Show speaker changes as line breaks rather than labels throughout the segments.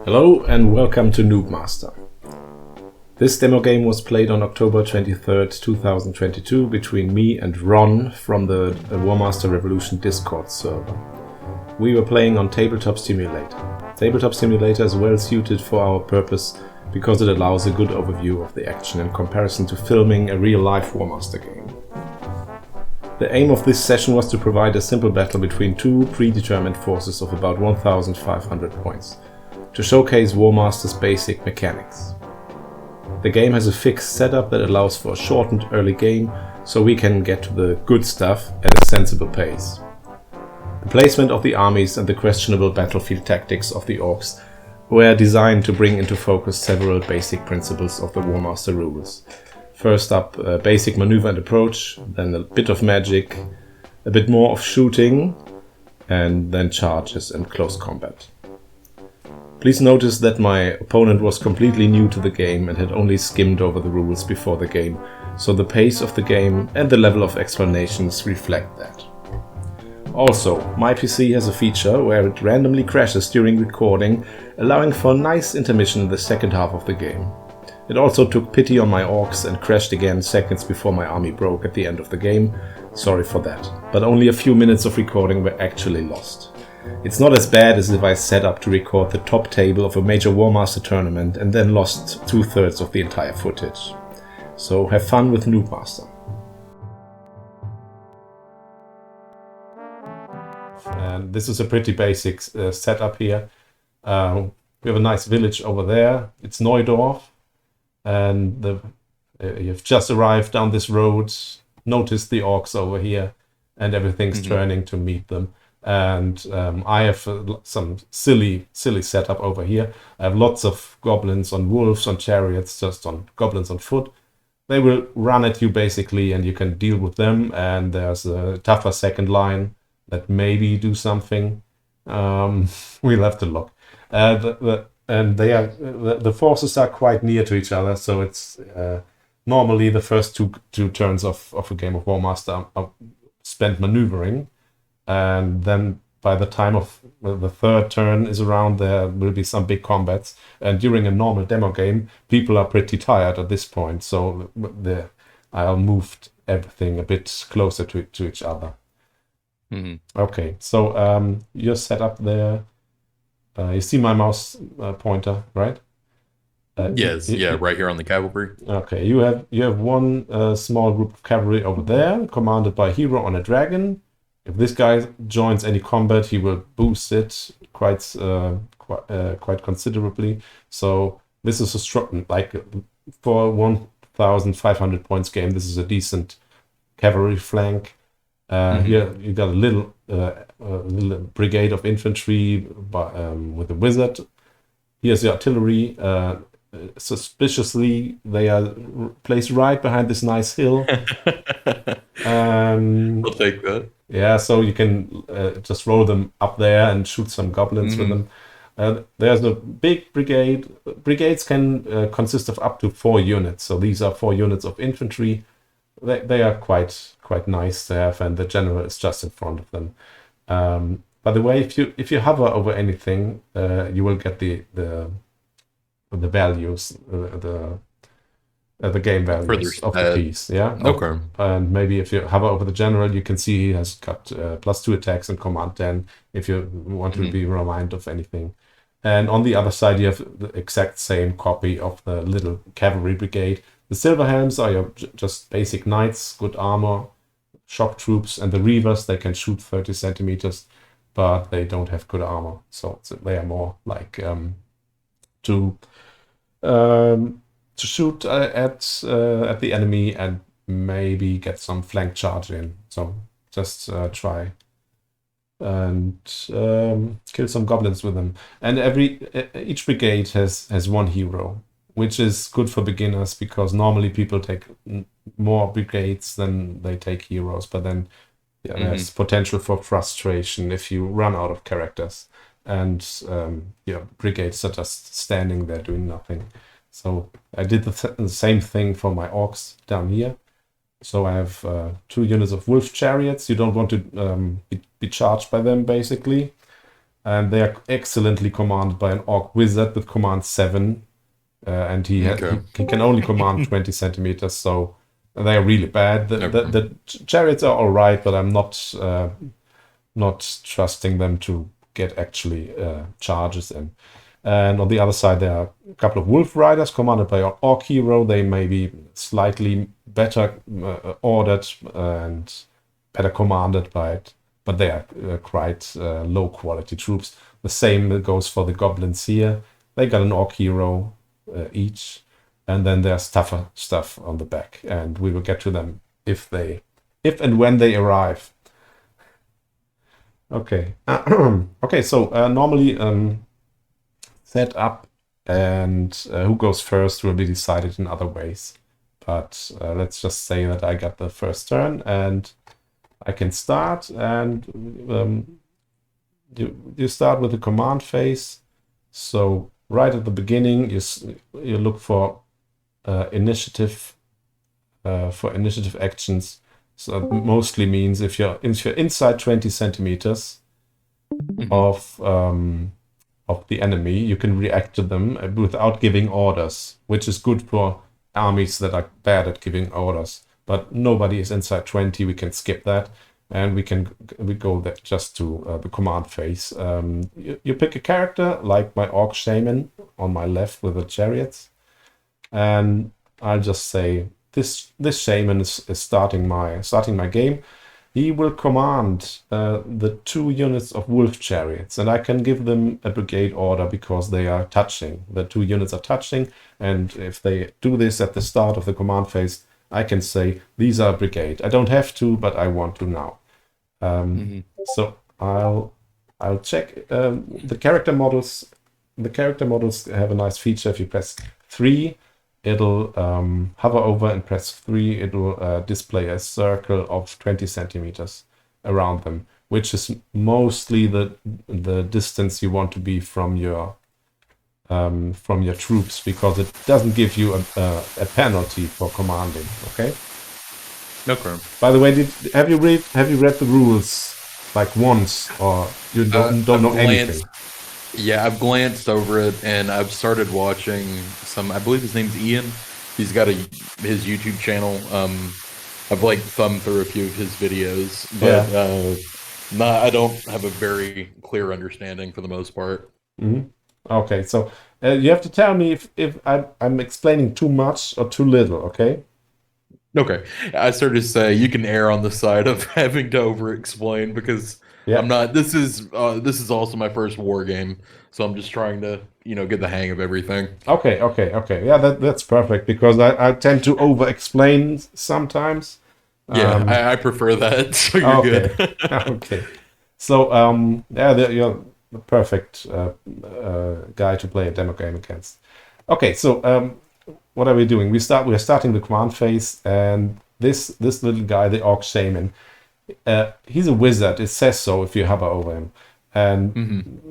Hello and welcome to NoobMaster. This demo game was played on October 23rd, 2022 between me and Ron from the WAAAGH Revolution Discord server. We were playing on Tabletop Simulator. Tabletop Simulator is well suited for our purpose because it allows a good overview of the action in comparison to filming a real-life WAAAGH game. The aim of this session was to provide a simple battle between two predetermined forces of about 1500 points, to showcase WAAAGH's basic mechanics. The game has a fixed setup that allows for a shortened early game, so we can get to the good stuff at a sensible pace. The placement of the armies and the questionable battlefield tactics of the orcs were designed to bring into focus several basic principles of the WAAAGH rules. First up, basic maneuver and approach, then a bit of magic, a bit more of shooting, and then charges and close combat. Please notice that my opponent was completely new to the game and had only skimmed over the rules before the game, so the pace of the game and the level of explanations reflect that. Also, my PC has a feature where it randomly crashes during recording, allowing for a nice intermission in the second half of the game. It also took pity on my orcs and crashed again seconds before my army broke at the end of the game. Sorry for that, but only a few minutes of recording were actually lost. It's not as bad as if I set up to record the top table of a major WAAAGH tournament and then lost 2/3 of the entire footage. So have fun with NoobMaster. And this is a pretty basic setup here. We have a nice village over there. It's Neudorf. And you've just arrived down this road, noticed the orcs over here, and everything's turning to meet them. And I have some silly setup over here. I have lots of goblins on wolves, on chariots, just on goblins on foot. They will run at you basically, and you can deal with them. And there's a tougher second line that maybe do something. We'll have to look. And the forces are quite near to each other, so it's normally the first two turns of a game of WAAAGH are spent maneuvering. And then by the time of the third turn is around, there will be some big combats. And during a normal demo game, people are pretty tired at this point. So I'll move everything a bit closer to each other. Okay, so you're set up there. You see my mouse pointer, right?
Yes, right here on the cavalry.
Okay, you have one small group of cavalry over there, commanded by a hero on a dragon. If this guy joins any combat, he will boost it quite considerably. So this is a strong, like for 1,500 points game, this is a decent cavalry flank. Here you got a little brigade of infantry with a wizard. Here's the artillery. Suspiciously, they are placed right behind this nice hill.
We'll take that.
Yeah, so you can just roll them up there and shoot some goblins with them. There's a big brigade. Brigades can consist of up to 4 units. So these are 4 units of infantry. They are quite nice to have, and the general is just in front of them. By the way, if you hover over anything, you will get the values, the game values of the piece. Yeah.
Okay.
And maybe if you hover over the general, you can see he has got +2 attacks and command 10. If you want to be reminded of anything. And on the other side, you have the exact same copy of the little cavalry brigade. The silver helms are your just basic knights, good armor, shock troops, and the reavers, they can shoot 30 centimeters, but they don't have good armor. So they are more like to shoot at the enemy and maybe get some flank charge in. So just try and kill some goblins with them. And each brigade has one hero, which is good for beginners because normally people take more brigades than they take heroes. But then there's potential for frustration if you run out of characters and brigades are just standing there doing nothing. So I did the same thing for my orcs down here. So I have 2 units of wolf chariots. You don't want to be charged by them, basically. And they are excellently commanded by an orc wizard with command 7. And he can only command 20 centimeters, so they are really bad. The chariots are all right, but I'm not trusting them to get actually charges in. And on the other side, there are a couple of wolf riders commanded by an orc hero. They may be slightly better ordered and better commanded by it, but they are quite low quality troops. The same goes for the goblins here. They got an orc hero each, and then there's tougher stuff on the back, and we will get to them if and when they arrive. Okay. Okay, so normally set up and who goes first will be decided in other ways. But let's just say that I got the first turn and I can start, and you start with the command phase. So right at the beginning, you look for initiative actions. So that mostly means if you're inside 20 centimeters of the enemy, you can react to them without giving orders, which is good for armies that are bad at giving orders. But nobody is inside 20. We can skip that, and we go there just to the command phase. You pick a character like my orc shaman on my left with the chariots, and I'll just say this shaman is starting my game. He will command the 2 units of wolf chariots, and I can give them a brigade order because they are touching. The 2 units are touching, and if they do this at the start of the command phase, I can say these are brigade. I don't have to, but I want to now. So I'll check the character models. The character models have a nice feature. If you press 3, it'll hover over and press 3. It will display a circle of 20 centimeters around them, which is mostly the distance you want to be from your troops, because it doesn't give you a penalty for commanding. Okay.
Okay.
By the way, have you read the rules like once, or you don't know anything?
Yeah, I've glanced over it, and I've started watching some. I believe his name's Ian. He's got his YouTube channel. I've like thumbed through a few of his videos, but I don't have a very clear understanding for the most part.
Mm-hmm. Okay, so you have to tell me if I'm explaining too much or too little. Okay.
Okay, I sort of say you can err on the side of having to over-explain, because I'm not. This is also my first war game, so I'm just trying to get the hang of everything.
Okay. Yeah, that's perfect, because I tend to over-explain sometimes.
Yeah, I prefer that. So you're good.
Okay. So you're the perfect guy to play a demo game against. Okay, so what are we doing? We're starting the command phase, and this little guy, the orc shaman, he's a wizard. It says so if you hover over him, and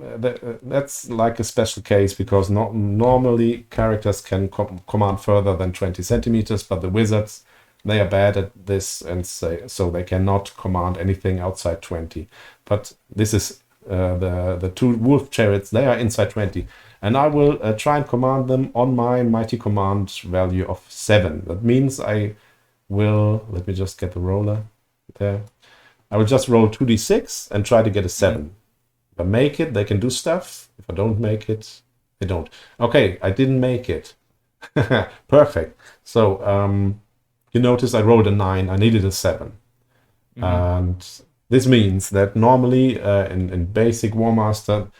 that's like a special case, because normally characters can command further than 20 centimeters, but the wizards, they are bad at this, and so they cannot command anything outside 20. But this is the 2 wolf chariots. They are inside 20. And I will try and command them on my mighty command value of 7. That means I will, let me just get the roller there. I will just roll 2d6 and try to get a 7. If I make it, they can do stuff. If I don't make it, they don't. Okay, I didn't make it. Perfect. So you notice I rolled a 9. I needed a 7. And this means that normally in basic WAAAGH,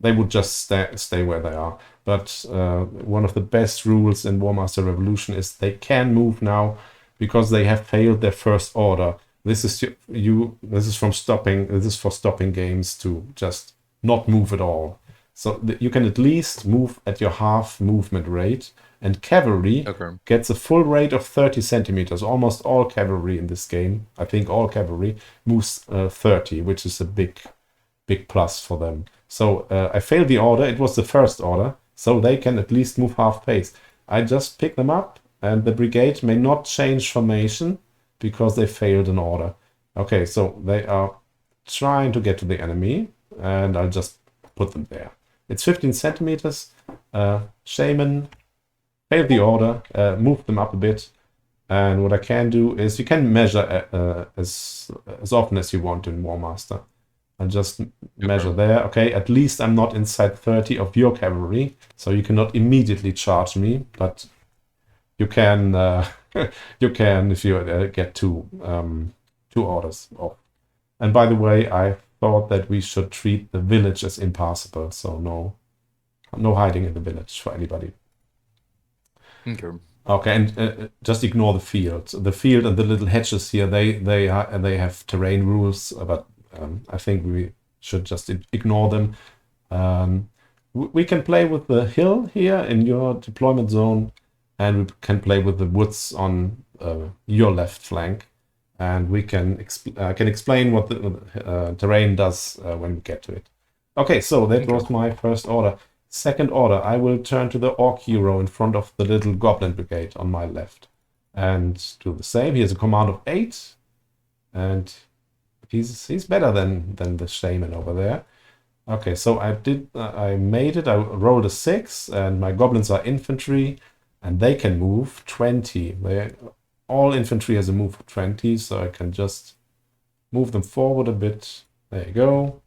they would just stay where they are. But one of the best rules in WAAAGH Revolution is they can move now, because they have failed their first order. This is for stopping games to just not move at all. So you can at least move at your half movement rate. And cavalry gets a full rate of 30 centimeters. Almost all cavalry in this game, I think all cavalry, moves 30, which is a big plus for them. So I failed the order. It was the first order, so they can at least move half pace. I just pick them up, and the brigade may not change formation, because they failed an order. Okay, so they are trying to get to the enemy, and I'll just put them there. It's 15 centimeters. Shaman, failed the order, move them up a bit. And what I can do is you can measure as often as you want in WAAAGH. I'll just measure there. Okay, at least I'm not inside 30 of your cavalry, so you cannot immediately charge me, but you can you can if you get two orders off. And by the way, I thought that we should treat the village as impassable, so no hiding in the village for anybody.
Okay.
Okay, and just ignore the field. The field and the little hedges here, they have terrain rules, but I think we should just ignore them. We can play with the hill here in your deployment zone, and we can play with the woods on your left flank, and we can explain what the terrain does when we get to it. Okay, so that was my first order. Second order, I will turn to the orc hero in front of the little goblin brigade on my left and do the same. He has a command of 8, and he's better than the shaman over there. Okay, so I made it. I rolled a 6, and my goblins are infantry, and they can move 20. All infantry has a move of 20, so I can just move them forward a bit. There you go.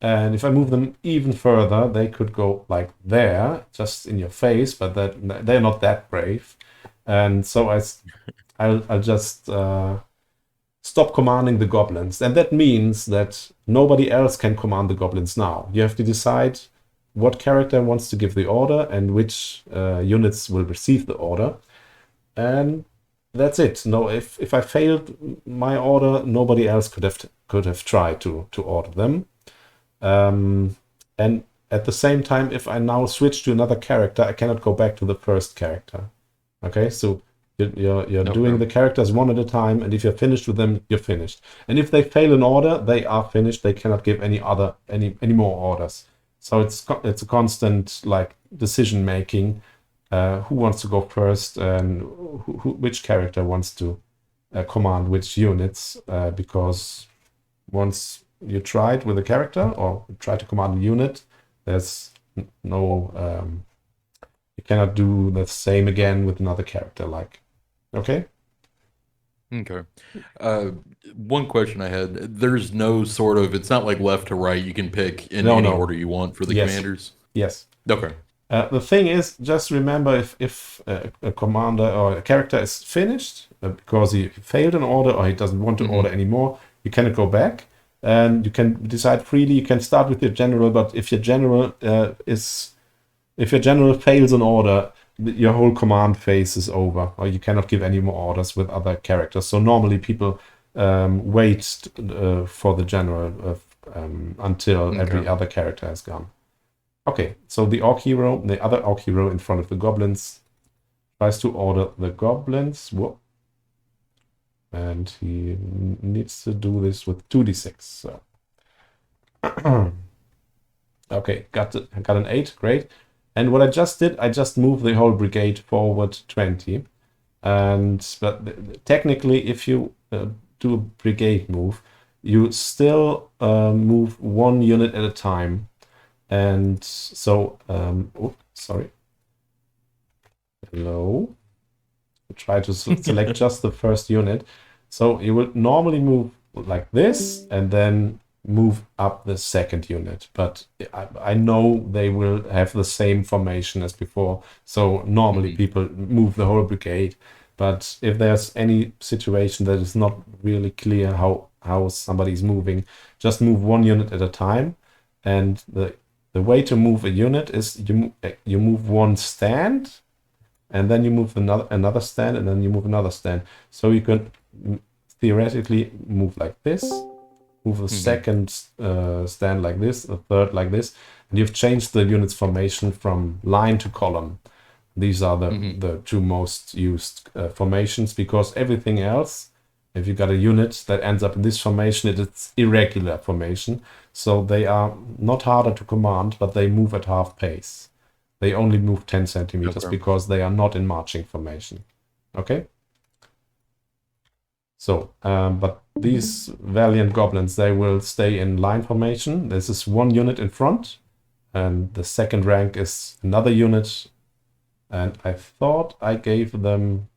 And if I move them even further, they could go like there, just in your face, but they're not that brave. And so I'll just stop commanding the goblins. And that means that nobody else can command the goblins now. You have to decide what character wants to give the order and which units will receive the order. And that's it. No, if I failed my order, nobody else could have tried to order them. And at the same time, if I now switch to another character, I cannot go back to the first character. Okay, so you're doing the characters one at a time, and if you're finished with them, you're finished. And if they fail an order, they are finished. They cannot give any more orders. So it's a constant like decision making. Who wants to go first, and which character wants to command which units? Because once you try it with a character or try to command a unit, there's no you cannot do the same again with another character. Okay.
One question I had: there's no sort of, it's not like left to right. You can pick in any order you want for the commanders.
Yes.
Okay.
The thing is, just remember, if a commander or a character is finished because he failed an order or he doesn't want to order anymore, you cannot go back. And you can decide freely. You can start with your general, but if your general fails an order, your whole command phase is over, or you cannot give any more orders with other characters. So normally people wait for the general until every other character has gone. Okay, so the other orc hero in front of the goblins, tries to order the goblins. Whoa. And he needs to do this with 2d6. So. Okay, got an 8, great. And what I just did, I just moved the whole brigade forward 20. But technically, if you do a brigade move, you still move one unit at a time. And so, sorry. Hello. Try to select just the first unit. So you will normally move like this and then move up the second unit. But I know they will have the same formation as before. So normally people move the whole brigade. But if there's any situation that is not really clear how somebody's moving, just move one unit at a time. And the way to move a unit is you move one stand, and then you move another stand, and then you move another stand. So you can theoretically move like this, move the second stand like this, the third like this, and you've changed the unit's formation from line to column. These are the two most used formations, because everything else, if you got a unit that ends up in this formation, it's irregular formation. So they are not harder to command, but they move at half pace. They only move 10 centimeters because they are not in marching formation. Okay? So, but these valiant goblins, they will stay in line formation. This is one unit in front, and the second rank is another unit. And I thought I gave them...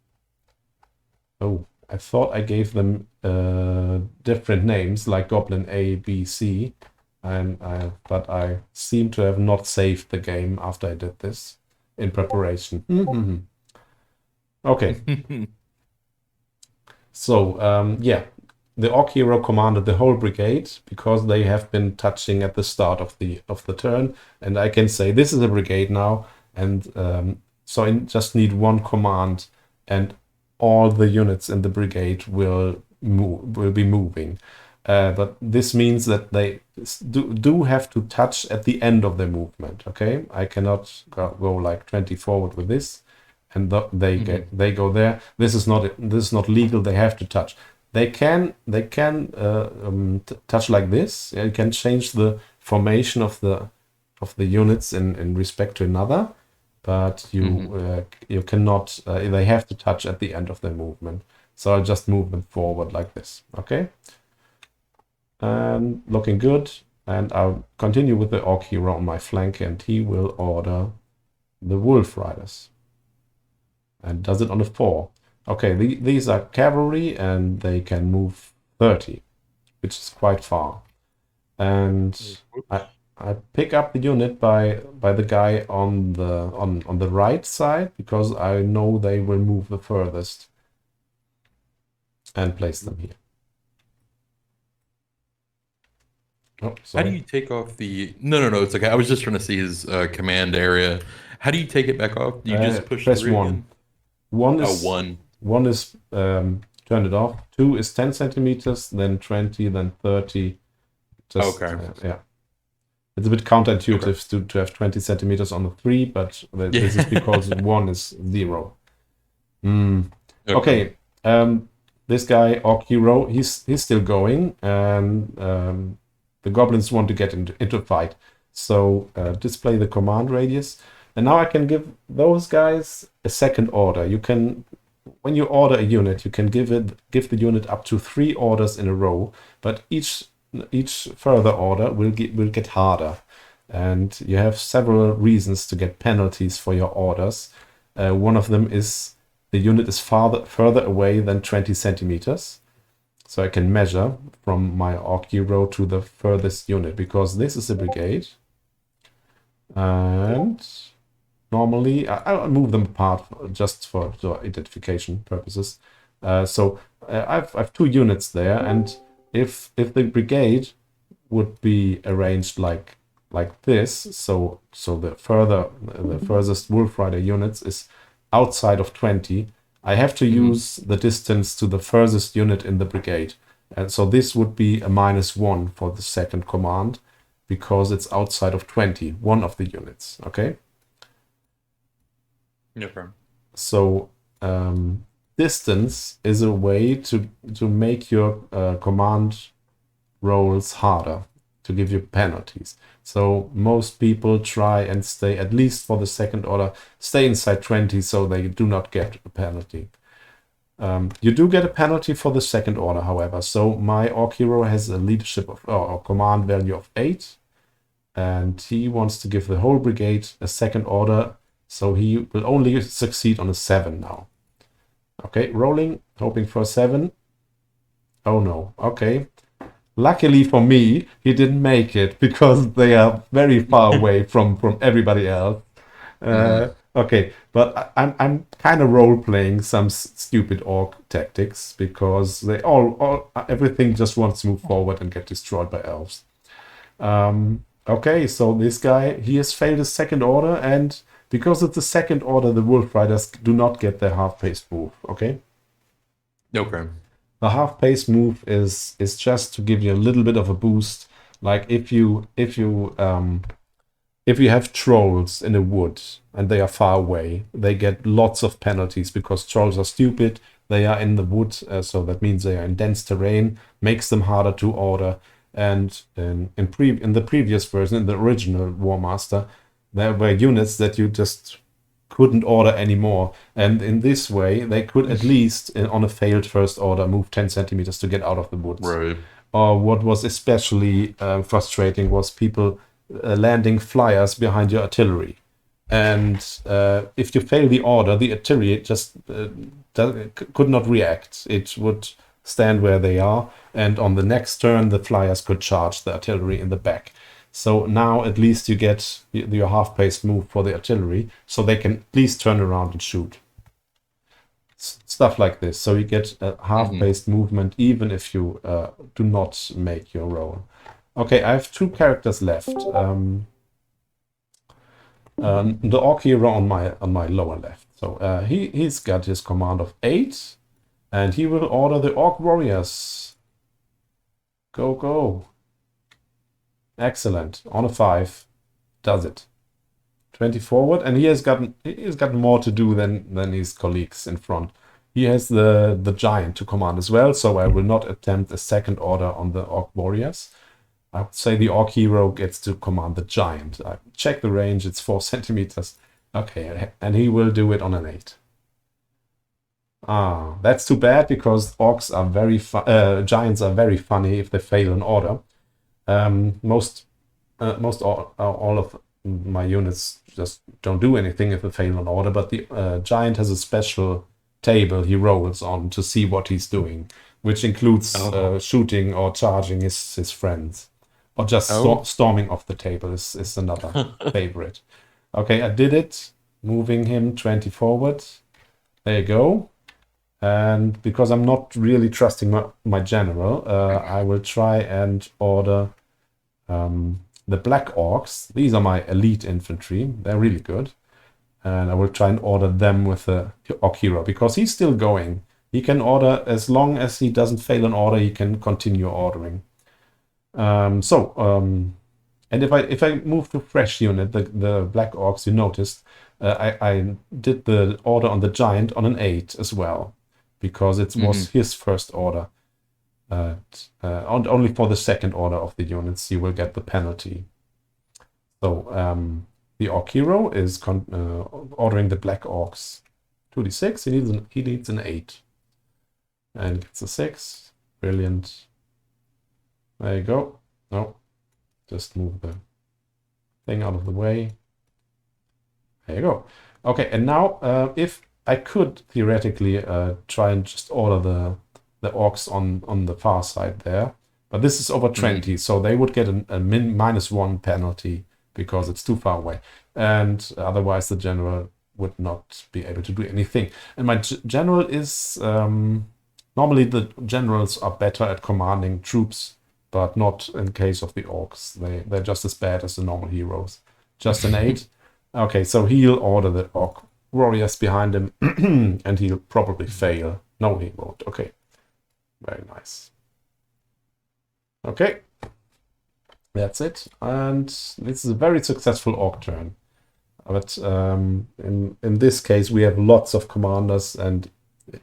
Oh, I thought I gave them different names, like Goblin A, B, C. But I seem to have not saved the game after I did this in preparation. Okay. So, yeah, the Orc hero commanded the whole brigade because they have been touching at the start of the turn, and I can say this is a brigade now, and so I just need one command, and all the units in the brigade will be moving. But this means that they do have to touch at the end of their movement. Okay, I cannot go like 20 forward with this, and they go there. This is not legal. They have to touch. They can touch like this. You can change the formation of the units in respect to another, but you cannot. They have to touch at the end of their movement. So I'll just move them forward like this. Okay, and looking good. And I'll continue with the Orc hero on my flank, and he will order the Wolf Riders. And does it on a 4. Okay, these are cavalry, and they can move 30, which is quite far. And I pick up the unit by the guy on the right side, because I know they will move the furthest, and place them here. Oh, sorry.
How do you take off the... No, it's okay. I was just trying to see his command area. How do you take it back off? Do you just push
press
3
1.
again?
1 is...
1.
1 is turn it off. 2 is 10 centimeters, then 20, then 30. Just,
okay.
Yeah. It's a bit counterintuitive to have 20 centimeters on the 3, but this is because 1 is 0. Okay. This guy, Orc hero, he's still going, and the goblins want to get into fight. So display the command radius. And now I can give those guys a second order. You can, when you order a unit, you can give the unit up to 3 orders in a row, but each further order will get harder. And you have several reasons to get penalties for your orders. One of them is the unit is further away than 20 centimeters. So I can measure from my Orc hero to the furthest unit, because this is a brigade. And normally, I'll move them apart just for identification purposes. So I've 2 units there, and if the brigade would be arranged like this, so the furthest Wolf Rider units is outside of 20, I have to use the distance to the furthest unit in the brigade. And so this would be a -1 for the second command, because it's outside of 20, one of the units. Okay?
No problem.
So distance is a way to make your command rolls harder, to give you penalties. So most people try and stay, at least for the second order, stay inside 20, so they do not get a penalty. You do get a penalty for the second order, however. So my Orc hero has a leadership of or command value of 8, and he wants to give the whole brigade a second order, so he will only succeed on a 7 now. Okay, rolling, hoping for a 7. Oh no, okay. Luckily for me, he didn't make it, because they are very far away from everybody else. Okay, but I'm kind of role-playing some stupid Orc tactics, because they everything just wants to move forward and get destroyed by elves. Okay, so this guy, he has failed his second order, and because it's the second order, the Wolf Riders do not get their half-paced move. Okay.
Okay.
The half-pace move is just to give you a little bit of a boost. Like if you have trolls in a wood and they are far away, they get lots of penalties, because trolls are stupid. They are in the wood, so that means they are in dense terrain, makes them harder to order. And in the previous version, in the original WAAAGH Master, there were units that you just couldn't order anymore. And in this way, they could at least, on a failed first order, move 10 centimeters to get out of the woods.
Right.
Or what was especially frustrating was people landing flyers behind your artillery. And if you fail the order, the artillery just could not react. It would stand where they are, and on the next turn, the flyers could charge the artillery in the back. So now at least you get your half-paced move for the artillery, so they can at least turn around and shoot. Stuff like this. So you get a half-paced movement even if you do not make your roll. Okay, I have 2 characters left. The Orc hero on my lower left. So he's got his command of 8, and he will order the Orc warriors. Go, go. Excellent. On a 5. Does it. 20 forward, and he has got more to do than his colleagues in front. He has the giant to command as well, so I will not attempt a second order on the Orc warriors. I would say the Orc hero gets to command the giant. I check the range, it's 4 centimeters. Okay, and he will do it on an 8. Ah, that's too bad, because orcs are giants are very funny if they fail an order. All of my units just don't do anything if they fail an order, but the giant has a special table he rolls on to see what he's doing, which includes shooting or charging his friends, or just storming off the table is another favorite. Okay, I did it, moving him 20 forward. There you go. And because I'm not really trusting my general, I will try and order the black orcs. These are my elite infantry. They're really good. And I will try and order them with the Orc hero, because he's still going. He can order as long as he doesn't fail an order. He can continue ordering. And if I move to fresh unit, the black orcs, you noticed, I did the order on the giant on an 8 as well, because it was his first order. Only for the second order of the units you will get the penalty. So the Orc hero is ordering the black orcs 2d6. He needs an 8, and gets a 6. Brilliant. There you go. No, just move the thing out of the way. There you go. Okay, and now if I could theoretically try and just order the orcs on the far side there, but this is over 20, so they would get a -1 penalty because it's too far away, and otherwise the general would not be able to do anything. And my general is normally the generals are better at commanding troops, but not in case of the orcs. They're just as bad as the normal heroes. Just an 8. Okay, so he'll order the Orc warriors behind him, and he'll probably fail. No, he won't. Okay, very nice. Okay, that's it. And this is a very successful Orc turn. But in this case, we have lots of commanders, and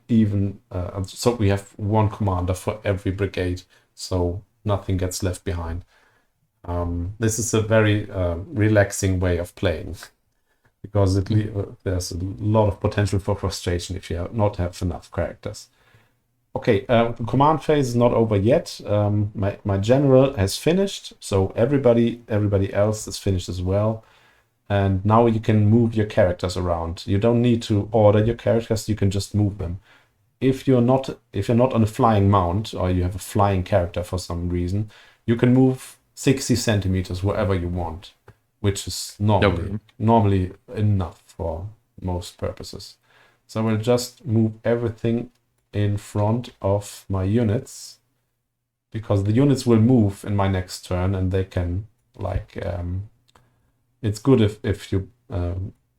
even so we have 1 commander for every brigade, so nothing gets left behind. This is a very relaxing way of playing, because there's a lot of potential for frustration if you not have enough characters. Okay, the command phase is not over yet. My general has finished, so everybody else is finished as well. And now you can move your characters around. You don't need to order your characters, you can just move them. If you're not on a flying mount, or you have a flying character for some reason, you can move 60 centimeters wherever you want, which is normally enough for most purposes. So I will just move everything in front of my units, because the units will move in my next turn, and they can, it's good if you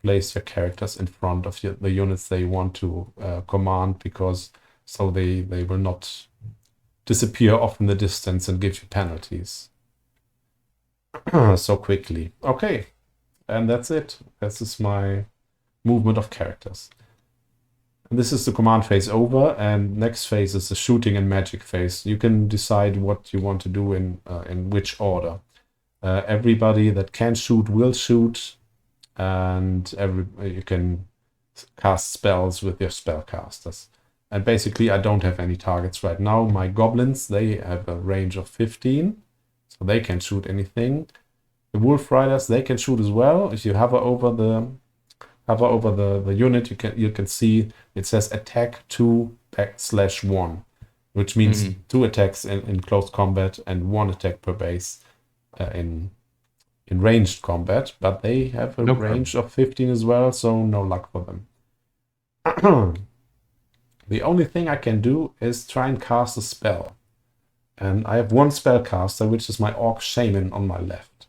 place your characters in front of the units they want to command, because so they will not disappear off in the distance and give you penalties so quickly. Okay, and that's it. This is my movement of characters. And this is the command phase over, and next phase is the shooting and magic phase. You can decide what you want to do in which order. Everybody that can shoot will shoot. and you can cast spells with your spellcasters. And basically, I don't have any targets right now. My goblins, they have a range of 15, so they can shoot anything. The wolf riders, they can shoot as well. If you hover over the unit, you can see it says attack 2/1, which means 2 attacks in close combat and 1 attack per base in ranged combat. But they have a range of 15 as well, so no luck for them. The only thing I can do is try and cast a spell. And I have 1 spellcaster, which is my Orc Shaman on my left.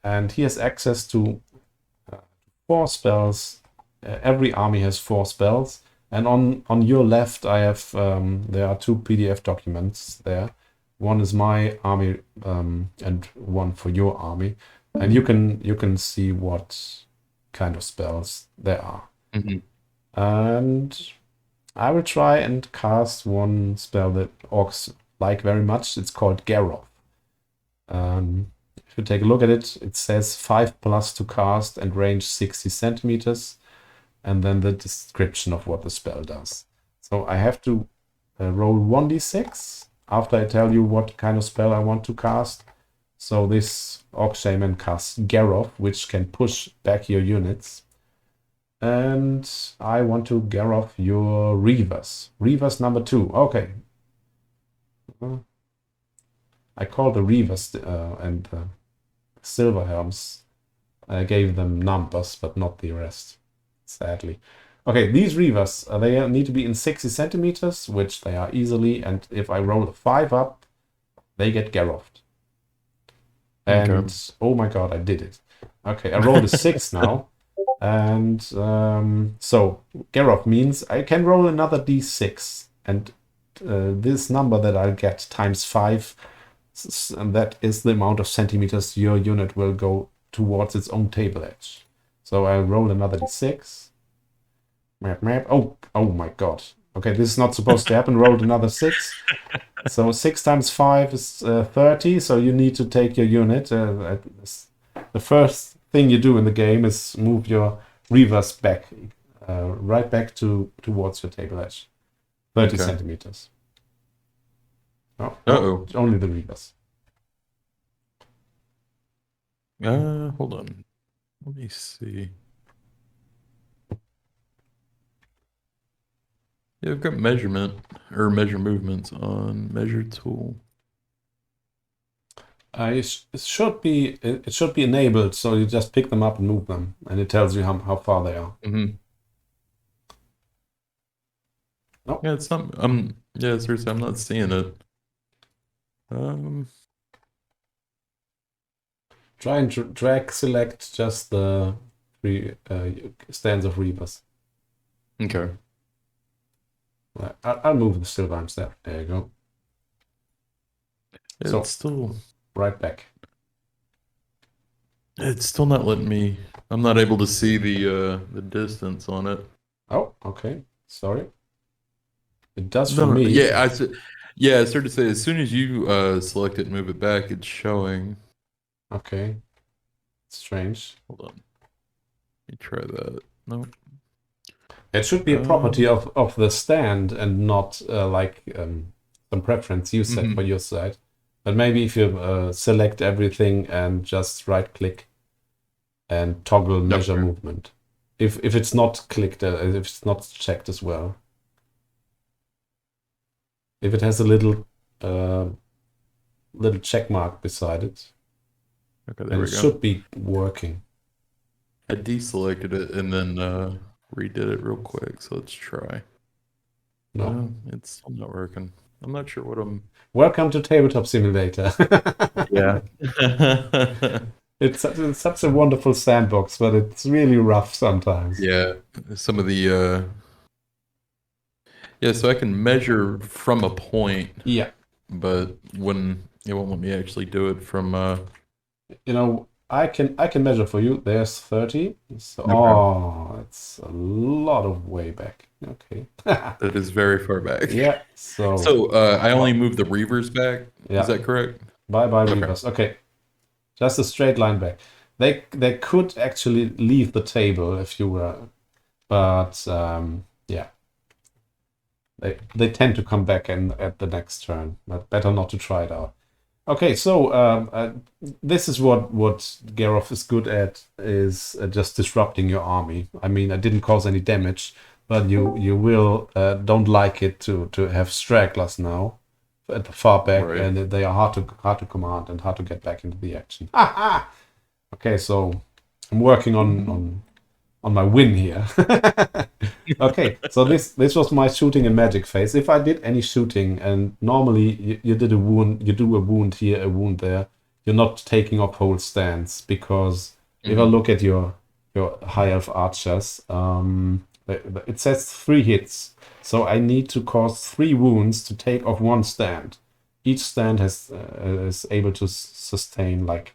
And he has access to 4 spells. Every army has 4 spells. And on your left, I have there are 2 PDF documents there. One is my army and one for your army. And you can see what kind of spells there are. And I will try and cast 1 spell that orcs like very much. It's called Garoth. If you take a look at it, it says 5+ to cast and range 60 centimeters. And then the description of what the spell does. So I have to roll 1d6 after I tell you what kind of spell I want to cast. So this Orc Shaman casts Garoth, which can push back your units. And I want to Garoth your Reavers. Reavers number 2. Okay. I call the Reavers and Silver Helms. I gave them numbers, but not the rest. Sadly. Okay, these Reavers, they need to be in 60 centimeters, which they are easily. And if I roll a 5 up, they get Garothed. And oh my god, I did it. Okay, I rolled a 6 now. And so Garoth means I can roll another d6. And this number that I'll get times 5, and that is the amount of centimeters your unit will go towards its own table edge. So I'll roll another d6. Map. Oh my god. Okay, this is not supposed to happen. Rolled another 6. So 6 times 5 is 30. So you need to take your unit. The first thing you do in the game is move your Reavers back, right back towards your table edge. 30 centimeters. Oh, only the Reavers.
Hold on. Let me see. Yeah, I've got measure movements on measure tool.
It should be enabled, so you just pick them up and move them, and it tells you how far they are.
Oh. Yeah, it's not. Yeah, seriously, I'm not seeing it.
Try and drag select just the 3 stands of Reavers.
Okay.
Right, I'll move the still arms there. There you go.
It's
so
still
right back.
It's still not letting me. I'm not able to see the distance on it.
Oh, okay. Sorry. It does for me.
Yeah, I started to say as soon as you select it and move it back, it's showing.
Okay. Strange.
Hold on. Let me try that. No.
It should be a property of the stand and not like some preference you set for your side. But maybe if you select everything and just right click and toggle measure movement. If it's not clicked, if it's not checked as well. If it has a little check mark beside it.
Okay, there we go.
It should be working.
I deselected it and then redid it real quick, so let's try. No, it's still not working. I'm not sure what I'm...
Welcome to Tabletop Simulator.
Yeah.
It's such a wonderful sandbox, but it's really rough sometimes.
Yeah, some of the... Yeah, so I can measure from a point.
Yeah.
But when it won't let me actually do it from...
You know, I can measure for you. There's 30. So, oh, it's a lot of way back. Okay.
That is very far back.
Yeah.
So I only moved the Reavers back. Yeah. Is that correct?
Bye Reavers. Okay. Just a straight line back. They could actually leave the table if you were, but yeah, they tend to come back at the next turn. But better not to try it out. Okay, so this is what Gerov is good at, is just disrupting your army. I mean, I didn't cause any damage, but you will don't like it to have stragglers now at the far back,
Right.
and they are hard to command and hard to get back into the action. Okay, so I'm working on my win here. Okay, so this was my shooting and magic phase. If I did any shooting, and normally you did a wound, you do a wound here, a wound there, you're not taking up whole stands, because if I look at your high elf archers, it says 3 hits, so I need to cause 3 wounds to take off 1 stand. Each stand is able to sustain, like,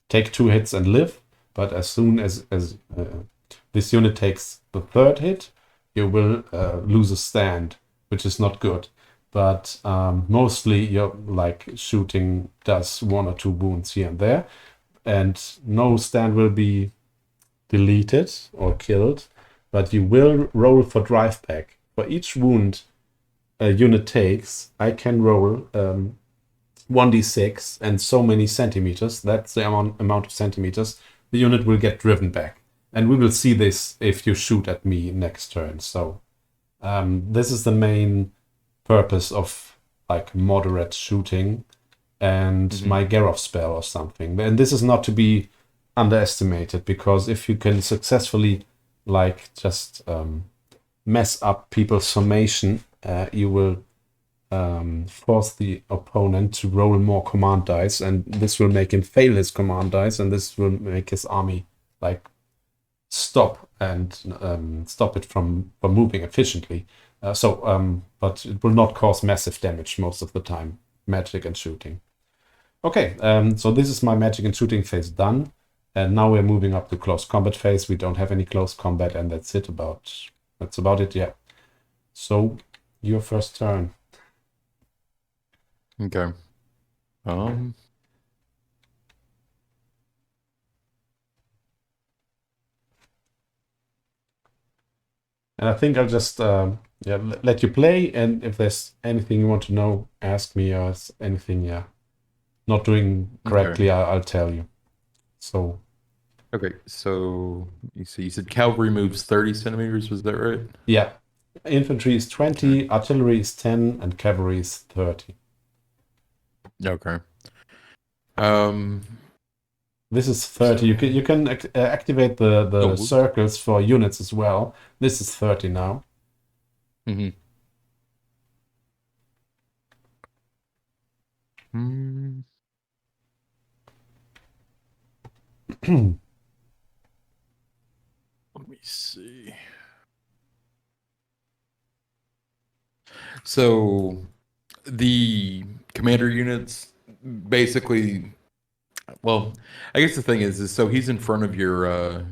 take 2 hits and live, but as soon as this unit takes the 3rd hit, you will lose a stand, which is not good. But mostly your like shooting does 1 or 2 wounds here and there, and no stand will be deleted or killed, but you will roll for drive back. For each wound a unit takes, I can roll 1d6 and so many centimeters. That's the amount of centimeters the unit will get driven back. And we will see this if you shoot at me next turn. So this is the main purpose of like moderate shooting and my Gerov spell or something. And this is not to be underestimated, because if you can successfully like just mess up people's formation, you will force the opponent to roll more command dice, and this will make him fail his command dice, and this will make his army like stop and stop it from moving efficiently. But it will not cause massive damage most of the time. Magic and shooting. Okay, so this is my magic and shooting phase done, and now we're moving up to close combat phase. We don't have any close combat, and that's about it. Yeah. So your first turn.
Okay.
And I think I'll just let you play, and if there's anything you want to know, ask me, or anything not doing correctly,
Okay.
I'll tell you. So
Okay, so you said cavalry moves 30 centimeters, was that right?
yeah, infantry is 20, artillery is 10, and cavalry is 30.
Okay.
This is 30. You can activate the circles for units as well. This is 30 now.
Mm-hmm. Let me see. So the commander units basically, well, I guess the thing is so he's in front of your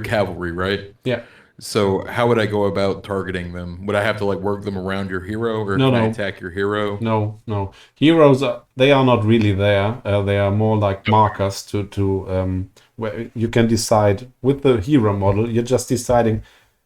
cavalry, right?
Yeah.
So how would I go about targeting them? Would I have to like work them around your hero, or can I attack your hero?
No. Heroes they are not really there. They are more like markers to where you can decide with the hero model. You're just deciding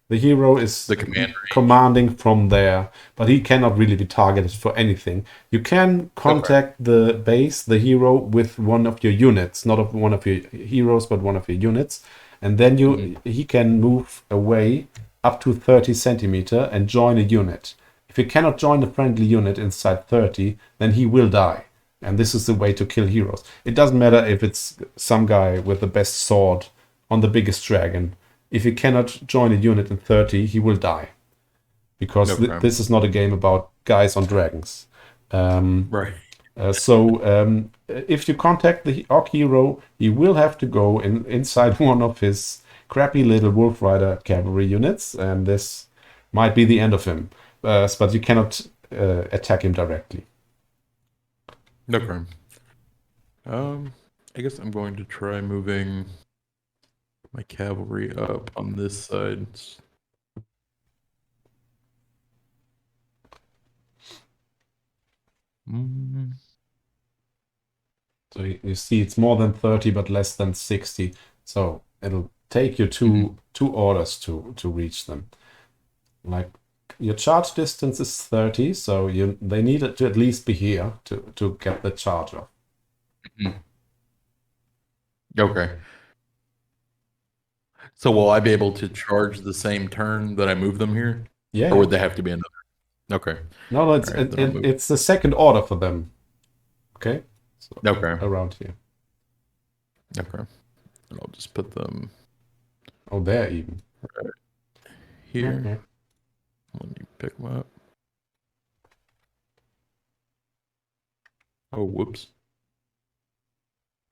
the hero is
The commander
commanding from there, but he cannot really be targeted for anything. You can contact the base, the hero, with one of your units, not of one of your heroes, but one of your units, and then he can move away up to 30 centimeter and join a unit. If he cannot join a friendly unit inside 30, then he will die. And this is the way to kill heroes. It doesn't matter if it's some guy with the best sword on the biggest dragon. If he cannot join a unit in 30, he will die. Because this is not a game about guys on dragons.
right.
So if you contact the Orc hero, he will have to go inside one of his crappy little Wolf Rider cavalry units, and this might be the end of him. But you cannot attack him directly.
Okay. I guess I'm going to try moving my cavalry up on this side.
So you see it's more than 30 but less than 60. So it'll take you two orders to reach them. Like your charge distance is 30, so they need it to at least be here to get the charge off.
Okay. So will I be able to charge the same turn that I move them here?
Yeah.
Or would they have to be another? Okay.
No, it's
All right, then I'll move.
it's the second order for them. Okay. So
Okay.
around here.
Okay. And I'll just put them
Oh, there even.
right here.
Okay.
Let me pick them up. Oh, whoops.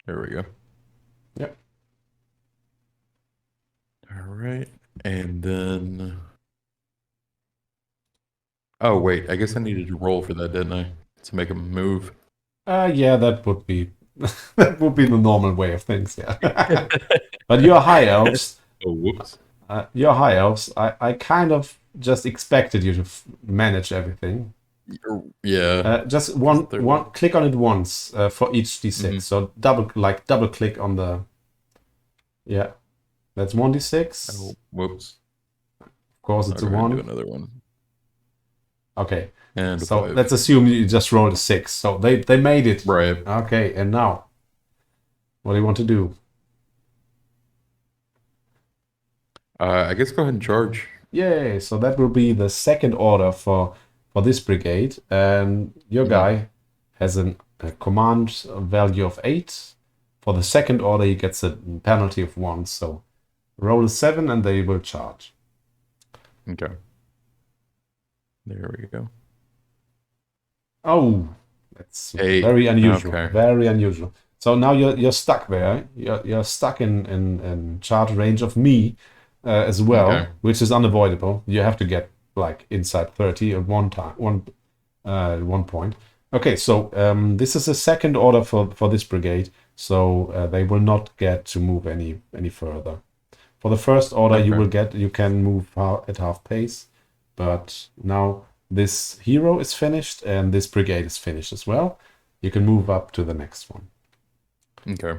There we go.
Yep.
All right. And then... Oh, wait. I guess I needed to roll for that, didn't I? To make them move.
Yeah, that would be that would be the normal way of things, yeah. But you're high elves.
Oh, whoops.
You're high elves. I kind of just expected you to manage everything.
Yeah.
Just one click on it once for each d6. So double click on the. Yeah, that's 1d6.
Oh, whoops.
Of course, it's
I'll
a
go ahead and
1.
do another one.
Okay.
And
So
5.
let's assume you just rolled a 6. So they made it.
Right.
Okay, and now, what do you want to do?
I guess go ahead and charge.
Yay! So that will be the second order for this brigade, and your guy has a command value of 8. For the second order, he gets a penalty of 1. So roll a 7, and they will charge.
Okay. There we go.
Oh, that's
8.
very unusual.
Okay.
Very unusual. So now you're stuck there. You're stuck in charge range of me as well,
Okay.
which is unavoidable. You have to get like inside 30 at one point. Okay, so this is a second order for this brigade, so they will not get to move any further. For the first order, you can move at half pace, but now this hero is finished and this brigade is finished as well. You can move up to the next one.
Okay. I'll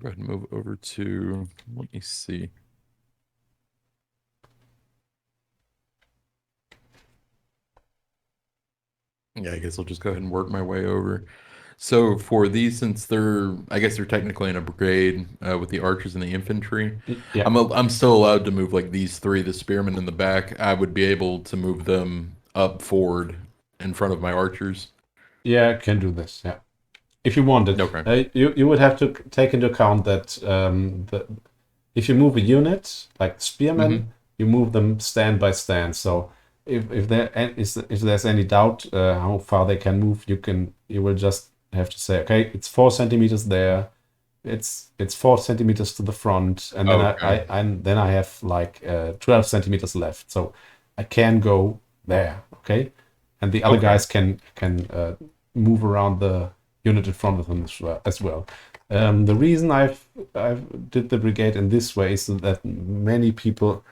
go ahead and move over to, let me see. Yeah, I guess I'll just go ahead and work my way over. So for these, since I guess they're technically in a brigade with the archers and the infantry,
Yeah.
I'm still allowed to move like these 3, the spearmen in the back. I would be able to move them up forward in front of my archers.
Yeah, can do this. Yeah, if you wanted.
Okay.
You would have to take into account that if you move a unit like spearmen, you move them stand by stand. So if there's any doubt how far they can move, you will just have to say, okay, it's 4 centimeters there, it's 4 centimeters to the front, and then then I have like 12 centimeters left, so I can go there, okay, and the other guys can move around the unit in front of them as well. The reason I've did the brigade in this way is that many people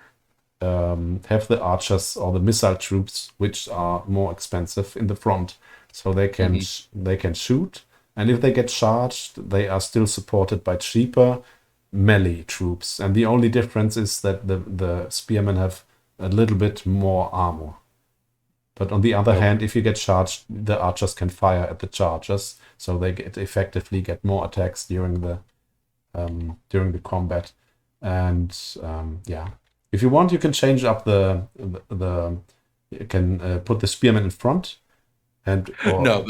have the archers or the missile troops, which are more expensive, in the front, so they can shoot, and if they get charged, they are still supported by cheaper melee troops, and the only difference is that the spearmen have a little bit more armor. But on the other hand, if you get charged, the archers can fire at the chargers, so they effectively get more attacks during the combat, and yeah. If you want, you can change up you can put the spearmen in front,
No,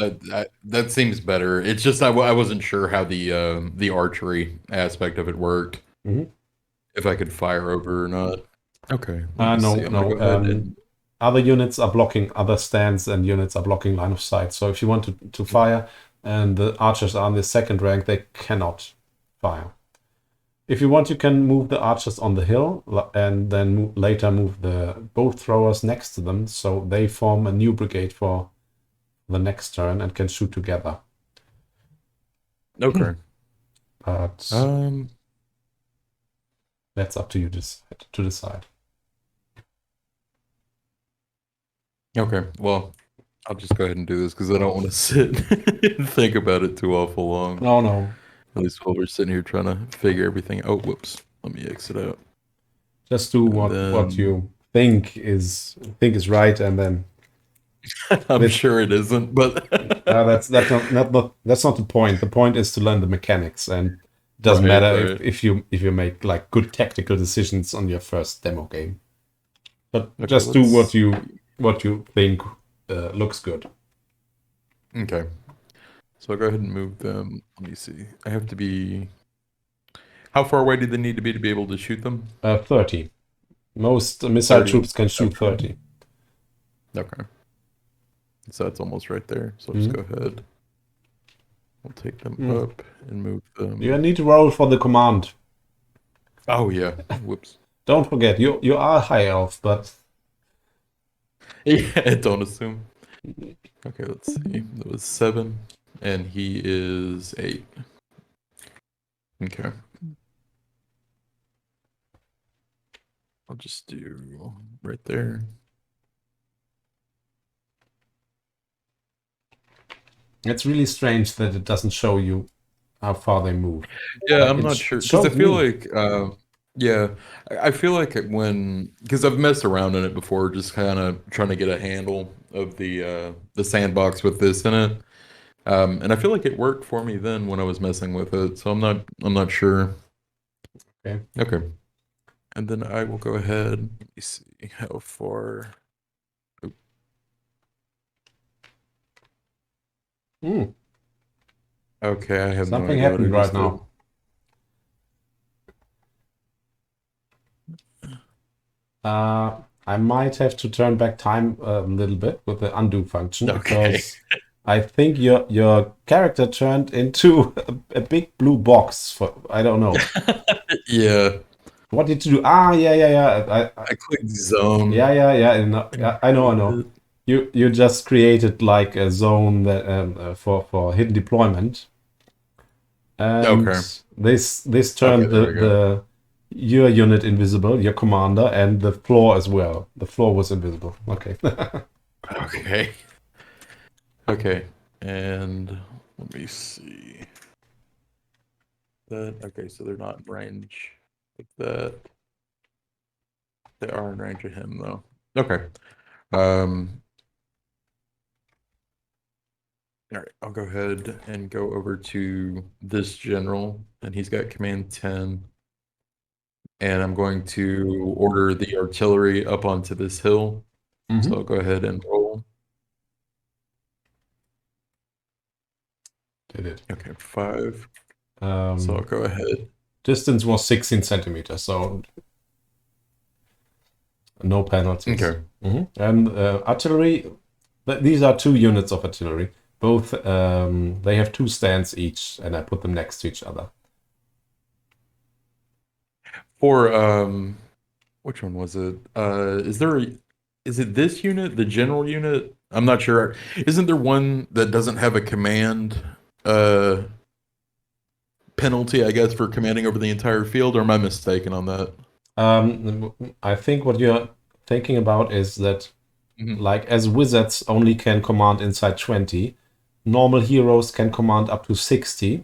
that seems better. It's just I wasn't sure how the archery aspect of it worked. If I could fire over or not. Okay.
No. Other units are blocking other stands, and units are blocking line of sight. So if you want to fire, and the archers are in the second rank, they cannot fire. If you want, you can move the archers on the hill, and then later move the bow throwers next to them, so they form a new brigade for the next turn and can shoot together.
Okay.
But that's up to you to decide.
Okay. Well, I'll just go ahead and do this because I don't want to sit and think about it too awful long.
No, no.
At least while we're sitting here trying to figure everything. Oh, whoops. Let me exit out.
Just do what you think is right, and then
I'm sure it isn't, but
that's not the point. The point is to learn the mechanics, and it doesn't matter if you make like good tactical decisions on your first demo game. But okay, just do what you think looks good.
Okay. So I'll go ahead and move them. Let me see. I have to be... How far away do they need to be able to shoot them?
30. Most missile troops can shoot 30.
Okay. So that's almost right there. So I'll just go ahead. We'll take them up and move them.
You need to roll for the command.
Oh, yeah. Whoops.
Don't forget, you are High Elves, but...
Yeah, don't assume. Okay, let's see. That was 7, and he is 8. Okay. I'll just do right there.
It's really strange that it doesn't show you how far they move.
Yeah, I'm not sure. Because I feel like, yeah, I feel like because I've messed around in it before, just kind of trying to get a handle of the sandbox with this in it. And I feel like it worked for me then when I was messing with it, so I'm not sure.
Okay.
Okay. And then I will go ahead. Let me see how far. Okay, I have
something happened right now. I might have to turn back time a little bit with the undo function, because I think your character turned into a big blue box for, I don't know.
Yeah.
What did you do? Yeah.
I clicked zone.
Yeah. I know. You just created like a zone that for hidden deployment. And this turned your unit invisible, your commander, and the floor as well. The floor was invisible. Okay.
Okay. And let me see. Okay, so they're not in range like that. They are in range of him though. Okay. All right, I'll go ahead and go over to this general, and he's got command 10. And I'm going to order the artillery up onto this hill. So I'll go ahead and roll.
Did it.
Okay, 5. So I'll go ahead.
Distance was 16 centimeters, so no penalties.
Okay.
And artillery, these are 2 units of artillery. Both, they have 2 stands each, and I put them next to each other.
For, which one was it? Is it this unit, the general unit? I'm not sure. Isn't there one that doesn't have a command penalty, I guess, for commanding over the entire field, or am I mistaken on that?
I think what you're thinking about is that, like, as wizards only can command inside 20, normal heroes can command up to 60,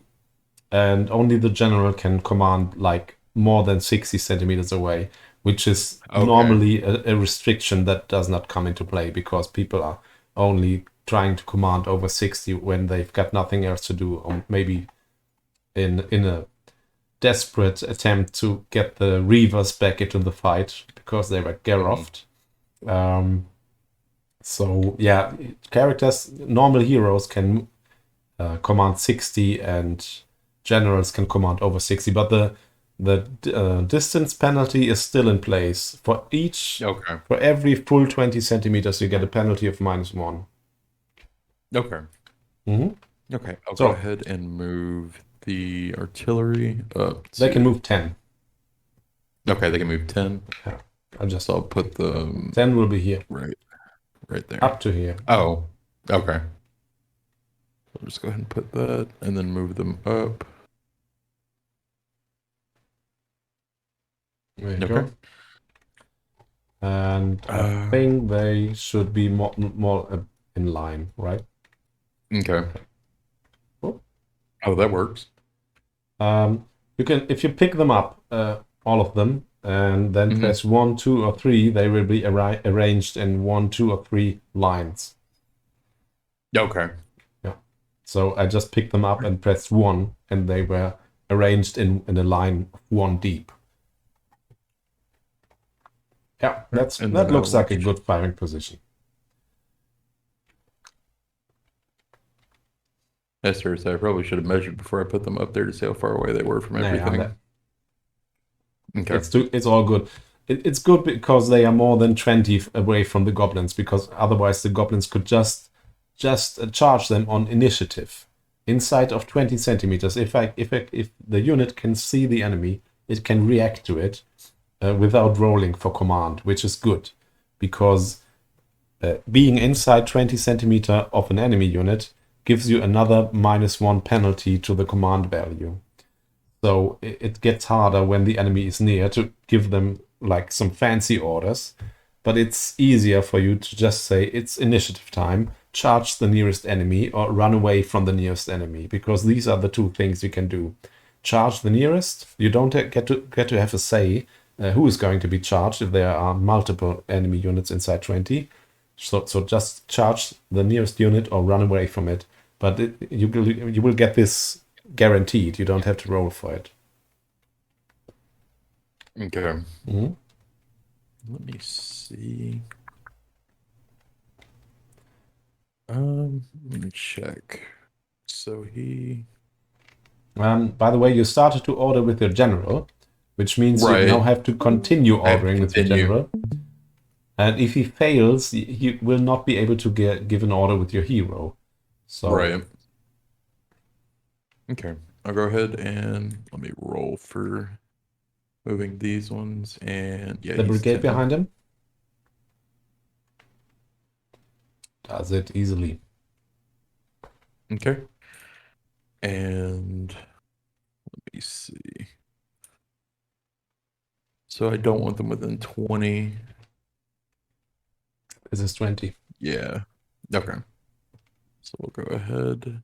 and only the general can command, like, more than 60 centimeters away, which is normally a restriction that does not come into play, because people are only trying to command over 60 when they've got nothing else to do, or maybe in a desperate attempt to get the Reavers back into the fight because they were Gerofed. So yeah, characters, normal heroes can command 60, and generals can command over 60, but the distance penalty is still in place. For for every full 20 centimeters, you get a penalty of -1.
Okay. Okay, I'll go ahead and move the artillery up.
They can move 10.
Okay, they can move 10.
Yeah. I'll
put the
10 will be here.
Right there.
Up to here.
Oh, okay. I'll just go ahead and put that, and then move them up.
There you go. And I think they should be more in line, right?
Okay.
Oh.
Oh, that works.
You can, if you pick them up, all of them, and then press 1, 2, or 3, they will be arranged in 1, 2, or 3 lines.
Okay.
Yeah. So I just picked them up and pressed 1, and they were arranged in a line of 1 deep. Yeah, that looks like a good firing position.
Yes, sir. So I probably should have measured before I put them up there to see how far away they were from everything. Okay.
It's all good. It's good because they are more than 20 away from the goblins, because otherwise the goblins could just charge them on initiative inside of 20 centimeters. If the unit can see the enemy, it can react to it without rolling for command, which is good, because being inside 20 centimeter of an enemy unit gives you another -1 penalty to the command value. So it gets harder when the enemy is near to give them like some fancy orders, but it's easier for you to just say it's initiative time, charge the nearest enemy, or run away from the nearest enemy, because these are the two things you can do. Charge the nearest. You don't get to have a say who is going to be charged if there are multiple enemy units inside 20. So just charge the nearest unit or run away from it. But you will get this guaranteed. You don't have to roll for it.
Okay. Let me see. Let me check. So he.
By the way, you started to order with your general, which means you now have to continue ordering with your general. And if he fails, he will not be able to give an order with your hero. So.
Right. Okay. I'll go ahead and let me roll for moving these ones. And yeah,
the brigade behind him does it easily.
Okay. And let me see. So I don't want them within 20.
This is 20.
Yeah. Okay. So we'll go ahead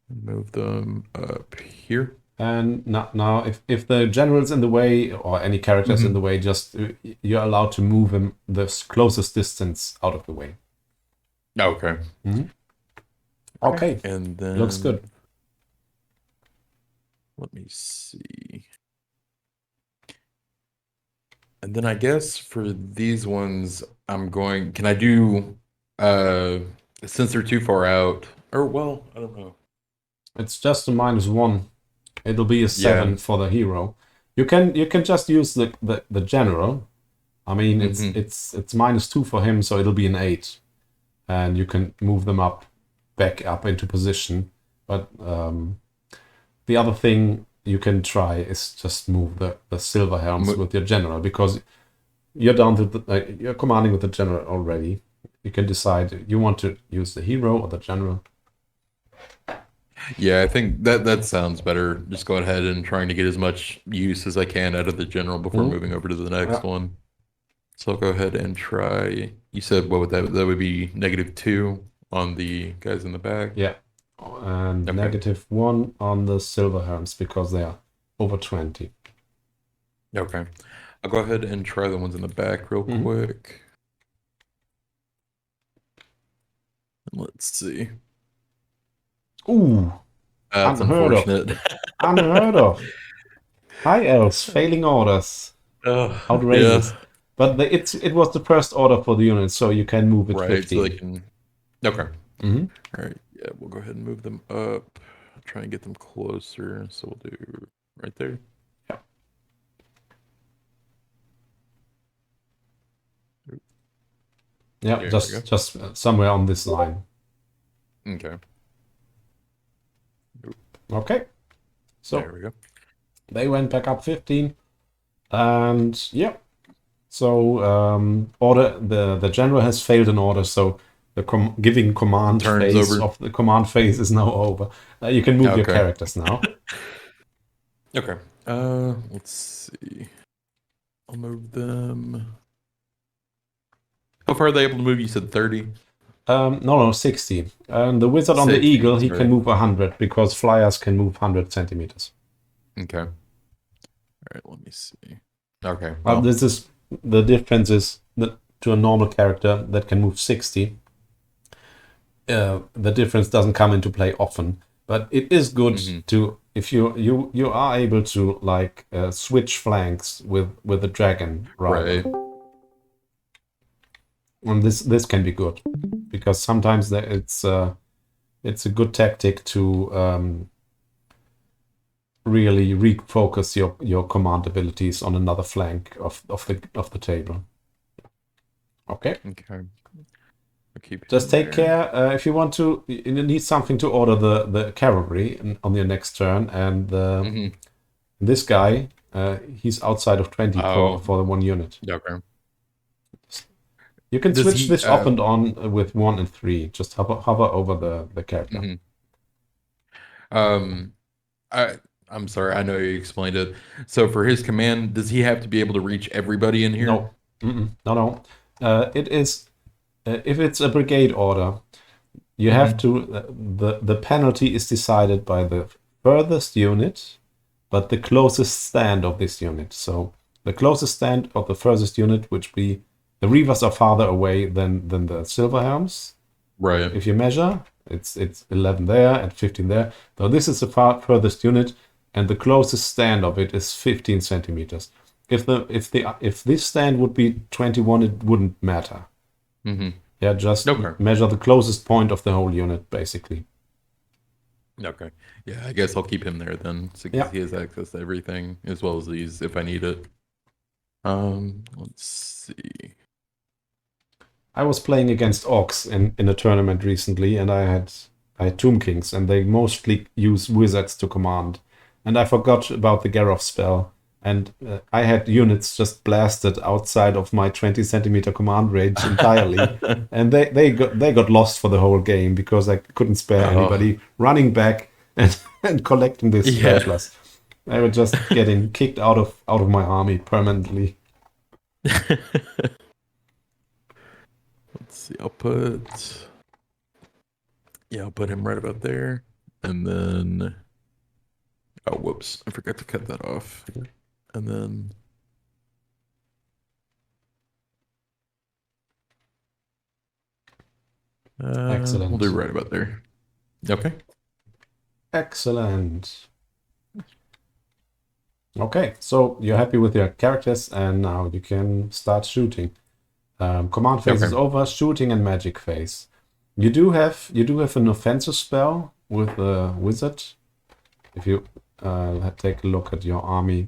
and move them up here.
And now if the general's in the way or any characters in the way, just you're allowed to move him the closest distance out of the way.
Okay.
Okay.
And then
looks good.
Let me see. And then I guess for these ones, can I do, since they're too far out, or well, I don't know.
It's just a -1. It'll be a 7 for the hero. You can just use the general. I mean, it's -2 for him, so it'll be an 8. And you can move them back up into position. But the other thing you can try is just move the silver helms with your general, because you're down to you're commanding with the general already. You can decide you want to use the hero or the general.
Yeah, I think that sounds better. Just go ahead and trying to get as much use as I can out of the general before moving over to the next one. So I'll go ahead and try. You said what would that would be -2 on the guys in the back?
Yeah. And -1 on the silver helms because they are over 20.
Okay. I'll go ahead and try the ones in the back real quick. Let's see.
Ooh.
That's unfortunate.
Unheard of. High Elves failing orders. Outrageous.
Yeah.
But it was the first order for the unit, so you can move it 15.
So they can. Okay. All right. Yeah, we'll go ahead and move them up. Try and get them closer. So we'll do right there.
Yeah, just somewhere on this line.
Okay.
Okay. So
there we go.
They went back up 15. And yeah. So order the general has failed an order, so the giving command phase of the command phase is now over. You can move your characters now.
Okay. Let's see. I'll move them. How far are they able to move? You said 30?
No, 60. And the wizard on the
60,
eagle, he
sorry.
can move 100 because flyers can move 100 centimeters.
Okay. All right, let me see. Okay.
Well,
Well,
this is the difference is that to a normal character that can move 60. The difference doesn't come into play often, but it is good to if you are able to like switch flanks with the dragon, right? And this can be good because sometimes it's a good tactic to really refocus your command abilities on another flank of the table. Okay.
Okay. I'll keep
Just
him
take
there.
care if you want to. You need something to order the cavalry on your next turn, and this guy he's outside of 20
Oh.
for the 1 unit.
Okay.
You can
Does
switch
he,
this up and on with 1 and 3. Just hover over the character.
I'm sorry, I know you explained it. So for his command, does he have to be able to reach everybody in here?
No, no. It is if it's a brigade order, you have to. The penalty is decided by the furthest unit, but the closest stand of this unit. So the closest stand of the furthest unit, which be the Reavers are farther away than the Silver Helms.
Right.
If you measure, it's 11 there and 15 there. So this is the furthest unit, and the closest stand of it is 15 centimeters. If this stand would be 21, it wouldn't matter. Yeah, just measure the closest point of the whole unit, basically.
Okay. Yeah, I guess I'll keep him there then, so he has access to everything as well as these if I need it. Let's see.
I was playing against orcs in a tournament recently, and I had Tomb Kings, and they mostly use wizards to command. And I forgot about the Garroth spell, and I had units just blasted outside of my 20 centimeter command range entirely, and they got lost for the whole game because I couldn't spare anybody running back and collecting this helpless. I was just getting kicked out of my army permanently.
Let's see, I'll put him right about there. And then oh whoops, I forgot to cut that off. And then
Excellent.
We'll do right about there. Okay.
Excellent. Okay, so you're happy with your characters, and now you can start shooting. Command phase is over. Shooting and magic phase. You do have an offensive spell with the wizard. If you take a look at your army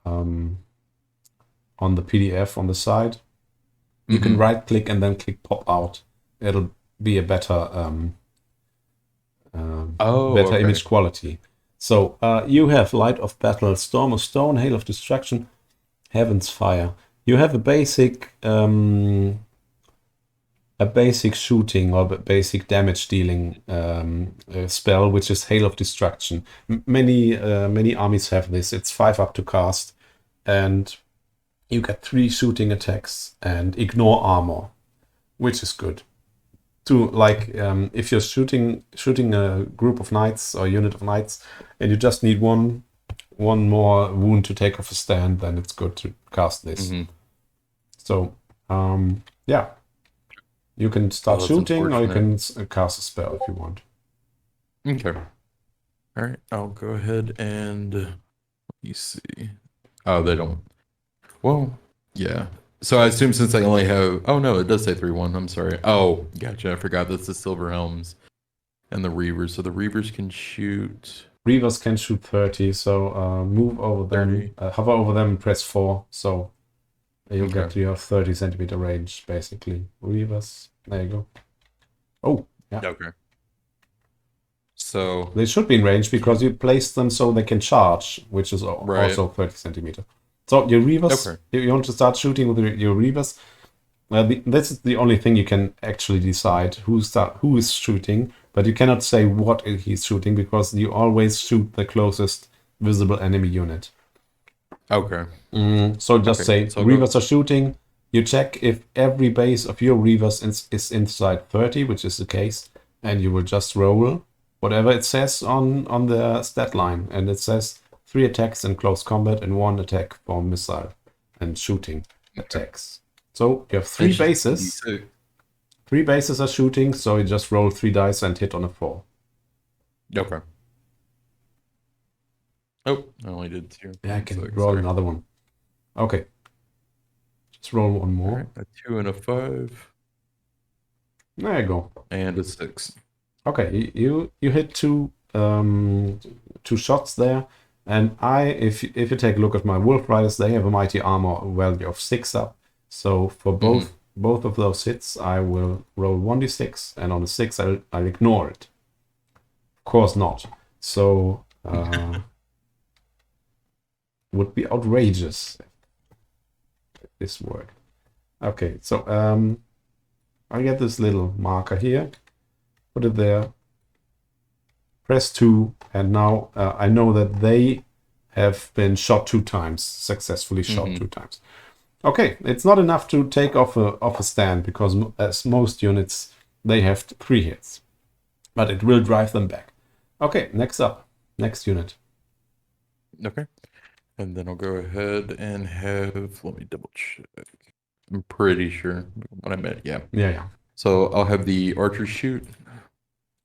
on the PDF on the side, you can right click and then click pop out. It'll be a better image quality. So you have Light of Battle, Storm of Stone, Hail of Destruction, Heaven's Fire. You have a basic shooting or basic damage dealing spell, which is Hail of Destruction. Many armies have this. It's 5 up to cast, and you get 3 shooting attacks and ignore armor, which is good. To if you're shooting a group of knights or a unit of knights, and you just need one more wound to take off a stand, then it's good to cast this. So you can start shooting, or you can cast a spell if you want.
Okay. All right, I'll go ahead and let me see. Oh, they don't. Well, yeah. So I assume since I only have... Oh, no, it does say 3-1. I'm sorry. Oh, gotcha. I forgot that's the Silver Helms and the Reavers. So the Reavers can shoot...
Reavers can shoot 30, so move over them, hover over them and press 4. So you'll get to your 30 centimeter range, basically. Reavers, there you go. Oh, yeah.
Okay. So...
They should be in range because you place them so they can charge, which is also 30 centimeter. So your Reavers, you want to start shooting with your Reavers. This is the only thing you can actually decide who is shooting, but you cannot say what he's shooting because you always shoot the closest visible enemy unit.
Okay.
So just say Reavers are shooting, You check if every base of your reavers is inside 30, which is the case, and you will just roll whatever it says on the stat line. And it says 3 attacks in close combat and 1 attack for missile and shooting attacks. So you have 3 bases. 3 bases are shooting, so you just roll 3 dice and hit on a 4.
Okay. Oh, I only did 2.
Yeah, I can roll another one. Okay. Just roll one more.
Right, a 2 and a 5.
There you go.
And a 6.
Okay, you hit 2 shots there, and if you take a look at my Wolf Riders, they have a mighty armor value of 6 up. So for both of those hits, I will roll 1d6, and on the 6 I'll ignore it. Of course not. So would be outrageous if this worked. Okay, so I get this little marker here, put it there, press 2, and now I know that they have been shot 2 times, successfully shot 2 times. Okay, it's not enough to take off a stand, because as most units, they have 3 hits. But it will drive them back. Okay, next unit.
Okay. And then I'll go ahead and have, let me double check. I'm pretty sure what I meant, yeah.
Yeah.
So I'll have the archer shoot.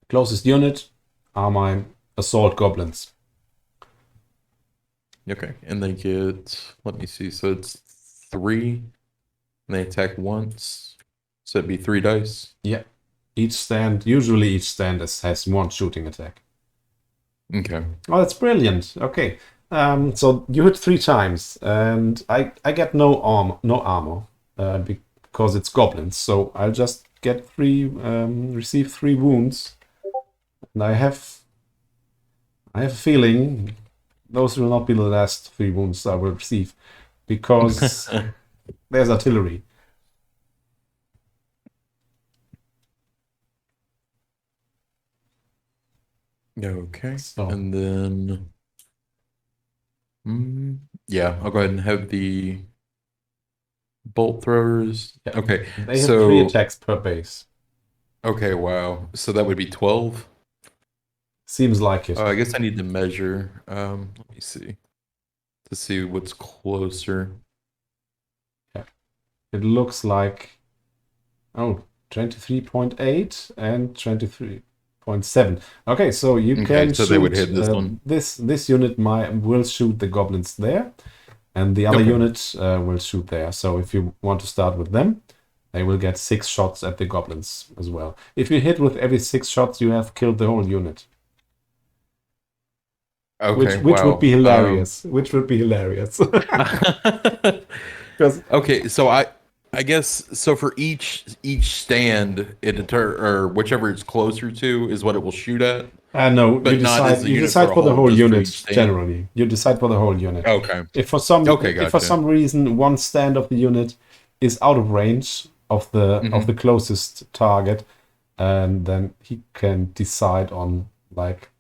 Closest unit are my assault goblins.
Okay, and they get, let me see, so it's 3, and they attack once, so it'd be 3 dice.
Yeah, usually each stand has 1 shooting attack.
Okay.
Oh, that's brilliant. Okay, so you hit 3 times, and I get no armor, because it's goblins, so I'll just get receive 3 wounds, and I have a feeling those will not be the last 3 wounds I will receive, because there's artillery.
Okay,
So.
and then, yeah, I'll go ahead and have the bolt throwers.
Yeah.
Okay,
They have 3 attacks per base.
Okay, wow. So that would be 12?
Seems like it.
I guess I need to measure. Let me see. To see what's closer.
Yeah. It looks like 23.8 and 23.7. Okay, so you can
so
shoot,
they would hit this one.
This unit will shoot the goblins there, and the other unit will shoot there. So if you want to start with them, they will get 6 shots at the goblins as well. If you hit with every 6 shots, you have killed the whole unit.
Okay,
which would be hilarious. Which would be hilarious.
Okay, so I guess so for each stand, or whichever it's closer to is what it will shoot at.
No,
but
you decide for the whole unit generally. You decide for the whole unit.
Okay.
If for some reason one stand of the unit is out of range of the closest target, and then he can decide on, like,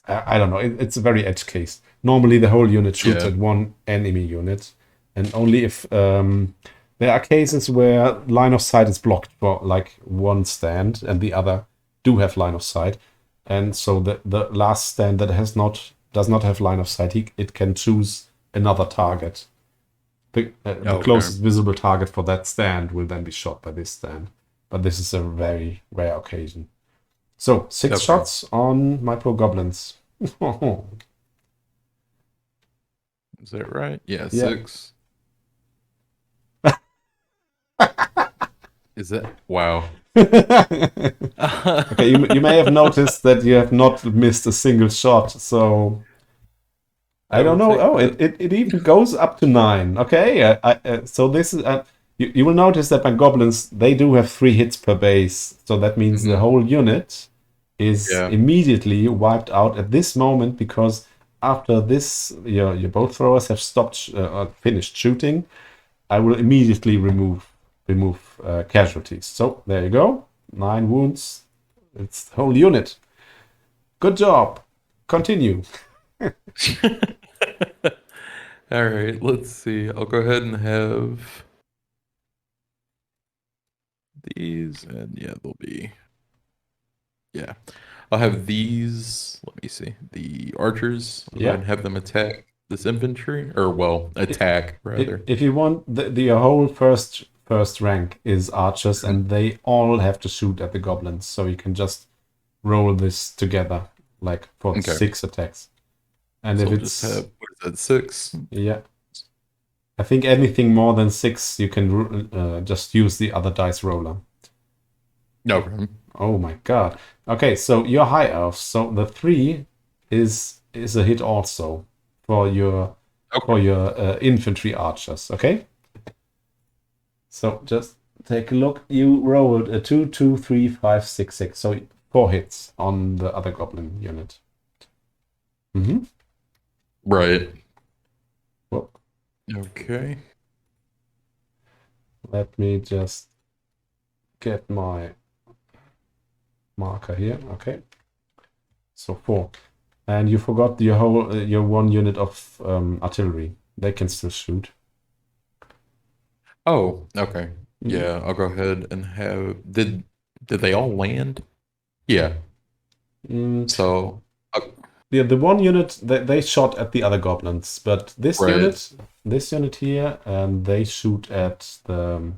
I don't know. It's a very edge case. Normally the whole unit shoots at one enemy unit, and only if there are cases where line of sight is blocked for like one stand and the other do have line of sight, and so the last stand that does not have line of sight, it can choose another target. The closest visible target for that stand will then be shot by this stand, but this is a very rare occasion. So 6 shots on my pro goblins.
Is that right? Yeah, 6. Is that wow?
Okay, you may have noticed that you have not missed a single shot. So I don't know. Oh, it even goes up to 9. Okay, so this is you will notice that my goblins, they do have 3 hits per base. So that means the whole unit is immediately wiped out at this moment, because after this, your bolt throwers have stopped finished shooting. I will immediately remove casualties. So there you go, 9 wounds. It's the whole unit. Good job. Continue.
All right, let's see. I'll go ahead and have these, and yeah, they'll be. Yeah, I'll have these. Let me see the archers. I'll go ahead
Yeah.
and have them attack this infantry, or well, attack rather.
If you want, the whole first rank is archers, and they all have to shoot at the goblins. So you can just roll this together, like for
Okay.
6 attacks. And
So
if
we'll
it's
just have what is that 6?
yeah, I think anything more than 6, you can just use the other dice roller.
No problem.
Oh my god. Okay, so your high elves. So the 3 is a hit also for your infantry archers. Okay. So just take a look. You rolled a 2, 2, 3, 5, 6, 6. So 4 hits on the other goblin unit. Mm-hmm.
Right.
Well,
Okay.
let me just get my marker here. Okay. So 4. And you forgot your whole your 1 unit of artillery. They can still shoot.
Oh, okay. Yeah, I'll go ahead and have. Did they all land? Yeah.
Mm,
So,
yeah, the 1 unit they shot at the other goblins, but this
right.
unit here, they shoot at the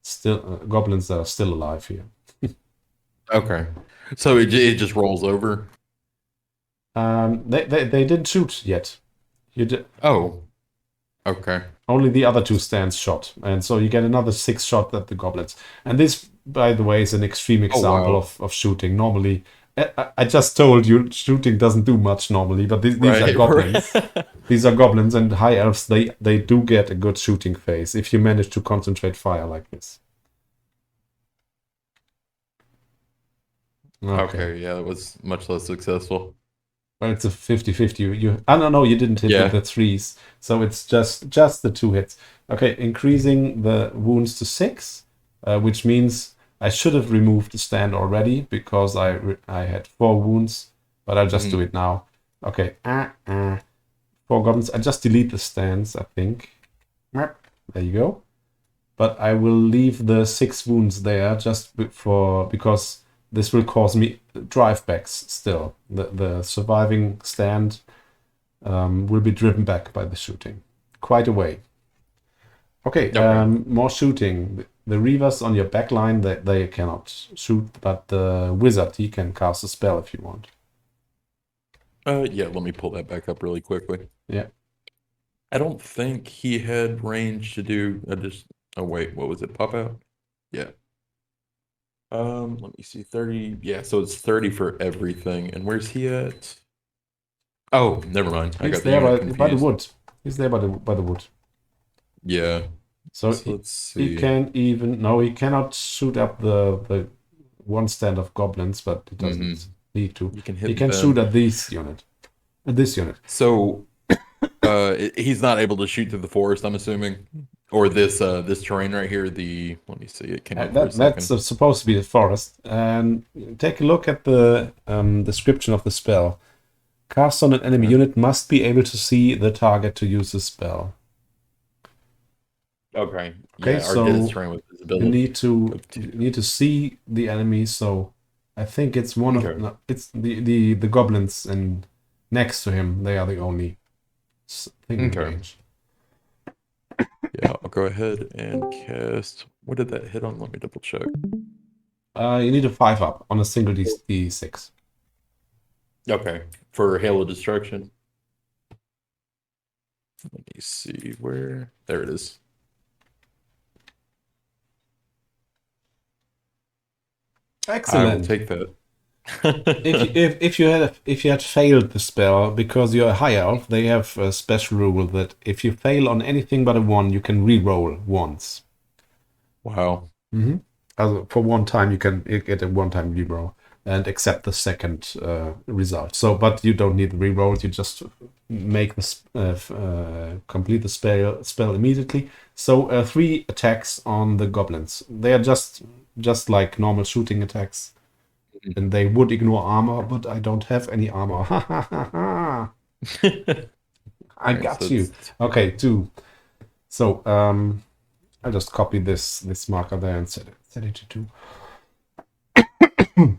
still goblins that are still alive here.
Okay. So it just rolls over.
They didn't shoot yet. You did.
Oh, okay.
Only the other 2 stands shot, and so you get another 6 shot at the goblins. And this, by the way, is an extreme example
wow.
of shooting. Normally, I just told you shooting doesn't do much normally, but these are
Right,
goblins.
right.
These are goblins, and high elves, they do get a good shooting phase if you manage to concentrate fire like this. Okay.
Okay, yeah, that was much less successful.
Well, it's a 50-50. I don't know, you didn't hit with
Yeah.
the 3s, so it's just the 2 hits. Okay, increasing the wounds to 6, which means I should have removed the stand already because I had 4 wounds, but I'll just do it now. Okay, 4 goblins. I just delete the stands, I think. There you go. But I will leave the 6 wounds there just because this will cause me drive backs still. The surviving stand will be driven back by the shooting. Quite a way. Okay,
Okay.
more shooting. The reavers on your backline, they cannot shoot, but the wizard, he can cast a spell if you want.
Yeah, let me pull that back up really quickly.
Yeah.
I don't think he had range to do just oh wait, what was it? Pop out? Yeah. Let me see. 30. Yeah, so it's 30 for everything. And where's he at? Oh, never mind. I
He's
got the
there
unit
by the
confused.
wood. He's there by the wood.
Yeah.
So
So let's
he
see.
can even no, he cannot shoot up the 1 stand of goblins, but he doesn't need to.
You can
He
hit
can shoot
them.
at this unit. At this unit.
So he's not able to shoot through the forest, I'm assuming. Or this terrain right here, let me see, it came up for a
That's
second.
supposed to be the forest. And take a look at the description of the spell. Cast on an enemy
Okay.
unit must be able to see the target to use the spell.
Okay.
Okay,
Yeah, or hit his
so
terrain with
you
visibility of two.
need to see the enemy. So I think it's one of
Okay.
no, it's the goblins and next to him. They are the only thing in
Okay.
range.
Yeah, I'll go ahead and cast. What did that hit on? Let me double check.
You need a 5 up on a single D6.
Okay. For Hail of Destruction. Let me see where. There it is. I will
Excellent.
take that.
If you had failed the spell because you're a high elf, they have a special rule that if you fail on anything but a 1, you can re-roll once.
Wow.
For 1 time, you get a 1-time reroll and accept the second result. So, but you don't need the reroll. You just make the complete the spell immediately. So 3 attacks on the goblins. They are just like normal shooting attacks, and they would ignore armor. But I don't have any armor. I
Alright,
got
so
you. Okay, 2. So I'll just copy this marker there and set it Set it to 2.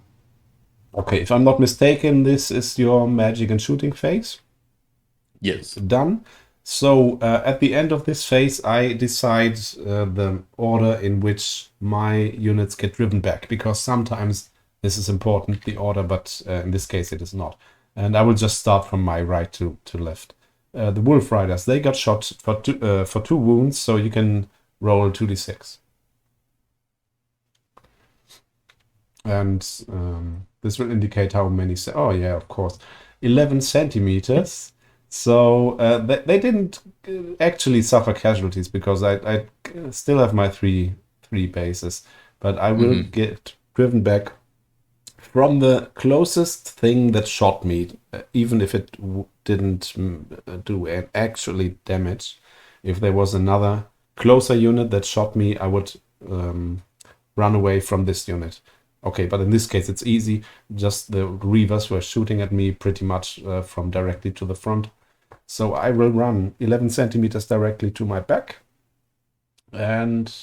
Okay, if I'm not mistaken, this is your magic and shooting phase.
Yes.
Done. So at the end of this phase, I decide the order in which my units get driven back, because sometimes this is important, the order, but in this case it is not. And I will just start from my right to left. The Wolf Riders, they got shot for 2 wounds, so you can roll 2d6. And this will indicate how many... oh yeah, of course. 11 centimeters. So they didn't actually suffer casualties, because I still have my three bases. But I will get driven back from the closest thing that shot me, even if it didn't do actually damage. If there was another closer unit that shot me, I would run away from this unit. Okay, but in this case it's easy. Just the Reavers were shooting at me pretty much from directly to the front. So I will run 11 centimeters directly to my back. And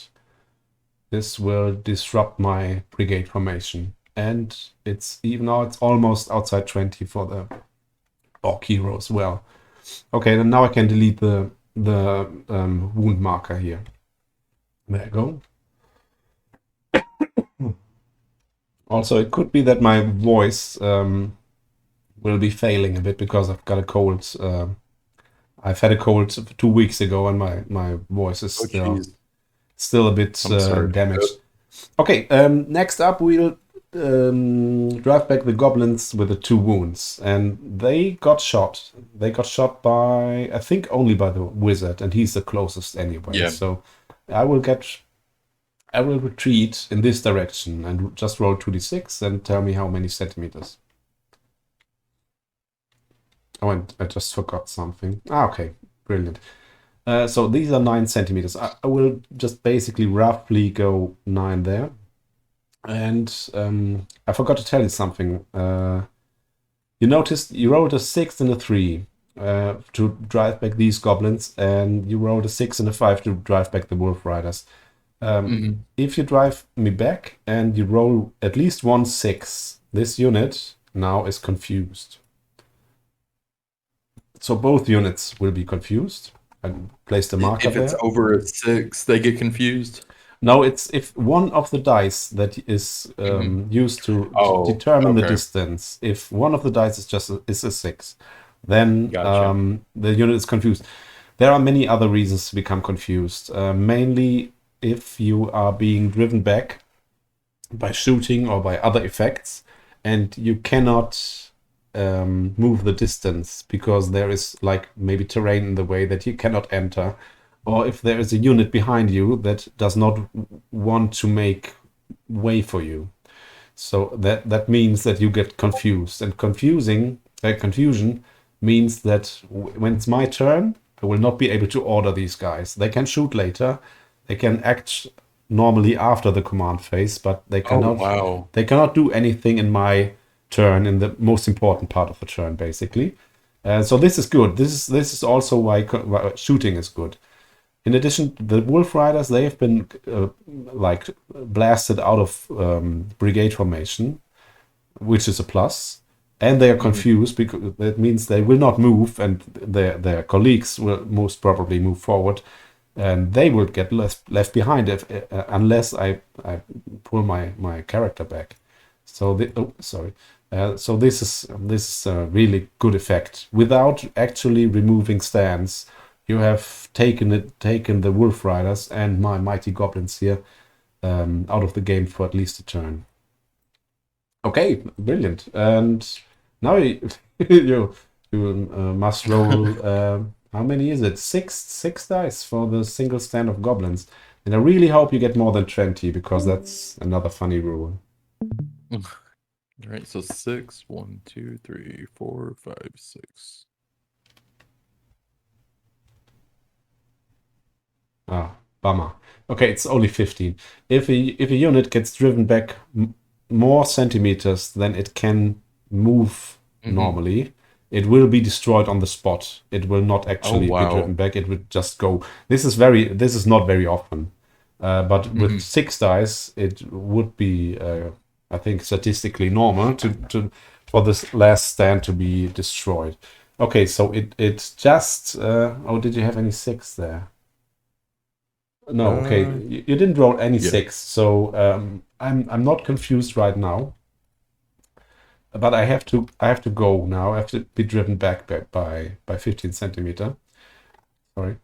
this will disrupt my brigade formation. And it's even now it's almost outside 20 for the Orc hero as well. Okay, then now I can delete the wound marker here. There I go. Also, it could be that my voice will be failing a bit, because I've got a cold. I've had a cold 2 weeks ago, and my voice is still a bit damaged. Okay, next up we'll drive back the goblins with the 2 wounds, and they got shot. They got shot by, I think, only by the wizard, and he's the closest anyway. Yeah. So I will retreat in this direction and just roll 2d6 and tell me how many centimeters. Oh, and I just forgot something. Okay, brilliant. So these are 9 centimeters. I will just basically roughly go 9 there. And I forgot to tell you something. You noticed you rolled a 6 and a 3 to drive back these goblins, and you rolled a 6 and a 5 to drive back the Wolf Riders. If you drive me back and you roll at least 1 6, this unit now is confused. So both units will be confused. I place the marker there.
If it's over a 6, they get confused?
No, it's if one of the dice that is used to determine the distance, if one of the dice is a 6, then the unit is confused. There are many other reasons to become confused. Mainly if you are being driven back by shooting or by other effects, and you cannot move the distance because there is like maybe terrain in the way that you cannot enter, or if there is a unit behind you that does not want to make way for you. So that means that you get confused, and confusion means that when it's my turn, I will not be able to order these guys. They can shoot later. They can act normally after the command phase, but they cannot. They cannot do anything in my turn, in the most important part of the turn, basically. So this is good. This is also why shooting is good. In addition, the Wolf Riders, they have been like blasted out of brigade formation, which is a plus, and they are confused because that means they will not move, and their colleagues will most probably move forward. And they will get left behind unless I pull my character back. So so this is a really good effect. Without actually removing stands, you have taken the Wolf Riders and my mighty goblins here out of the game for at least a turn. Okay, brilliant. And now you must roll. How many is it? Six dice for the single stand of goblins. And I really hope you get more than 20, because that's another funny rule.
All right, so 6, 1, 2, 3, 4, 5, 6.
Ah, bummer. Okay, it's only 15. If a unit gets driven back more centimeters than it can move normally, it will be destroyed on the spot. It will not actually be driven back. It will just go. This is not very often. But with 6 dice, it would be, I think, statistically normal for this last stand to be destroyed. Okay, so it just... oh, did you have any 6 there? No, okay. You didn't roll any 6, so I'm not confused right now. But I have to go now. I have to be driven back by 15 centimeter. Sorry.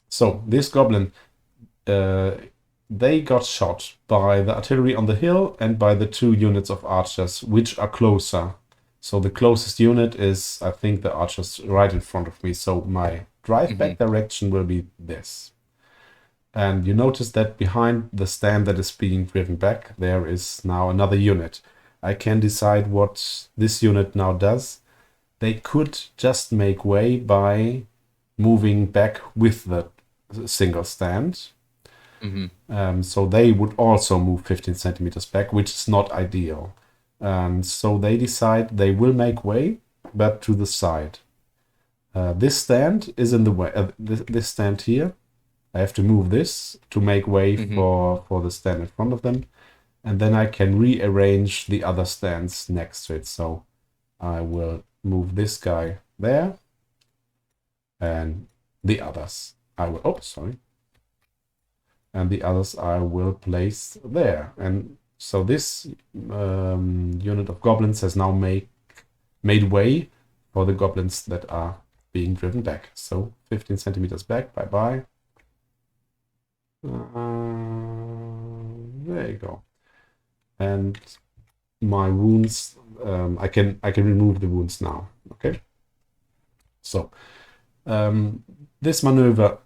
So this goblin, they got shot by the artillery on the hill and by the 2 units of archers, which are closer. So the closest unit is, I think, the archers right in front of me. So my drive back direction will be this. And you notice that behind the stand that is being driven back, there is now another unit. I can decide what this unit now does. They could just make way by moving back with the single stand. So they would also move 15 centimeters back, which is not ideal. And so they decide they will make way, but to the side. This stand is in the way. This stand here, I have to move this to make way for the stand in front of them. And then I can rearrange the other stands next to it. So I will move this guy there. And the others I will... Oh, sorry. And the others I will place there. And so this unit of goblins has now made way for the goblins that are being driven back. So 15 centimeters back. Bye-bye. There you go. And my wounds, I can remove the wounds now. Okay. So this maneuver,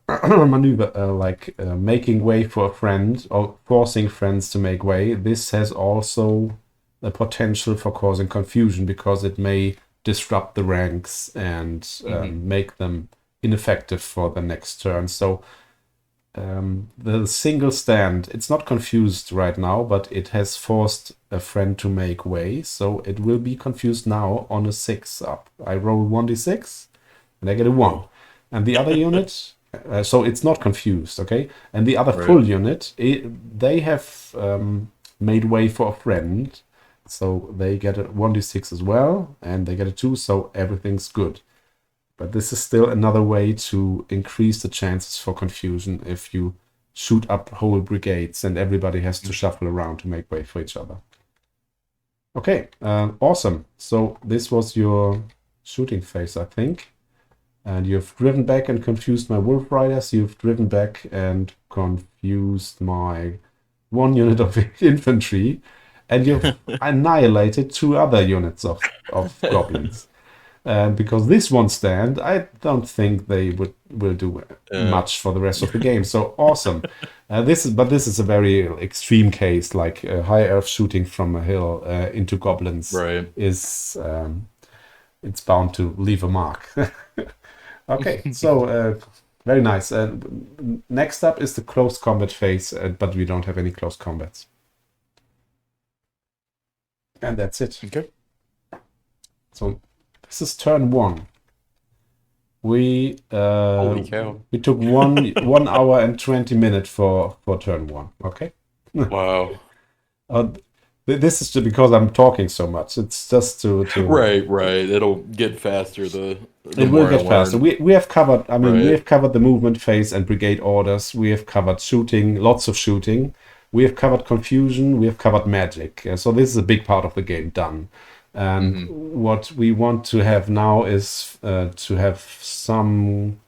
making way for a friend or forcing friends to make way, this has also the potential for causing confusion because it may disrupt the ranks and make them ineffective for the next turn. So the single stand, it's not confused right now, but it has forced a friend to make way, so it will be confused now on a 6 up. I roll 1d6 and I get a 1. And the other unit, so it's not confused, okay? And the other full unit, they have made way for a friend, so they get a 1d6 as well, and they get a 2, so everything's good. But this is still another way to increase the chances for confusion if you shoot up whole brigades and everybody has to shuffle around to make way for each other. Okay, awesome. So this was your shooting phase, I think. And you've driven back and confused my wolf riders. You've driven back and confused my 1 unit of infantry. And you've annihilated 2 other units of goblins. Because this one stand, I don't think they will do much for the rest of the game. So awesome! This is a very extreme case, like High Elves shooting from a hill into goblins. Is it's bound to leave a mark. Okay, so very nice. Next up is the close combat phase, but we don't have any close combats, and that's it.
Okay.
So. This is turn 1. We
Holy cow.
We took 1 hour and 20 minutes for turn 1. Okay.
Wow.
This is just because I'm talking so much. It's just to
right. It'll get faster. It
will get faster. We have covered. I mean, we have covered the movement phase and brigade orders. We have covered shooting, lots of shooting. We have covered confusion. We have covered magic. So this is a big part of the game done. And what we want to have now is to have some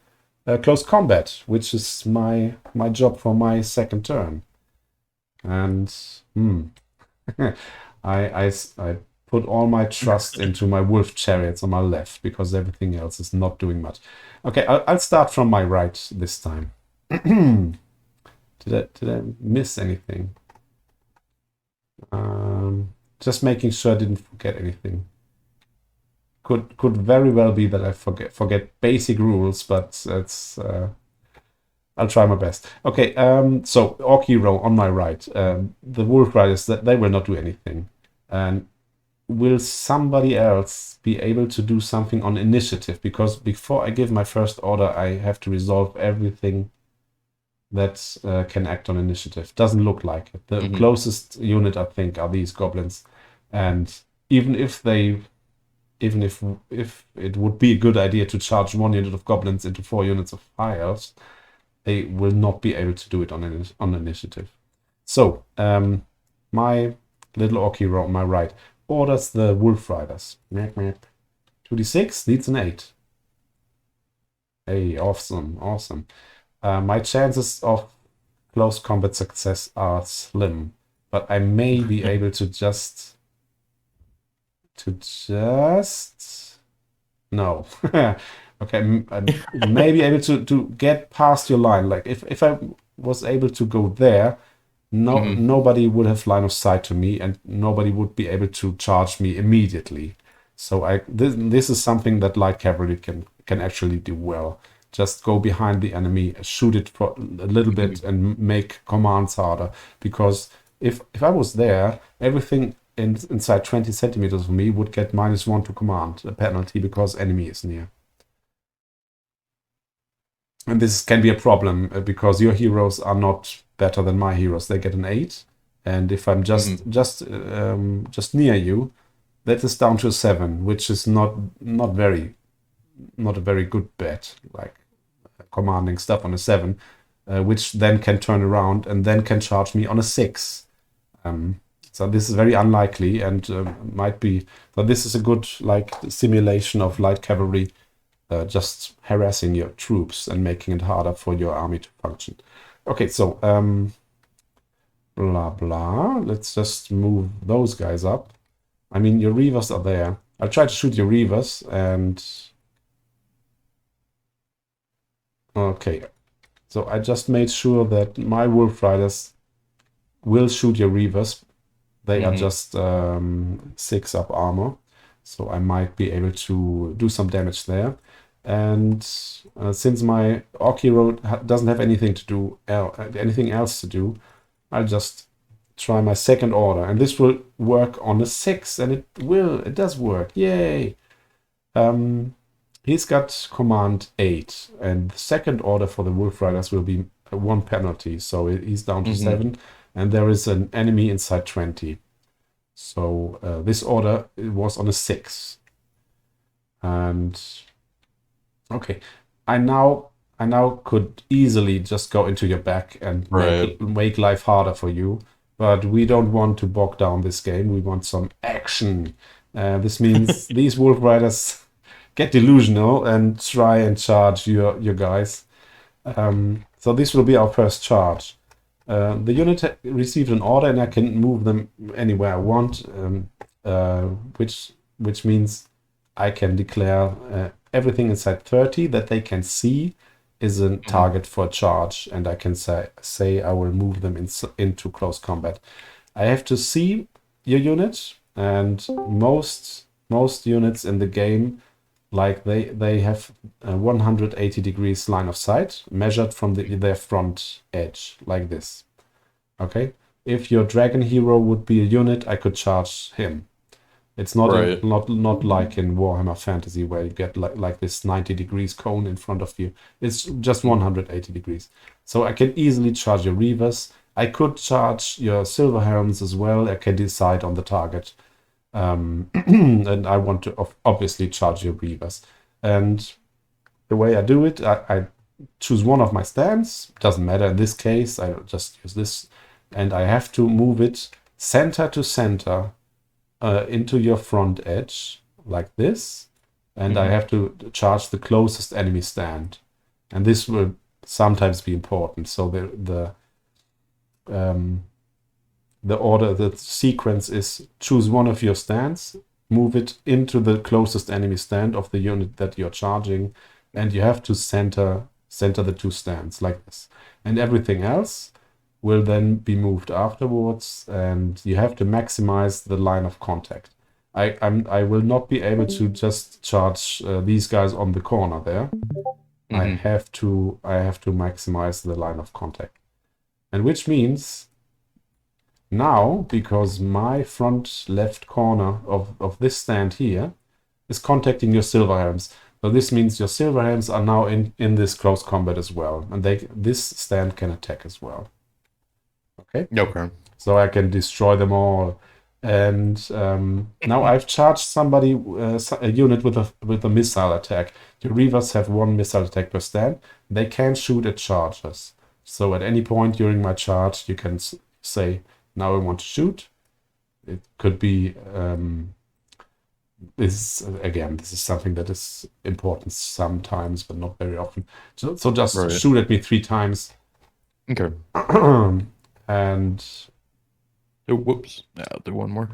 close combat, which is my job for my second turn. And I put all my trust into my wolf chariots on my left because everything else is not doing much. Okay, I'll start from my right this time. Did I miss anything? Just making sure I didn't forget anything. Could very well be that I forget basic rules, but it's I'll try my best. Okay, so Orc Hero on my right. The Wolf Riders, they will not do anything. And will somebody else be able to do something on initiative? Because before I give my first order, I have to resolve everything that can act on initiative. Doesn't look like it. The closest unit, I think, are these goblins. And even if it would be a good idea to charge 1 unit of goblins into 4 units of high elves, they will not be able to do it on initiative. So, my little orc hero on my right orders the wolf riders. 2d6 needs an 8. Hey, awesome. My chances of close combat success are slim, but I may be able to just no. Okay, I may be able to get past your line. Like if I was able to go there, nobody would have line of sight to me, and nobody would be able to charge me immediately. So this is something that light cavalry can actually do well. Just go behind the enemy, shoot it for a little bit, and make commands harder. Because if I was there, everything inside 20 centimeters of me would get -1 to command, a penalty, because enemy is near. And this can be a problem because your heroes are not better than my heroes. They get an 8, and if I'm just near you, that is down to a 7, which is not a very good bet. Like commanding stuff on a 7, which then can turn around and then can charge me on a 6. So this is very unlikely, and might be. So this is a good like simulation of light cavalry. Just harassing your troops and making it harder for your army to function. Okay, so blah blah. Let's just move those guys up. I mean, your reavers are there. I'll try to shoot your reavers, and okay. So I just made sure that my wolf riders will shoot your reavers. They are just 6 up armor, so I might be able to do some damage there. And since my orc hero doesn't have anything else to do, I'll just try my second order, and this will work on a 6, and it does work. Yay! He's got command 8, and the second order for the wolf riders will be 1 penalty, so he's down to 7, and there is an enemy inside 20. So this order was on a 6, and okay, I now could easily just go into your back and make life harder for you, but we don't want to bog down this game. We want some action. This means these wolf riders get delusional and try and charge your guys. So this will be our first charge. The unit received an order, and I can move them anywhere I want, which means I can declare everything inside 30 that they can see is a target for a charge, and I can say I will move them into close combat. I have to see your unit, and most units in the game, like they have a 180 degrees line of sight measured from their front edge, like this. Okay, if your dragon hero would be a unit, I could charge him. It's not not like in Warhammer Fantasy where you get like this 90 degrees cone in front of you. It's just 180 degrees. So I can easily charge your reavers. I could charge your silver helms as well. I can decide on the target. And I want to obviously charge your reavers. And the way I do it, I choose one of my stands. Doesn't matter in this case. I just use this. And I have to move it center to center into your front edge like this, and I have to charge the closest enemy stand, and this will sometimes be important. So the sequence is choose one of your stands, move it into the closest enemy stand of the unit that you're charging, and you have to center the 2 stands like this, and everything else will then be moved afterwards, and you have to maximize the line of contact. I will not be able to just charge these guys on the corner there. I have to maximize the line of contact, and which means now, because my front left corner of this stand here is contacting your silver helms, So this means your silver helms are now in this close combat as well, and this stand can attack as well. Okay.
Okay.
So I can destroy them all. And now I've charged somebody, a unit with a missile attack. Your Reavers have 1 missile attack per stand. They can shoot at charges. So at any point during my charge, you can say, now I want to shoot. It could be, this is something that is important sometimes, but not very often. So just shoot at me 3 times.
Okay.
And...
Oh, whoops. I'll do one more.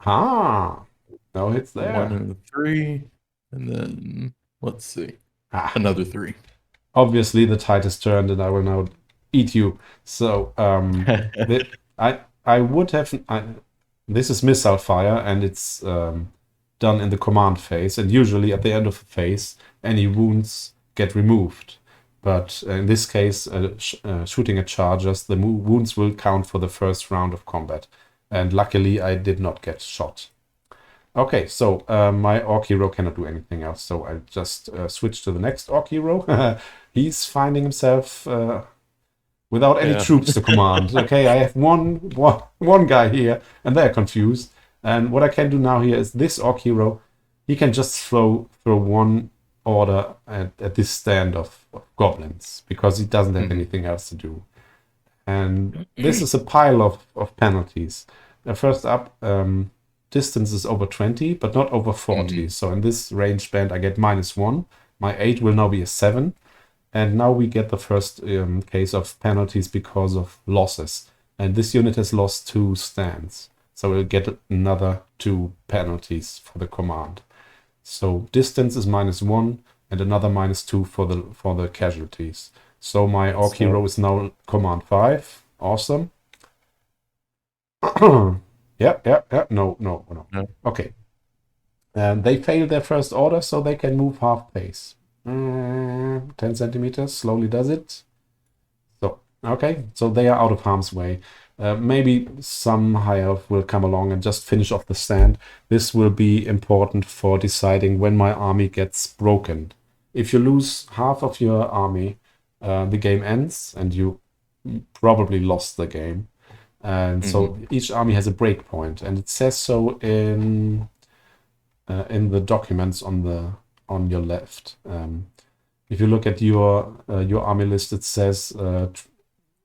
No hits there.
1 and 3. And then, let's see. Another 3.
Obviously, the tide has turned and I will now eat you. So, I would have... this is missile fire and it's done in the command phase. And usually at the end of the phase, any wounds get removed. But in this case, shooting at chargers, the wounds will count for the first round of combat. And luckily, I did not get shot. Okay, so my orc hero cannot do anything else. So I just switch to the next orc hero. He's finding himself without any troops to command. Okay, I have one guy here, and they're confused. And what I can do now here is this orc hero, he can just throw one order at this stand of goblins because he doesn't have anything else to do. And this is a pile of penalties. First up, distance is over 20, but not over 40. So in this range band, I get -1. My 8 will now be a 7. And now we get the first case of penalties because of losses. And this unit has lost 2 stands. So we'll get another 2 penalties for the command. So distance is -1 and another -2 for the casualties. So my orc hero is now command 5. Awesome. Yeah. No. Okay. And they failed their first order, so they can move half pace. 10 centimeters, slowly does it. So, okay, so they are out of harm's way. Maybe some high elf will come along and just finish off the stand. This will be important for deciding when my army gets broken. If you lose half of your army, the game ends and you probably lost the game. And so each army has a break point, and it says so in the documents on your left. If you look at your army list, it says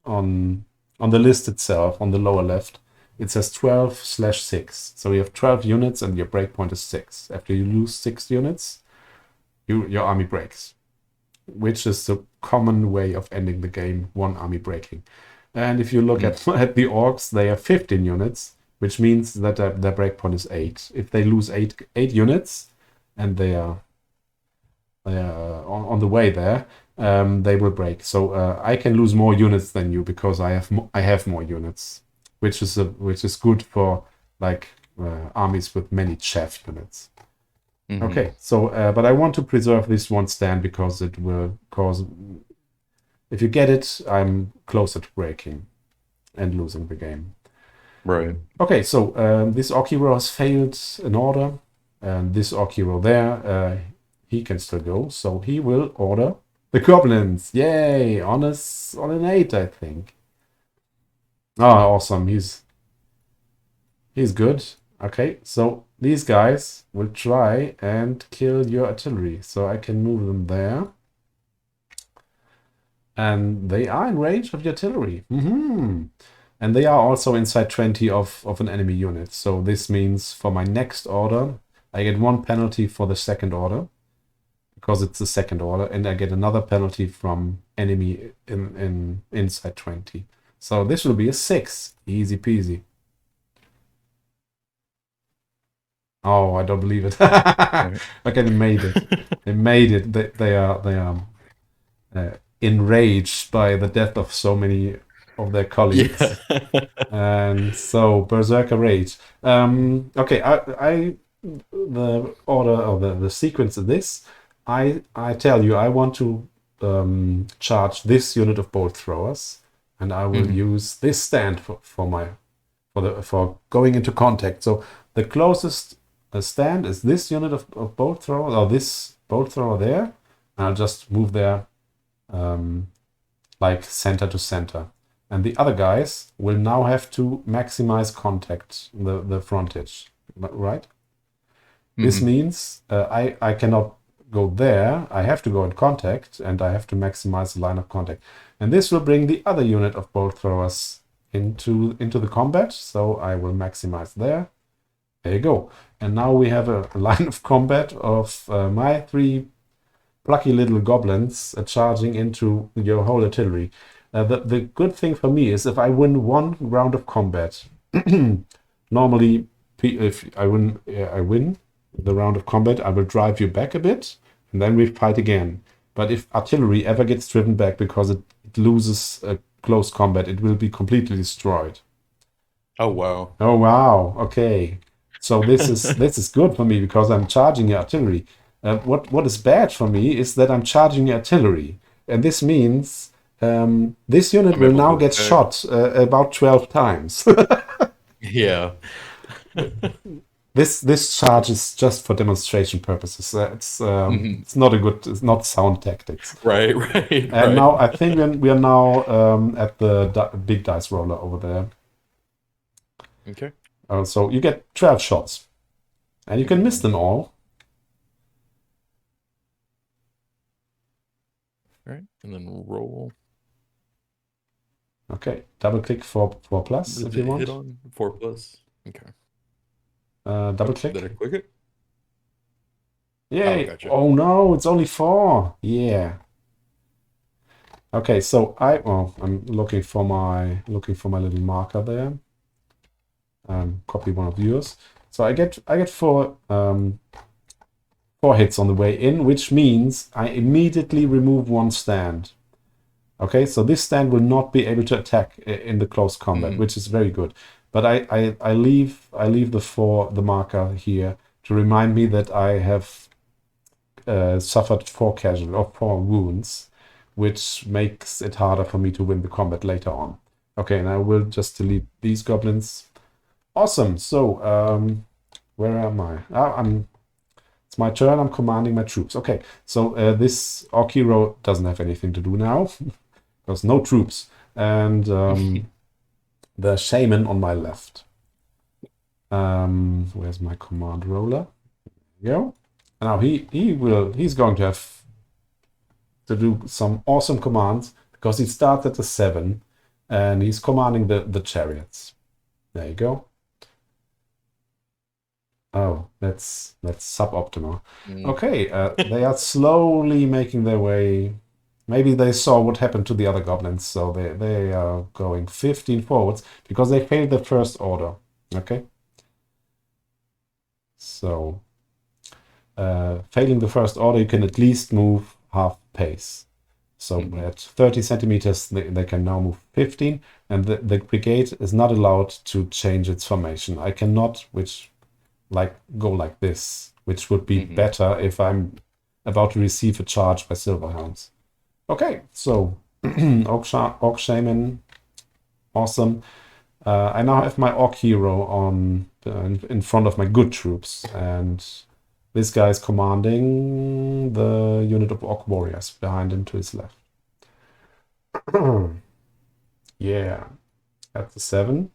on the list itself, on the lower left, it says 12/6. So you have 12 units and your breakpoint is 6. After you lose 6 units, your army breaks, which is the common way of ending the game, one army breaking. And if you look at the orcs, they have 15 units, which means that their breakpoint is 8. If they lose 8 units and they are on the way there, they will break. So I can lose more units than you because I have more units, which is good for like armies with many chaff units. Okay, so but I want to preserve this one stand because it will cause. If you get it, I'm closer to breaking and losing the game.
Right.
Okay, so this orc hero has failed an order, and this orc hero there, he can still go, so he will order the goblins. Yay! On an 8, I think. Oh, awesome. He's good. Okay, so these guys will try and kill your artillery. So I can move them there. And they are in range of the artillery. And they are also inside 20 of an enemy unit. So this means for my next order, I get 1 penalty for the second order, because it's the second order, and I get another penalty from enemy in inside 20. So this will be a 6. Easy peasy. Oh, I don't believe it. Okay, they made it. They made it. They are enraged by the death of so many of their colleagues. And so berserker rage. Okay, the order or the sequence of this, I tell you I want to charge this unit of bolt throwers, and I will use this stand for going into contact. So the closest stand is this unit of bolt throwers, or this bolt thrower there, and I'll just move there like center to center. And the other guys will now have to maximize contact, the frontage, right? This means I cannot go there. I have to go in contact, and I have to maximize the line of contact. And this will bring the other unit of bolt throwers into the combat. So I will maximize there. There you go. And now we have a line of combat of my 3 plucky little goblins charging into your whole artillery. The good thing for me is if I win 1 round of combat, normally if I win the round of combat, I will drive you back a bit, and then we fight again. But if artillery ever gets driven back because it loses a close combat, it will be completely destroyed.
Oh wow!
Oh wow! Okay, so this is good for me because I'm charging your artillery. What is bad for me is that I'm charging your artillery, and this means this unit will now get shot about 12 times.
Yeah.
This charge is just for demonstration purposes. It's not sound tactics.
Right.
And now I think we are now at the big dice roller over there.
Okay.
So you get 12 shots, and you can miss them all.
All right, and then roll.
Okay, double click for plus if you want.
Hit on 4+. Okay.
Double click.
Did I click it?
Yay!
Oh, gotcha.
Oh no, it's only 4. Yeah. Okay, so I'm looking for my little marker there. Copy one of yours. So I get 4 hits on the way in, which means I immediately remove 1 stand. Okay, so this stand will not be able to attack in the close combat, which is very good. But I leave the marker here to remind me that I have suffered 4 wounds, which makes it harder for me to win the combat later on. Okay, and I will just delete these goblins. Awesome. So where am I? It's my turn. I'm commanding my troops. Okay, so this orc hero doesn't have anything to do now. There's no troops, and the shaman on my left. Where's my command roller? There we go. Now he's going to have to do some awesome commands because he starts at the 7 and he's commanding the chariots. There you go. Oh, that's suboptimal. Okay, they are slowly making their way. Maybe they saw what happened to the other goblins, so they are going 15 forwards because they failed the first order. Okay. So, failing the first order, you can at least move half pace. So at 30 centimeters, they can now move 15, and the brigade is not allowed to change its formation. I cannot, go like this, which would be better if I'm about to receive a charge by Silverhounds. Okay, so Orc Shaman, awesome. I now have my Orc Hero on in front of my good troops, and this guy is commanding the unit of Orc Warriors behind him to his left. Yeah, at the 7,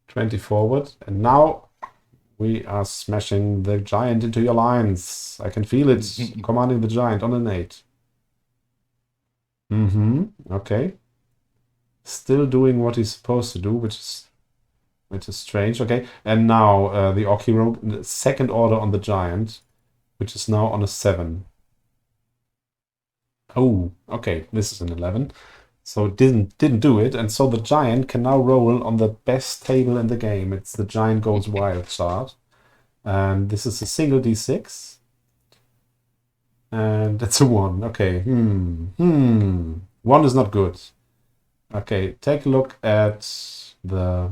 20 forward, and now we are smashing the giant into your lines. I can feel it. Commanding the giant on an 8. Okay. Still doing what he's supposed to do, which is strange. Okay, and now the Orc Hero, the second order on the giant, which is now on a 7. Oh, okay, this is an 11. So it didn't do it, and so the giant can now roll on the best table in the game. It's the Giant Goes Wild chart, and this is a single d6, and that's a 1. Okay, 1 is not good. Okay, take a look at my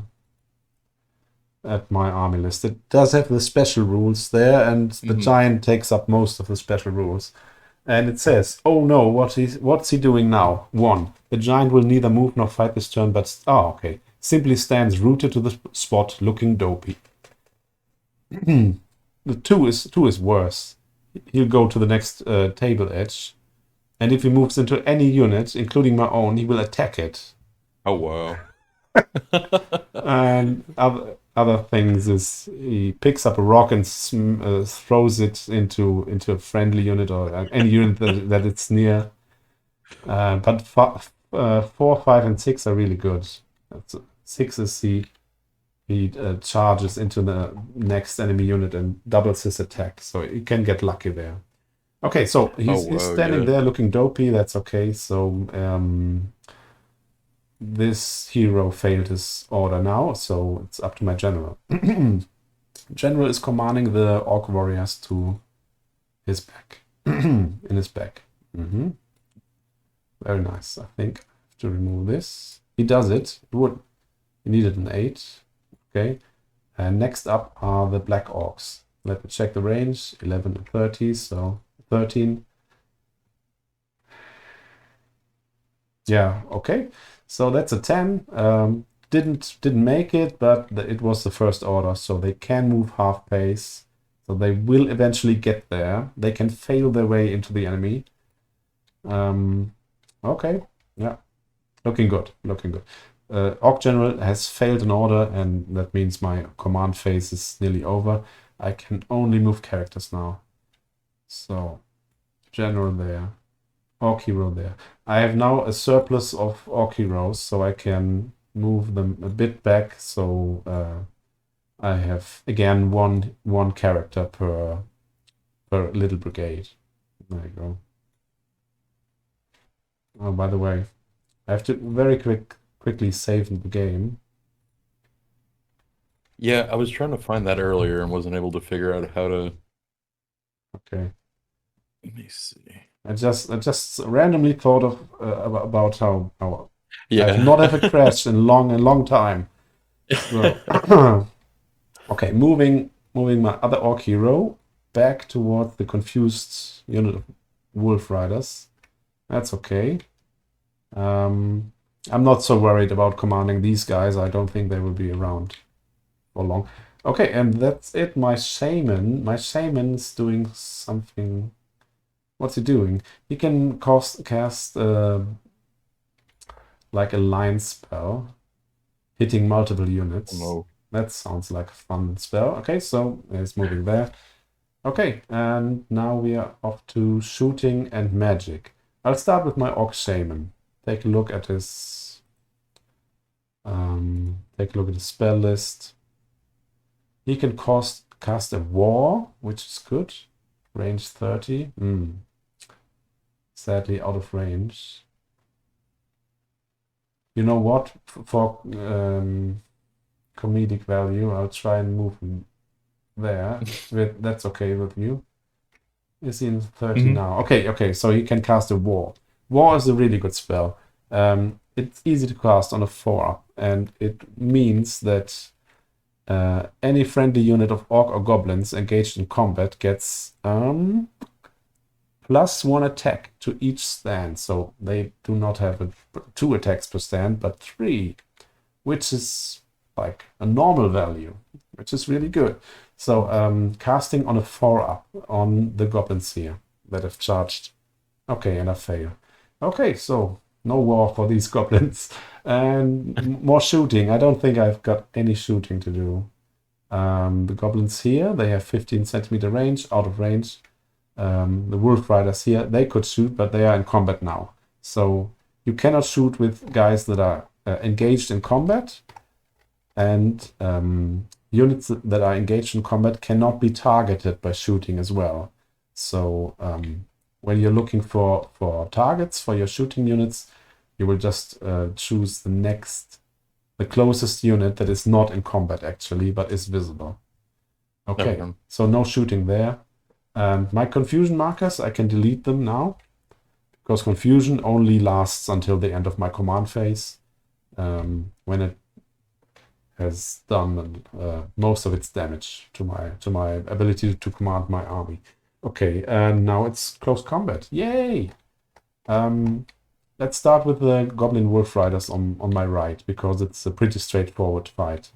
army list. It does have the special rules there, and the giant takes up most of the special rules. And it says, oh no, what's he doing now? 1. The giant will neither move nor fight this turn, but okay. Simply stands rooted to the spot, looking dopey. The 2 is worse. he'll go to the next table edge. And if he moves into any unit, including my own, he will attack it.
Oh, wow.
And other things is he picks up a rock and throws it into a friendly unit or any unit that it's near. But 4, 5, and 6 are really good. 6 is he charges into the next enemy unit and doubles his attack, so he can get lucky there. Okay, so he's standing there looking dopey. That's okay. So this hero failed his order now, so it's up to my general. General is commanding the orc warriors to his back. In his back. Very nice. I think I have to remove this. He does it. He needed an 8. Okay. And next up are the black orcs. Let me check the range. 11 and 30, so 13. Yeah, okay. So that's a 10. Didn't make it, but it was the first order, so they can move half pace. So they will eventually get there. They can fail their way into the enemy. Okay, yeah. Looking good, looking good. Orc General has failed an order, and that means my command phase is nearly over. I can only move characters now. So, General there. Orc Hero there. I have now a surplus of Orc Heroes, so I can move them a bit back. So, I have, again, one character per little brigade. There you go. Oh, by the way, I have to very quickly save the game.
Yeah, I was trying to find that earlier and wasn't able to figure out how to.
Okay.
Let me see.
I just randomly thought of about how
Yeah.
I've not ever crashed in a long time. So, okay, moving my other orc hero back towards the confused unit of wolf riders. That's okay. I'm not so worried about commanding these guys. I don't think they will be around for long. Okay, and that's it. My shaman's doing something. What's he doing? He can cast like a line spell, hitting multiple units.
No.
That sounds like a fun spell. Okay, so it's moving there. Okay, and now we are off to shooting and magic. I'll start with my orc shaman. Take a look at his spell list. He can cast a war, which is good. Range 30. Sadly out of range. You know what? For comedic value, I'll try and move him there. That's okay with you. Is he in 30 now? Okay, so he can cast a war. War is a really good spell. It's easy to cast on a 4-up, and it means that any friendly unit of orc or goblins engaged in combat gets +1 attack to each stand. So they do not have 2 attacks per stand, but 3, which is like a normal value, which is really good. So casting on a 4-up on the goblins here that have charged. Okay, and I fail. Okay, so no war for these goblins. And more shooting. I don't think I've got any shooting to do. The goblins here, they have 15 centimeter range, out of range. The wolf riders here, they could shoot, but they are in combat now. So you cannot shoot with guys that are engaged in combat. And units that are engaged in combat cannot be targeted by shooting as well. So when you're looking for targets for your shooting units, you will just choose the closest unit that is not in combat actually, but is visible. Okay, so no shooting there. My confusion markers, I can delete them now, because confusion only lasts until the end of my command phase, when it has done most of its damage to my ability to command my army. Okay, and now it's close combat. Yay! Let's start with the Goblin Wolf Riders on my right, because it's a pretty straightforward fight.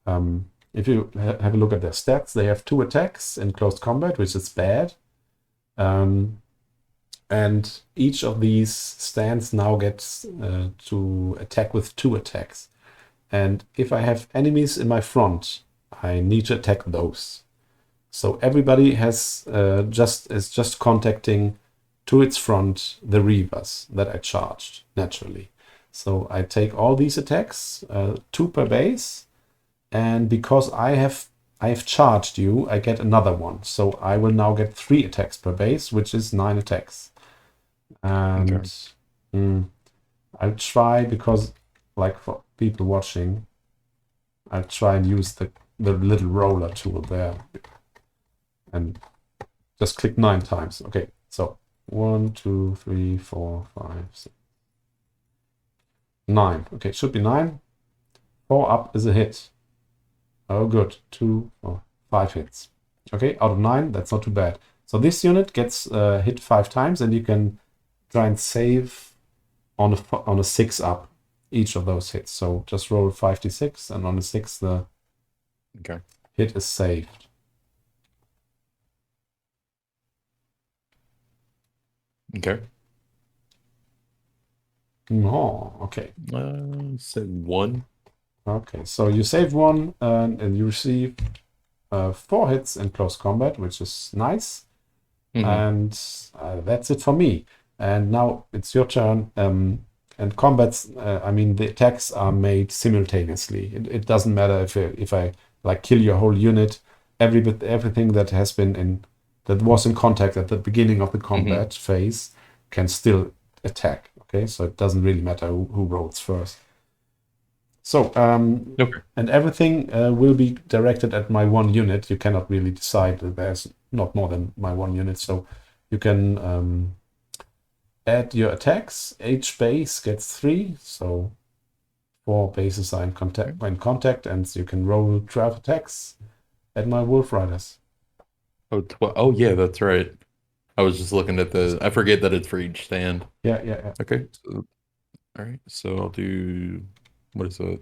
If you have a look at their stats, they have 2 attacks in close combat, which is bad. And each of these stands now gets to attack with 2 attacks. And if I have enemies in my front, I need to attack those. So everybody has is just contacting to its front the Reavers that I charged naturally. So I take all these attacks, 2 per base, and because I have charged you, I get another one. So I will now get 3 attacks per base, which is 9 attacks. And I'll try, because like for people watching, I'll try and use the little roller tool there and just click 9 times. Okay, so 1, 2, 3, 4, 5, 6, 9. Okay, it should be 9. 4 up is a hit. Oh, good. 2, 4, 5 hits. Okay, out of 9, that's not too bad. So this unit gets hit 5 times, and you can try and save on a 6 up each of those hits. So just roll 5d6, and on a 6 the hit is saved.
Okay.
Oh, okay.
Said 1.
Okay, so you save 1, and you receive 4 hits in close combat, which is nice. And that's it for me. And now it's your turn. And combats, I mean, the attacks are made simultaneously. It doesn't matter if I like kill your whole unit. Everything that has been that was in contact at the beginning of the combat phase can still attack. Okay, so it doesn't really matter who rolls first. So and everything will be directed at my 1 unit. You cannot really decide that there's not more than my 1 unit. So you can add your attacks. Each base gets 3, so 4 bases are in contact, and you can roll 12 attacks at my Wolf Riders.
Oh, yeah, that's right. I was just looking at I forget that it's for each stand.
Yeah.
Okay. So, all right. So I'll do, what is that?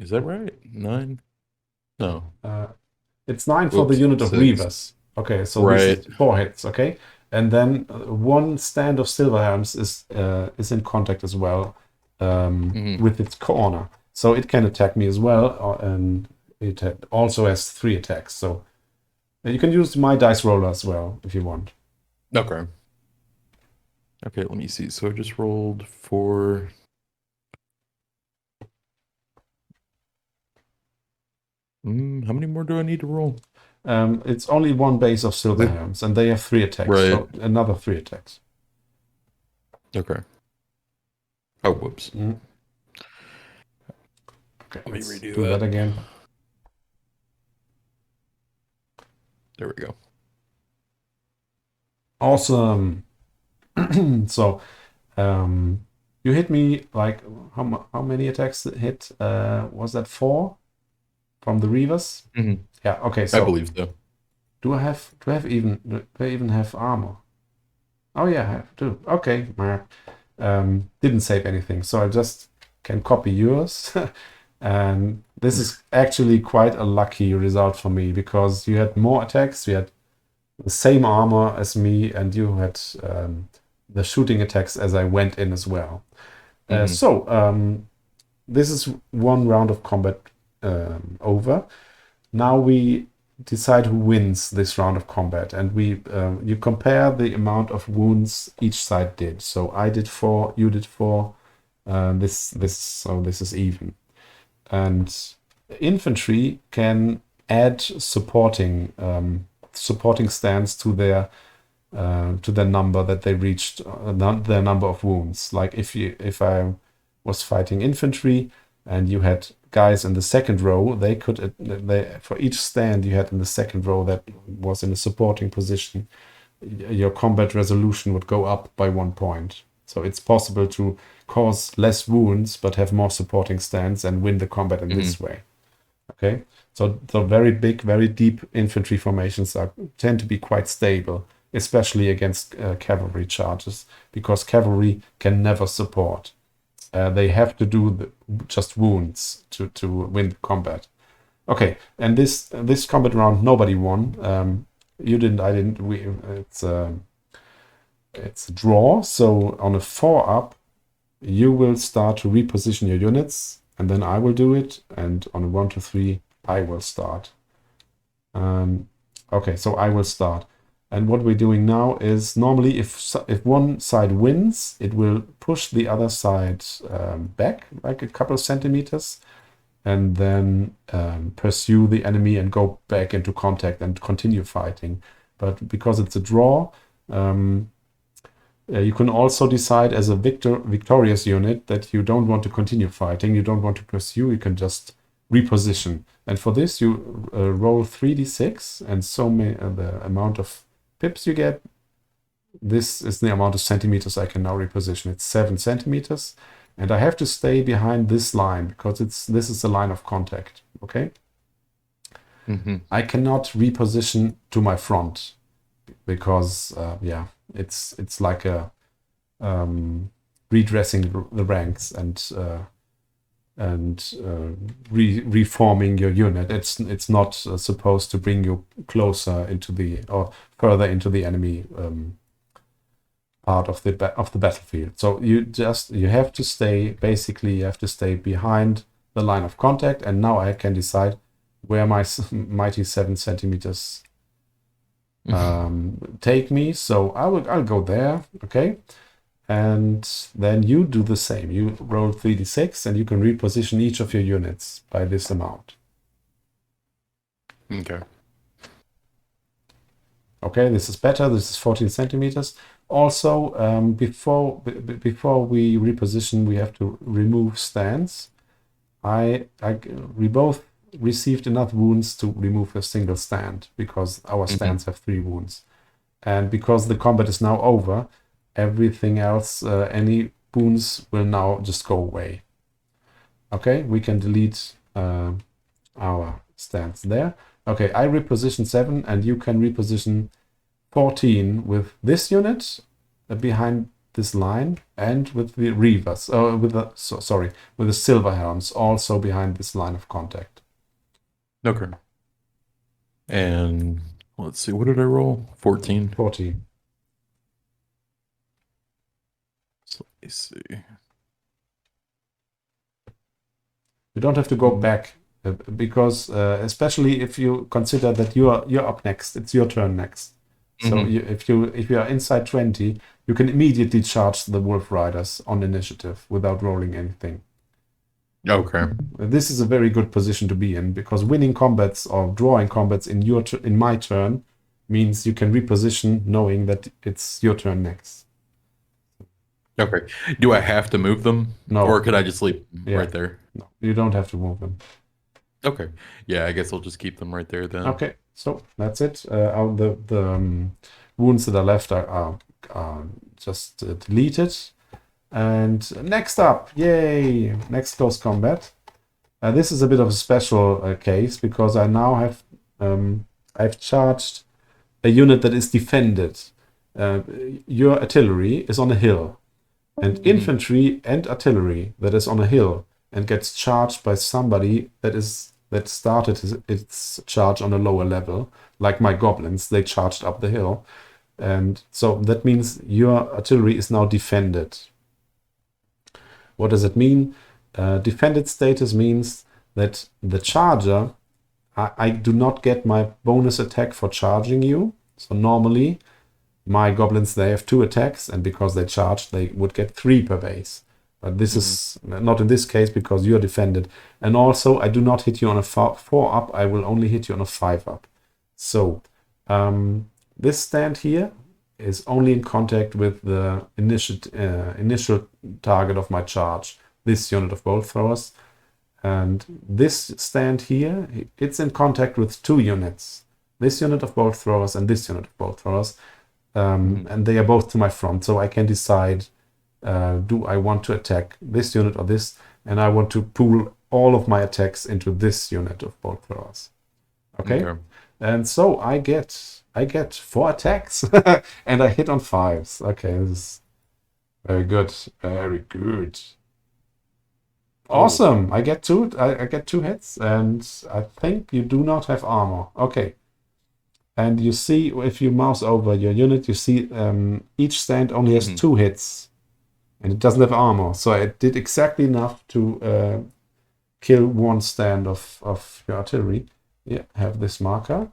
Is that right? 9? No.
It's 9 for the unit of
6.
Reavers. Okay, so this is 4 hits. Okay, and then 1 stand of Silverhelms is in contact as well with its corner, so it can attack me as well, and it also has 3 attacks. So you can use my dice roller as well if you want.
Okay. Okay, let me see. So I just rolled 4. How many more do I need to roll?
It's only 1 base of Silverhelms, and they have 3 attacks.
Right.
So another 3 attacks.
Okay. Oh, whoops.
Okay,
Let me redo
do that again.
There we go.
Awesome. So you hit me like how many attacks hit? Was that 4 from the Reavers? Yeah. Okay. So
I believe so.
Do I even have armor? Oh yeah, I do. Okay. Didn't save anything, so I just can copy yours. And this is actually quite a lucky result for me, because you had more attacks, you had the same armor as me, and you had the shooting attacks as I went in as well. So this is 1 round of combat over. Now we decide who wins this round of combat, and you compare the amount of wounds each side did. So I did 4, you did 4. So this is even. And infantry can add supporting stands to their number that they reached, their number of wounds. Like if I was fighting infantry and you had guys in the second row, they for each stand you had in the second row that was in a supporting position, your combat resolution would go up by 1 point. So it's possible to cause less wounds but have more supporting stands and win the combat in this way. Okay, so the very big, very deep infantry formations tend to be quite stable, especially against cavalry charges, because cavalry can never support. They have to do just wounds to win the combat. Okay, and this combat round nobody won. You didn't, I didn't. It's a draw. So on a 4-up, you will start to reposition your units, and then I will do it. And on a 1 to 3, I will start. Okay, so I will start. And what we're doing now is normally if one side wins, it will push the other side back like a couple of centimeters, and then pursue the enemy and go back into contact and continue fighting. But because it's a draw, you can also decide as a victorious unit that you don't want to continue fighting, you don't want to pursue, you can just reposition. And for this, you roll 3d6, and the amount of pips you get, this is the amount of centimeters I can now reposition. It's 7 centimeters, and I have to stay behind this line because this is the line of contact. Okay. I cannot reposition to my front because it's like a redressing the ranks and reforming your unit. It's not supposed to bring you closer or further into the enemy part of the battlefield. So you have to stay behind the line of contact, and now I can decide where my mighty 7 centimeters take me. So I'll go there. Okay. And then you do the same. You roll 3d6, and you can reposition each of your units by this amount.
Okay.
Okay, this is better. This is 14 centimeters. Also, before we reposition, we have to remove stands. We both received enough wounds to remove a single stand because our stands have 3 wounds. And because the combat is now over, everything else, any wounds will now just go away. Okay, we can delete our stands there. Okay, I reposition 7, and you can reposition 14 with this unit behind this line, and with the reavers, with the silver helms also behind this line of contact.
Okay. And let's see, what did I roll? 14.
14.
So let me see.
You don't have to go back because especially if you consider that you're up next, it's your turn next. So if you are inside 20, you can immediately charge the Wolf Riders on initiative without rolling anything.
Okay.
This is a very good position to be in, because winning combats or drawing combats in my turn means you can reposition knowing that it's your turn next.
Okay. Do I have to move them?
No.
Or could I just leave them right there?
No, you don't have to move them.
Okay. Yeah, I guess I'll just keep them right there then.
Okay, so that's it. The wounds that are left are just deleted. And next up, yay! Next close combat. This is a bit of a special case because I now have I've charged a unit that is defended. Your artillery is on a hill, and infantry and artillery that is on a hill and gets charged by somebody that started its charge on a lower level, like my goblins. They charged up the hill, and so that means your artillery is now defended. What does it mean? Defended status means that the charger, I do not get my bonus attack for charging you. So normally my goblins, they have 2 attacks, and because they charged, they would get 3 per base. But this is not in this case because you're defended. And also I do not hit you on a 4-up, I will only hit you on a 5-up. So this stand here is only in contact with the initial target of my charge, this unit of bolt throwers. And this stand here, it's in contact with 2 units, this unit of bolt throwers and this unit of bolt throwers. And they are both to my front, so I can decide, do I want to attack this unit or this, and I want to pool all of my attacks into this unit of bolt throwers. Okay? And so I get 4 attacks and I hit on 5s. Okay, this is very good. Very good. Awesome! I get two. I get 2 hits, and I think you do not have armor. Okay. And you see, if you mouse over your unit, you see each stand only has 2 hits, and it doesn't have armor. So I did exactly enough to kill 1 stand of your artillery. Yeah, have this marker.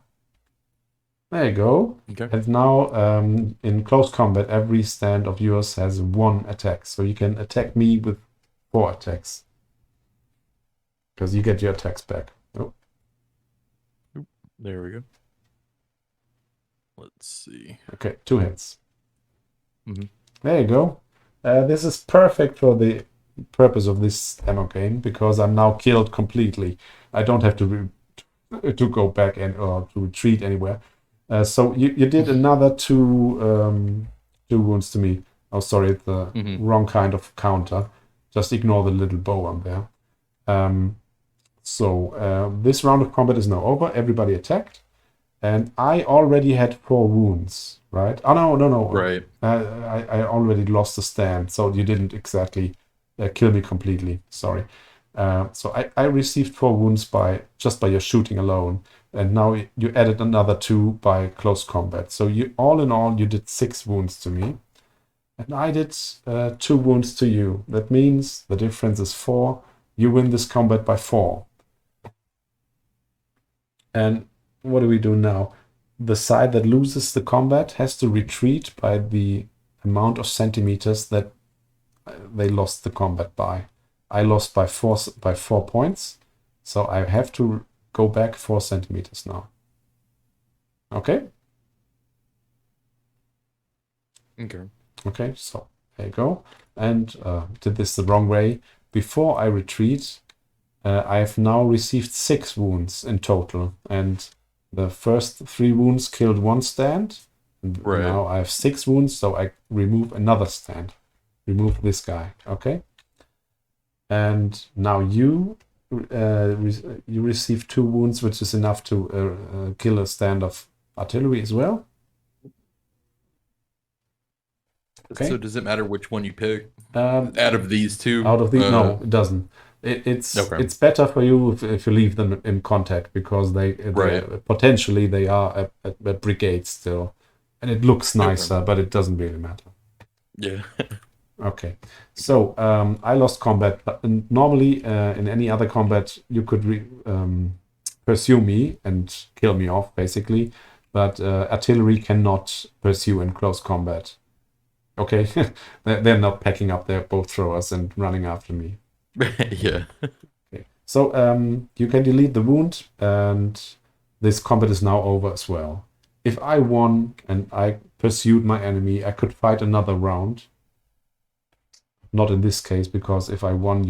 There you go.
Okay.
And now in close combat, every stand of yours has 1 attack. So you can attack me with 4 attacks. Because you get your attacks back. Oh.
There we go. Let's see.
Okay, 2 hits. There you go. This is perfect for the purpose of this demo game, because I'm now killed completely. I don't have to go back or to retreat anywhere. So you did another 2 wounds to me. Oh, sorry, the wrong kind of counter. Just ignore the little bow on there. So this round of combat is now over. Everybody attacked. And I already had 4 wounds, right? Oh, no.
Right.
I already lost the stand, so you didn't exactly kill me completely. Sorry. So I received 4 wounds just by your shooting alone. And now you added another 2 by close combat. So all in all, you did 6 wounds to me. And I did 2 wounds to you. That means the difference is 4. You win this combat by 4. And what do we do now? The side that loses the combat has to retreat by the amount of centimeters that they lost the combat by. I lost by 4 points, so I have to go back 4 centimeters now. Okay? Okay, so there you go. And did this the wrong way. Before I retreat, I have now received 6 wounds in total, and the first 3 wounds killed 1 stand. And now I have 6 wounds, so I remove another stand. Remove this guy, okay? And now you receive 2 wounds, which is enough to kill a stand of artillery as well.
Okay. So does it matter which one you pick out of these 2?
Out of these, no, it doesn't. It's better for you if you leave them in contact, because they potentially they are a brigade still, and it looks nicer, but it doesn't really matter.
Yeah.
Okay, so I lost combat. But normally, in any other combat, you could pursue me and kill me off, basically. But artillery cannot pursue in close combat. Okay, they're not packing up their bow throwers and running after me.
Yeah.
Okay. So you can delete the wound, and this combat is now over as well. If I won and I pursued my enemy, I could fight another round. Not in this case, because if I won,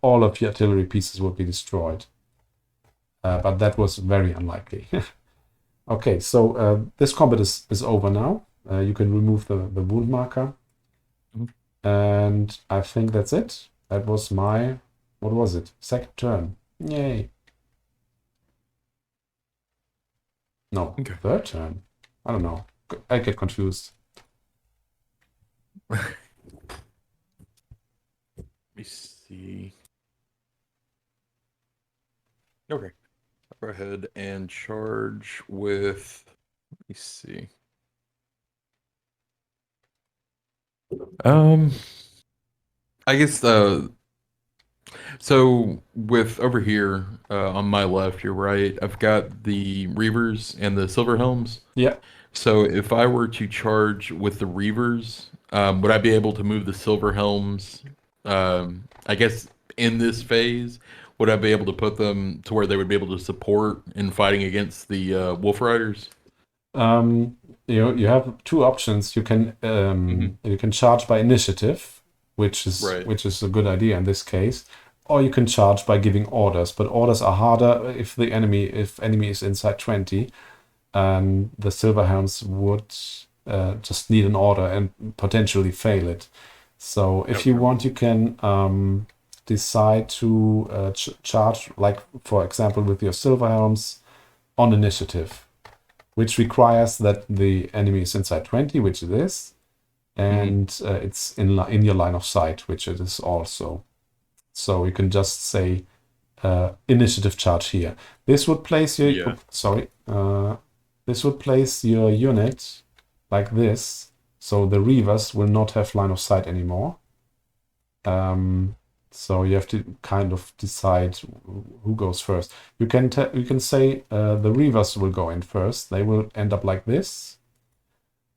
all of your artillery pieces would be destroyed. But that was very unlikely. Okay, so this combat is over now. You can remove the wound marker. And I think that's it. That was my, what was it? 2nd turn. Yay. No, 3rd turn. I don't know. I get confused.
Let me see. Okay. Go ahead and charge with, let me see. I guess so with over here on my left, your right, I've got the Reavers and the Silver Helms.
Yeah.
So if I were to charge with the Reavers, would I be able to move the Silver Helms? I guess in this phase, would I be able to put them to where they would be able to support in fighting against the Wolf Riders?
You have 2 options. You can charge by initiative, which is a good idea in this case, or you can charge by giving orders. But orders are harder if enemy is inside 20, and the Silver Helms would just need an order and potentially fail it. So if you want, you can decide to charge, like for example with your Silver Helms, on initiative, which requires that the enemy is inside 20, which it is, and it's in your line of sight, which it is also. So you can just say initiative charge here. This would place your this would place your unit like this, so the reavers will not have line of sight anymore. So you have to kind of decide who goes first. You can say the reavers will go in first. They will end up like this,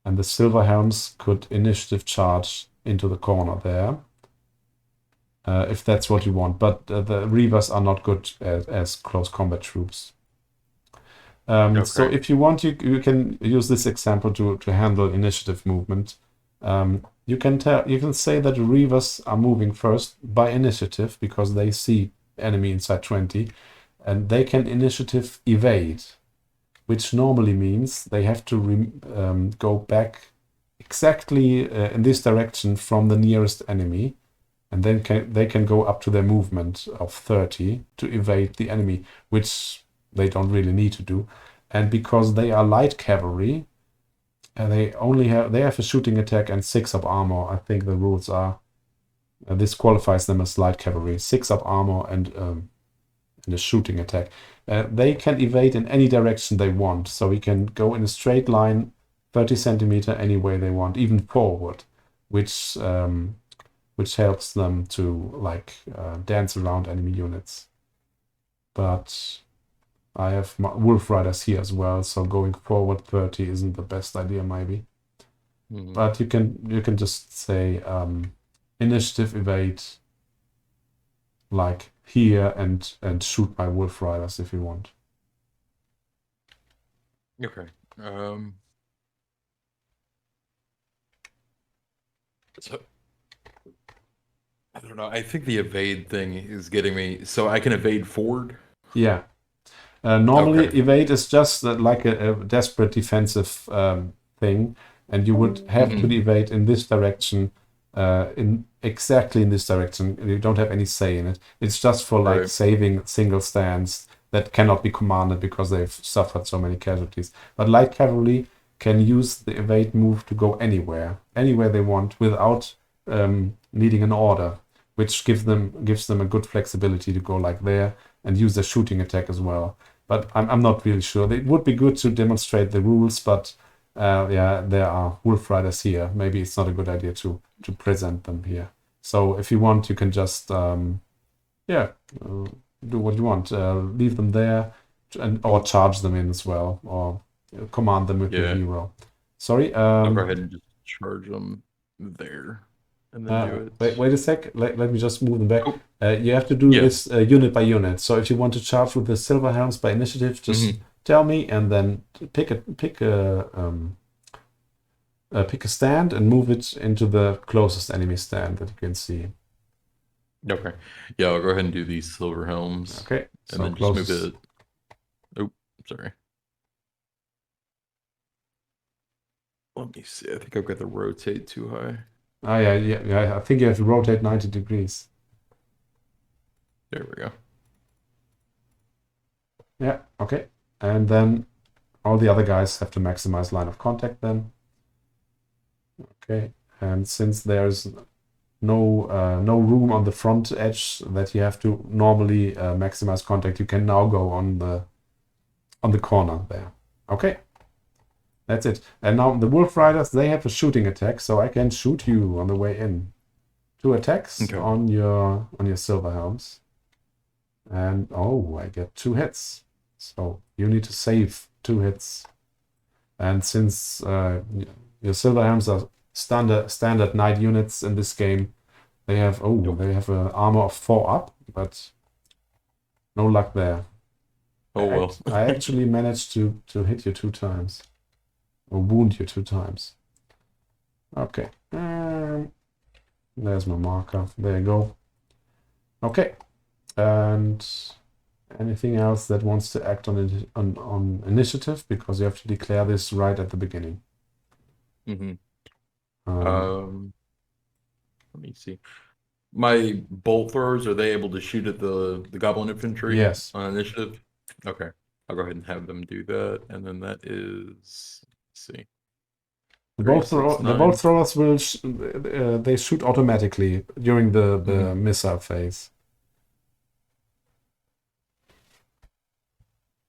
and the silver helms could initiative charge into the corner there, if that's what you want. But the reavers are not good as close combat troops. So if you want, you can use this example to handle initiative movement. You can say that the reavers are moving first by initiative because they see enemy inside 20, and they can initiative evade, which normally means they have to go back exactly in this direction from the nearest enemy, and then they can go up to their movement of 30 to evade the enemy, which they don't really need to do. And because they are light cavalry, they have a shooting attack and 6 up armor. I think the rules are this qualifies them as light cavalry. 6 up armor and a shooting attack. They can evade in any direction they want, so we can go in a straight line 30 centimeter any way they want, even forward, which helps them to dance around enemy units. But I have wolf riders here as well, so going forward 30 isn't the best idea maybe. But you can just say initiative evade like here and shoot my wolf riders if you want.
Okay. So I don't know. I think the evade thing is getting me. So I can evade forward?
Yeah. Normally, evade is just like a desperate defensive thing, and you would have to evade in this direction, exactly in this direction. You don't have any say in it. It's just for saving single stands that cannot be commanded because they've suffered so many casualties. But light cavalry can use the evade move to go anywhere they want without needing an order, which gives them a good flexibility to go like there and use their shooting attack as well. But I'm not really sure. It would be good to demonstrate the rules, but there are wolf riders here. Maybe it's not a good idea to present them here. So if you want, you can just do what you want. Leave them there, or charge them in as well, or command them with the hero. Sorry.
I'll go ahead and just charge them there. And then do it.
Wait a sec. Let me just move them back. You have to do this unit by unit. So if you want to charge with the silver helms by initiative, just tell me, and then pick a stand and move it into the closest enemy stand that you can see.
Okay. Yeah, I'll go ahead and do these silver helms.
Okay.
And then just move it. Oh, sorry. Let me see. I think I've got the rotate too high.
Oh, yeah. I think you have to rotate 90 degrees.
There we go.
Yeah, okay. And then all the other guys have to maximize line of contact then. Okay. And since there's no room on the front edge that you have to normally maximize contact, you can now go on the corner there. Okay. That's it. And now the wolf riders, they have a shooting attack, so I can shoot you on the way in. 2 attacks on your silver helms. And I get 2 hits. So you need to save 2 hits. And since your silver helms are standard knight units in this game, they have an armor of 4 up, but no luck there.
Oh well.
I actually managed to hit you 2 times. Or wound you 2 times. Okay. There's my marker. There you go. Okay. And anything else that wants to act on initiative, because you have to declare this right at the beginning.
Let me see. My bolt throwers, are they able to shoot at the goblin infantry?
Yes.
On initiative? Okay. I'll go ahead and have them do that. And then that is, let's see.
The bolt throwers will they shoot automatically during the missile phase.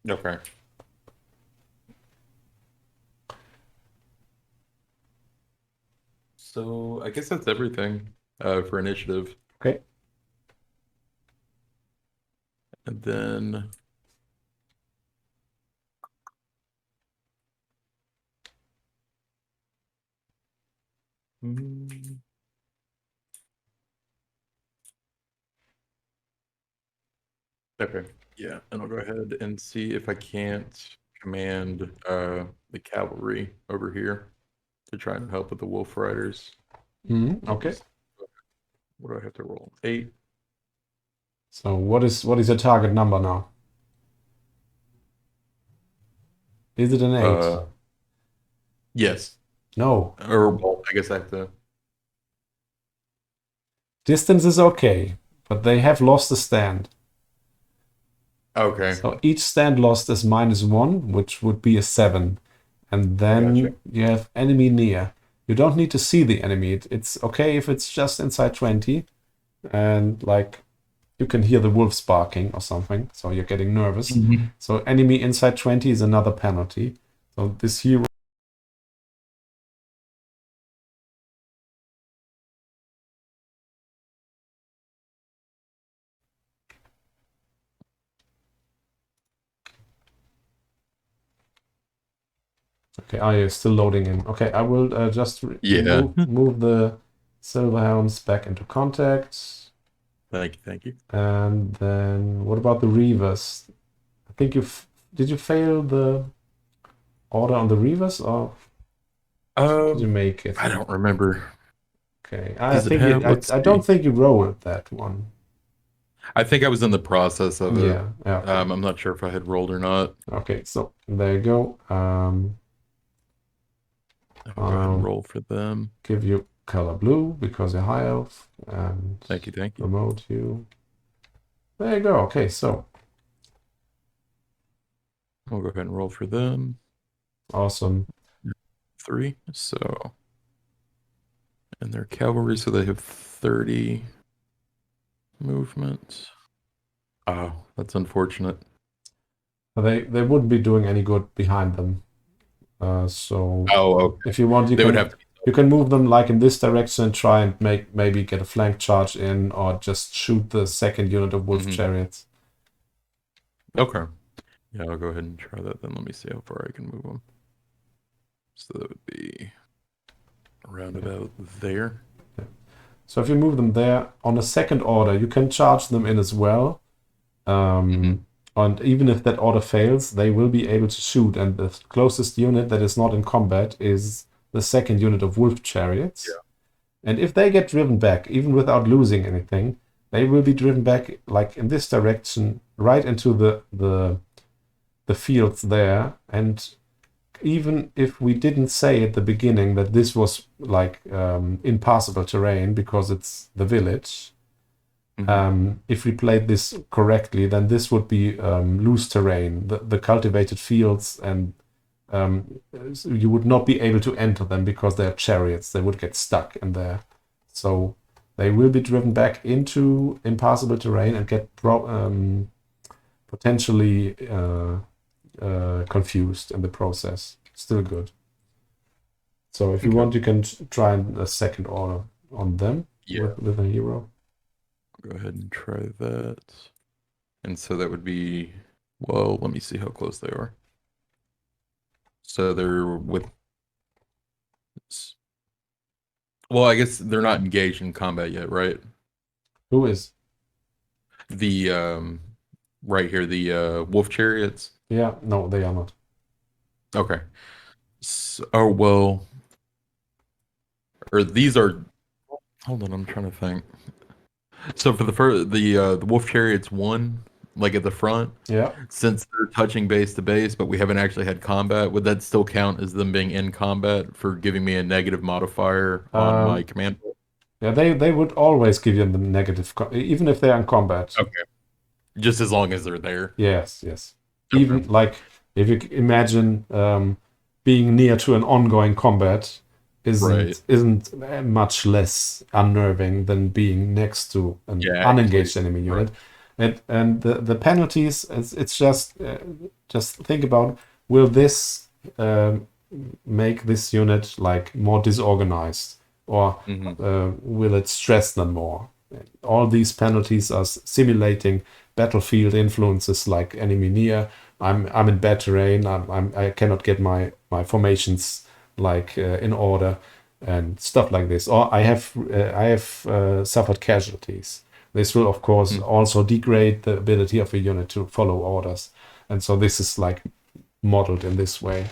Okay. So I guess that's everything for initiative.
Okay.
And then hmm, okay. Yeah, and I'll go ahead and see if I can't command the cavalry over here to try and help with the wolf riders.
Okay.
What do I have to roll? 8.
So what is your target number now? Is it an 8?
Yes.
No.
Or well, I guess I have to.
Distance is okay, but they have lost a stand.
Okay.
So each stand lost is -1, which would be a 7. And then
Gotcha.
you have enemy near. You don't need to see the enemy. It's okay if it's just inside 20. And like you can hear the wolves barking or something. So you're getting nervous. So enemy inside 20 is another penalty. So this hero. Okay, are you still loading in? Okay, I will just
Yeah.
move the silver helms back into contact.
Thank you.
And then what about the reavers? I think did you fail the order on the reavers or did you make it?
I don't remember.
Okay,
Does it have? Let's
I don't
see.
think you rolled that one.
I think I was in the process of it.
Yeah, yeah. Okay.
I'm not sure if I had rolled or not.
Okay, so there you go.
I'll go ahead and roll for them.
Give you color blue because you're high elf, and
Thank you.
promote you. There you go. Okay, so
I'll go ahead and roll for them.
awesome.
3. So, and their cavalry, so they have 30 movement. Oh, that's unfortunate.
They wouldn't be doing any good behind them. So
Okay.
if you want,
They would have to.
you can move them like in this direction and try and maybe get a flank charge in, or just shoot the second unit of wolf chariots.
Okay. Yeah, I'll go ahead and try that then. Let me see how far I can move them. So that would be around about there.
So if you move them there on a second order, you can charge them in as well. And even if that order fails, they will be able to shoot. And the closest unit that is not in combat is the second unit of wolf chariots.
Yeah.
And if they get driven back, even without losing anything, they will be driven back like in this direction, right into the fields there. And even if we didn't say at the beginning that this was like impassable terrain because it's the village, if we played this correctly, then this would be loose terrain, the cultivated fields, and so you would not be able to enter them because they're chariots. They would get stuck in there. So they will be driven back into impassable terrain and get potentially confused in the process. Still good. So if you want, you can try a second order on them with a hero.
Go ahead and try that. And so that would be, well, let me see how close they are. So they're with, well, I guess they're not engaged in combat yet, right?
Who is?
The, right here, the wolf chariots.
Yeah, no, they are not.
Okay. So, oh, well, or these are, hold on, I'm trying to think. So for the wolf chariots won, like at the front.
Yeah.
Since they're touching base to base, but we haven't actually had combat, would that still count as them being in combat for giving me a negative modifier on my command?
Yeah, they would always give you the negative, even if they're in combat.
Okay. Just as long as they're there.
Yes. Even like if you imagine being near to an ongoing combat isn't much less unnerving than being next to an unengaged enemy unit. And the penalties, it's just think about, will this make this unit like more disorganized, or will it stress them more? All these penalties are simulating battlefield influences like enemy near. I'm in bad terrain. I cannot get my formations like in order and stuff like this. Or I have suffered casualties. This will of course also degrade the ability of a unit to follow orders, and so this is like modeled in this way.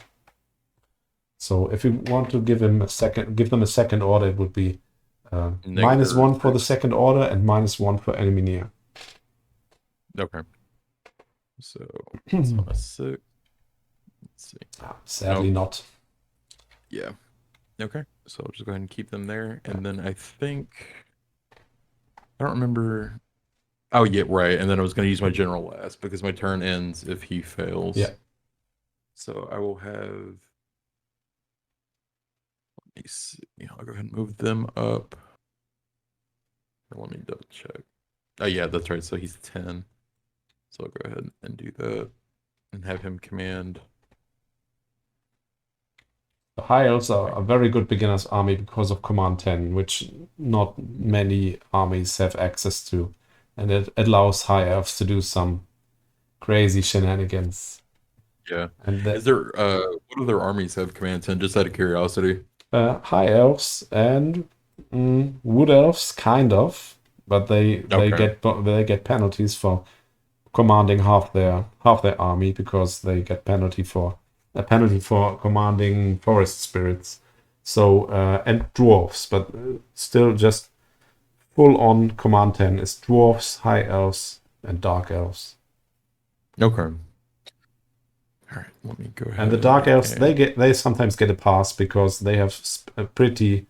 So if you want to give them a second order, it would be -1 for the second order and -1 for enemy near.
Okay. So it's on a 6. Let's see.
Sadly not.
Yeah. Okay. So I'll just go ahead and keep them there. And then I think I don't remember. Oh yeah, right. And then I was gonna use my general last because my turn ends if he fails.
Yeah.
So I will have, let me see. I'll go ahead and move them up. Or let me double check. Oh yeah, that's right. So he's 10. So I'll go ahead and do that and have him command.
The High Elves are a very good beginner's army because of Command 10, which not many armies have access to. And it allows High Elves to do some crazy shenanigans.
Yeah. And is there what other armies have Command 10, just out of curiosity?
High Elves and Wood Elves, kind of, but they get penalties for commanding half their army, because they get a penalty for commanding forest spirits. So and dwarves, but still just full on Command 10 is dwarves, High Elves, and Dark Elves.
Okay. All right, let me go ahead.
And the Dark Elves, they sometimes get a pass because they have a pretty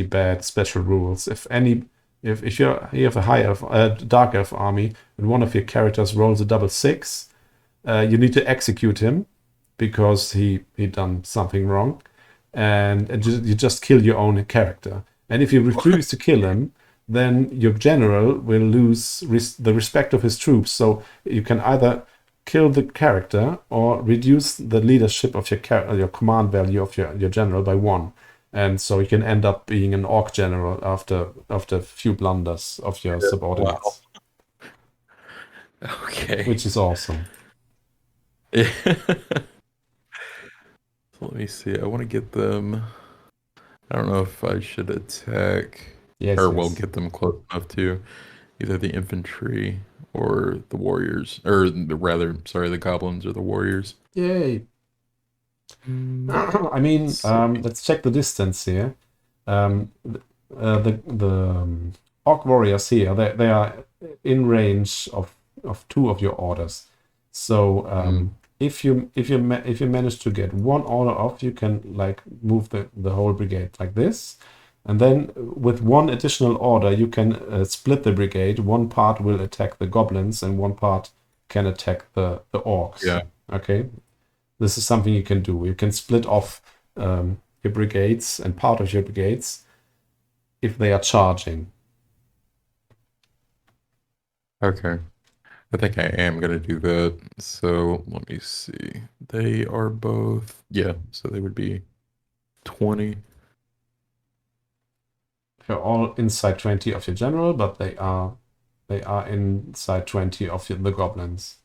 bad special rules. If you have a High Elf, Dark Elf army, and one of your characters rolls a double 6, you need to execute him because he done something wrong, and you just kill your own character. And if you refuse to kill him, then your general will lose the respect of his troops. So you can either kill the character or reduce the leadership of your command value of your general by 1. And so you can end up being an orc general after a few blunders of your subordinates.
Wow. Okay.
Which is awesome.
So let me see. I want to get them. I don't know if I should attack get them close enough to either the infantry or the warriors, or the goblins or the warriors.
Yay. I mean, let's check the distance here. The orc warriors here, they are in range of 2 of your orders. So if you manage to get 1 order off, you can like move the whole brigade like this, and then with 1 additional order you can split the brigade. 1 part will attack the goblins and 1 part can attack the orcs.
Yeah.
Okay. This is something you can do. You can split off your brigades and part of your brigades if they are charging.
Okay. I think I am going to do that. So let me see. They are both, so they would be 20.
They're all inside 20 of your general, but they are inside 20 of the goblins.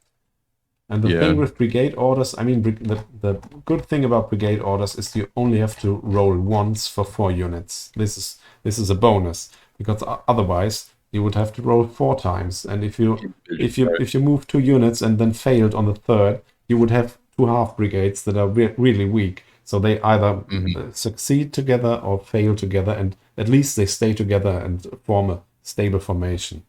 And the thing with brigade orders, I mean, the good thing about brigade orders is you only have to roll once for 4 units. This is a bonus, because otherwise you would have to roll 4 times. And if you move 2 units and then failed on the 3rd, you would have 2 half brigades that are really weak. So they either succeed together or fail together, and at least they stay together and form a stable formation.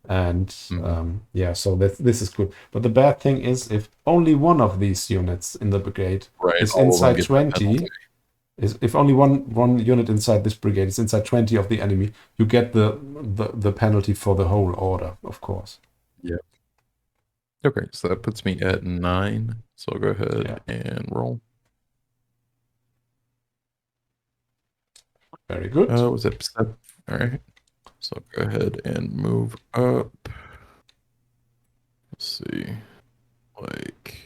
And so this is good. But the bad thing is, if only one of these units in the brigade is inside 20, if only one unit inside this brigade is inside 20 of the enemy, you get the penalty for the whole order, of course.
Yeah. Okay, so that puts me at 9. So I'll go ahead and roll.
Very good.
Was it 7? All right. So go ahead and move up. Let's see. Like,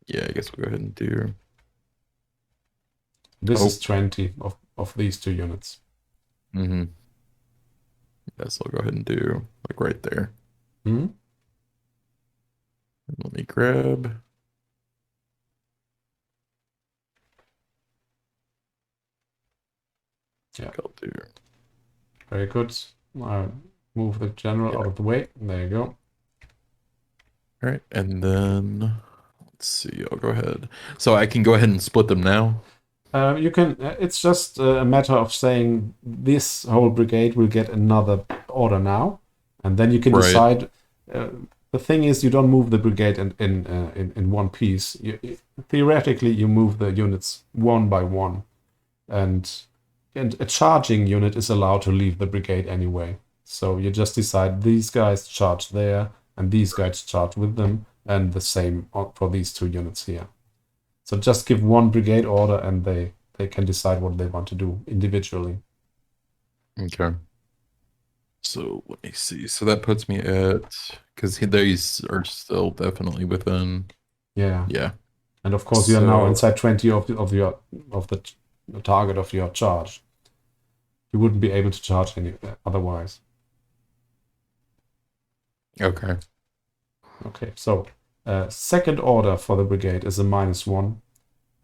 yeah, I guess we'll go ahead and do.
This is 20 of these 2 units.
Mm-hmm. Yes, I'll go ahead and do like right there.
Hmm?
Let me grab.
Yeah.
I'll do.
Very good. Move the general out of the way. There you go.
All right, and then let's see. I'll go ahead. So I can go ahead and split them now.
You can. It's just a matter of saying this whole brigade will get another order now, and then you can decide. The thing is, you don't move the brigade in one piece. Theoretically, you move the units one by one, and a charging unit is allowed to leave the brigade anyway. So you just decide these guys charge there, and these guys charge with them, and the same for these 2 units here. So just give one brigade order, and they can decide what they want to do individually.
Okay. So let me see. So that puts me at, because these are still definitely within.
Yeah.
Yeah.
And of course, you are now inside 20 of the target of your charge. You wouldn't be able to charge any otherwise.
Okay.
Okay. So second order for the brigade is a -1,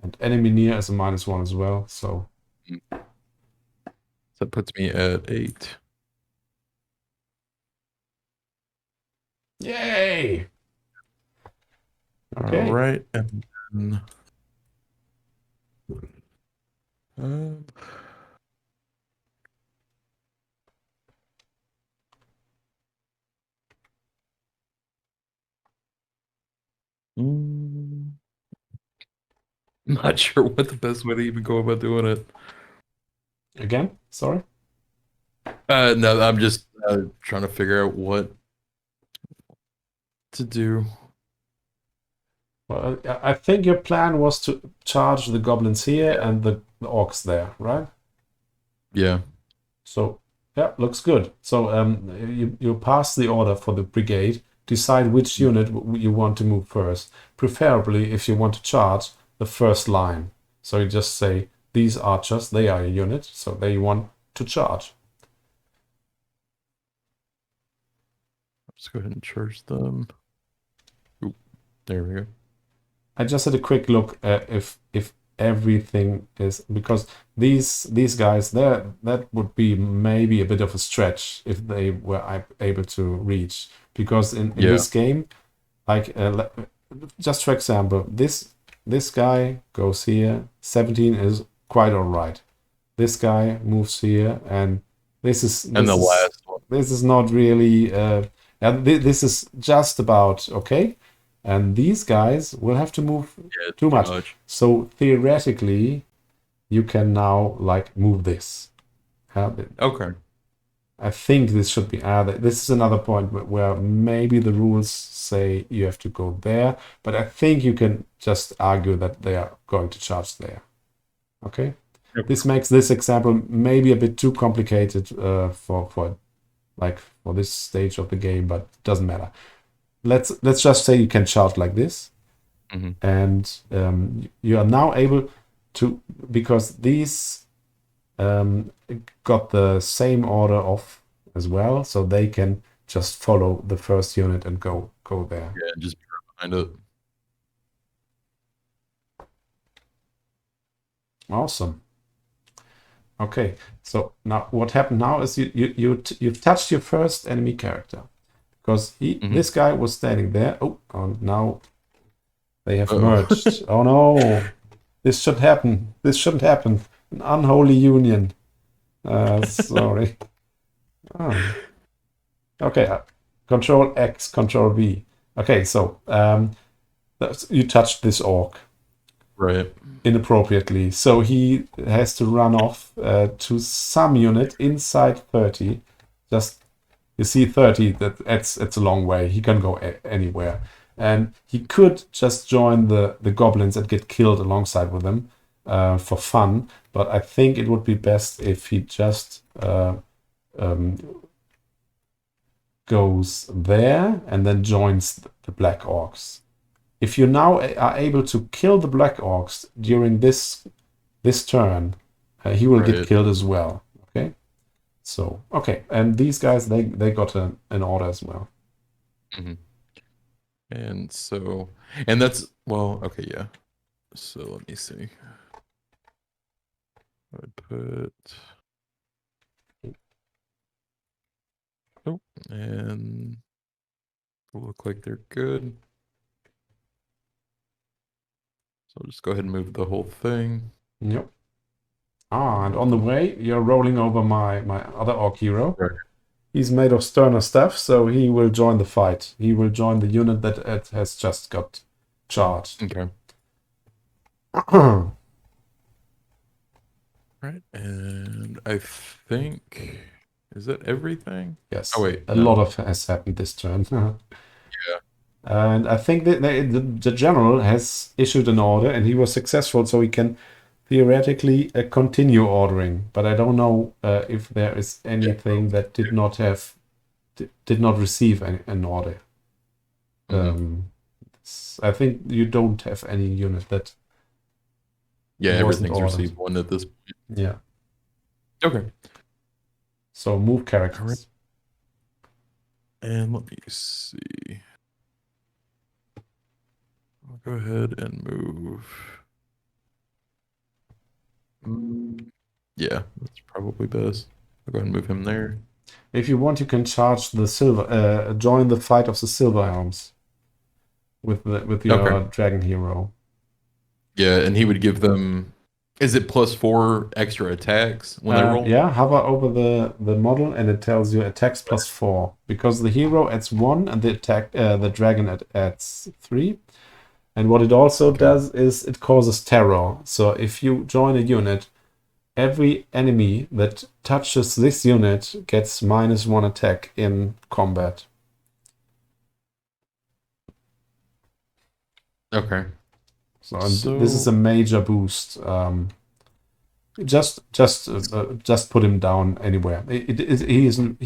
and enemy near is a -1 as well. So
that puts me at 8.
Yay! Okay.
All right, and then, I'm not sure what the best way to even go about doing it.
Again, sorry.
No, I'm just trying to figure out what to do.
Well, I think your plan was to charge the goblins here and the orcs there, right?
Yeah.
So yeah, looks good. So you pass the order for the brigade. Decide which unit you want to move first. Preferably, if you want to charge, the first line. So you just say these archers, they are a unit, so they want to charge.
Let's go ahead and charge them. Ooh, there we go.
I just had a quick look at if everything is, because these guys there, that would be maybe a bit of a stretch if they were able to reach, because in this game, like just for example, this guy goes here, 17 is quite all right. This guy moves here, and this is
last one.
This is not really this is just about okay. And these guys will have to move too much. So theoretically, you can now like move this.
Okay.
I think this should be. This is another point where maybe the rules say you have to go there, but I think you can just argue that they are going to charge there. Okay. Yep. This makes this example maybe a bit too complicated for this stage of the game, but it doesn't matter. Let's just say you can charge like this, and you are now able to, because these got the same order of as well, so they can just follow the first unit and go there.
Yeah, just behind it.
Awesome. Okay, so now what happened now is you've touched your first enemy character. Because this guy was standing there. Oh, now they have merged. Oh no, this should happen. This shouldn't happen. An unholy union. Sorry. Oh. Okay, Control X, Control V. Okay, so you touched this orc.
Right.
Inappropriately. So he has to run off to some unit inside 30. You see 30, it's a long way. He can go anywhere. And he could just join the goblins and get killed alongside with them for fun. But I think it would be best if he just
goes there and then joins the Black Orcs. If you now are able to kill the Black Orcs during this turn, he will get killed as well. Okay, so okay, and these guys they got an order as well.
Mm-hmm. And so, and that's well, okay, yeah. So let me see. I put and look like they're good. So I'll just go ahead and move the whole thing.
Yep. And on the way, you're rolling over my other orc hero.
Right.
He's made of sterner stuff, so he will join the fight. He will join the unit that has just got charged.
Okay. Right, and I think is that everything?
Yes.
Oh wait,
a lot of has happened this turn.
Yeah.
And I think that the general has issued an order, and he was successful, so he can theoretically continue ordering. But I don't know if there is anything that did not receive an order. I think you don't have any unit that.
Yeah,
wasn't
everything's
ordered.
received one at this point.
Yeah.
Okay.
So move characters.
And let me see. I'll go ahead and move. Yeah, that's probably best. I'll go ahead and move him there.
If you want, you can charge the silver. Join the fight of the Silver Elves with your dragon hero.
Yeah, and he would give them. Is it +4 extra attacks when they roll?
Yeah, hover over the model and it tells you attacks +4 because the hero adds 1 and the dragon adds 3. And what it also does is it causes terror. So if you join a unit, every enemy that touches this unit gets -1 attack in combat.
Okay.
So this is a major boost. Just put him down anywhere. He isn't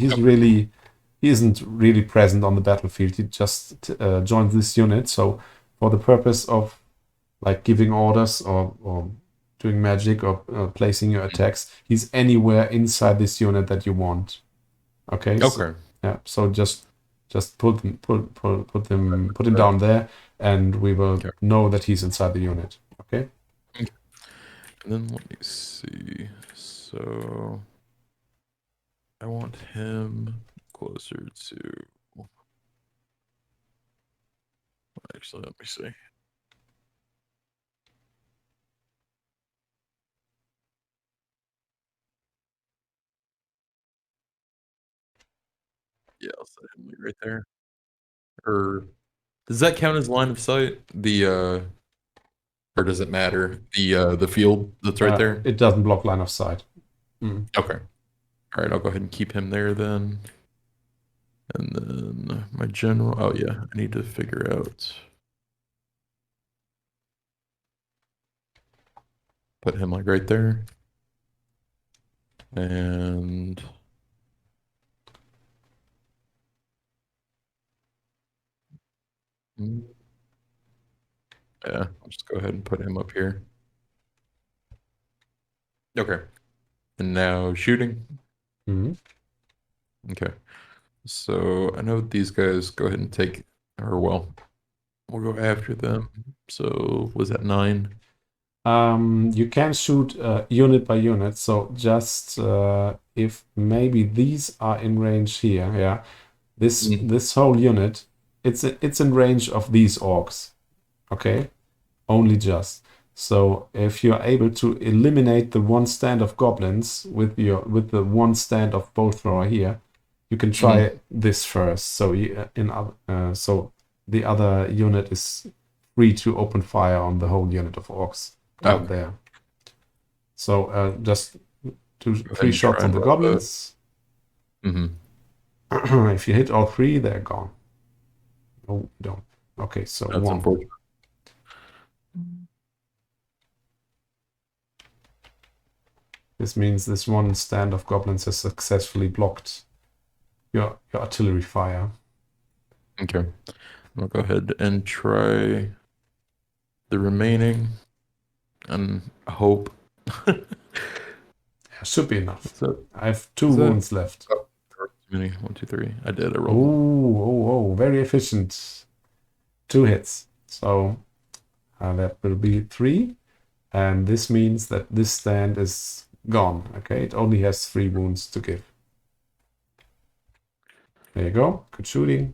really present on the battlefield. He just joined this unit. So for the purpose of like giving orders or doing magic or placing your attacks, he's anywhere inside this unit that you want. Okay.
Okay.
Yeah. So just put him down there, and we will know that he's inside the unit. Okay.
And then let me see. So I want him closer to. Actually, let me see. Yeah, I'll set him right there. Or does that count as line of sight? Or does it matter? The field that's right there?
It doesn't block line of sight.
Okay. All right, I'll go ahead and keep him there then. And then my general. Oh yeah, I need to figure out. Put him like right there. And yeah, I'll just go ahead and put him up here. Okay. And now shooting. Okay. So I know these guys go ahead and take, or well, we'll go after them. So was that 9?
You can shoot unit by unit. So just if maybe these are in range here, yeah, this whole unit, it's in range of these orcs. Okay, only just. So if you're able to eliminate the one stand of goblins with the one stand of bow thrower here, you can try this first. So so the other unit is free to open fire on the whole unit of orcs down there. So just 3 shots on the goblins. If you hit all 3, they're gone. No, don't. Okay, so
that's
1.
Unfortunate.
This means this one stand of goblins has successfully blocked your artillery fire.
Okay. I'll go ahead and try the remaining and hope.
Should be enough.
So,
I have 2 wounds left.
too many. 1, 2, 3. I did. I rolled.
Oh, very efficient. 2 hits. So that will be 3. And this means that this stand is gone. Okay, it only has 3 wounds to give. There you go. Good shooting.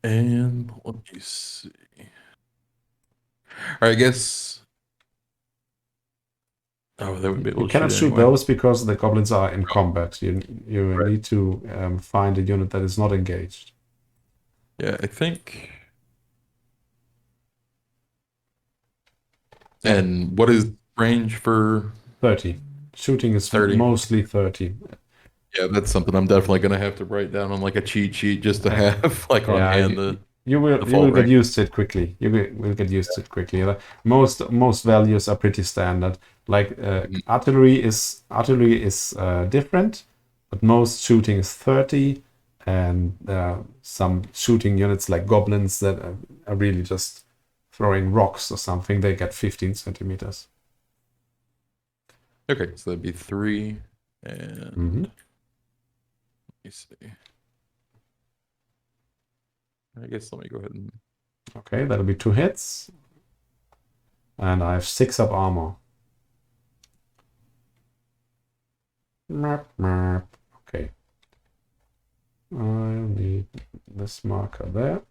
And let me see. All right, I guess. Oh, that would be able
You
to
cannot shoot
anyway.
those because the goblins are in combat. You
Right.
need to find a unit that is not engaged.
Yeah, I think. And what is range for
30. Shooting is
30?
mostly 30.
Yeah, that's something I'm definitely gonna have to write down on like a cheat sheet just to have like on hand.
You will
default
get
range.
used to it quickly. You will get used to it quickly. Most values are pretty standard. Like artillery is different, but most shooting is 30, and some shooting units like goblins that are really just throwing rocks or something. They get 15 centimeters.
Okay, so that'd be 3, and let me see. I guess let me go ahead and.
Okay, that'll be 2 hits, and I have 6 up armor. Okay. I need this marker there.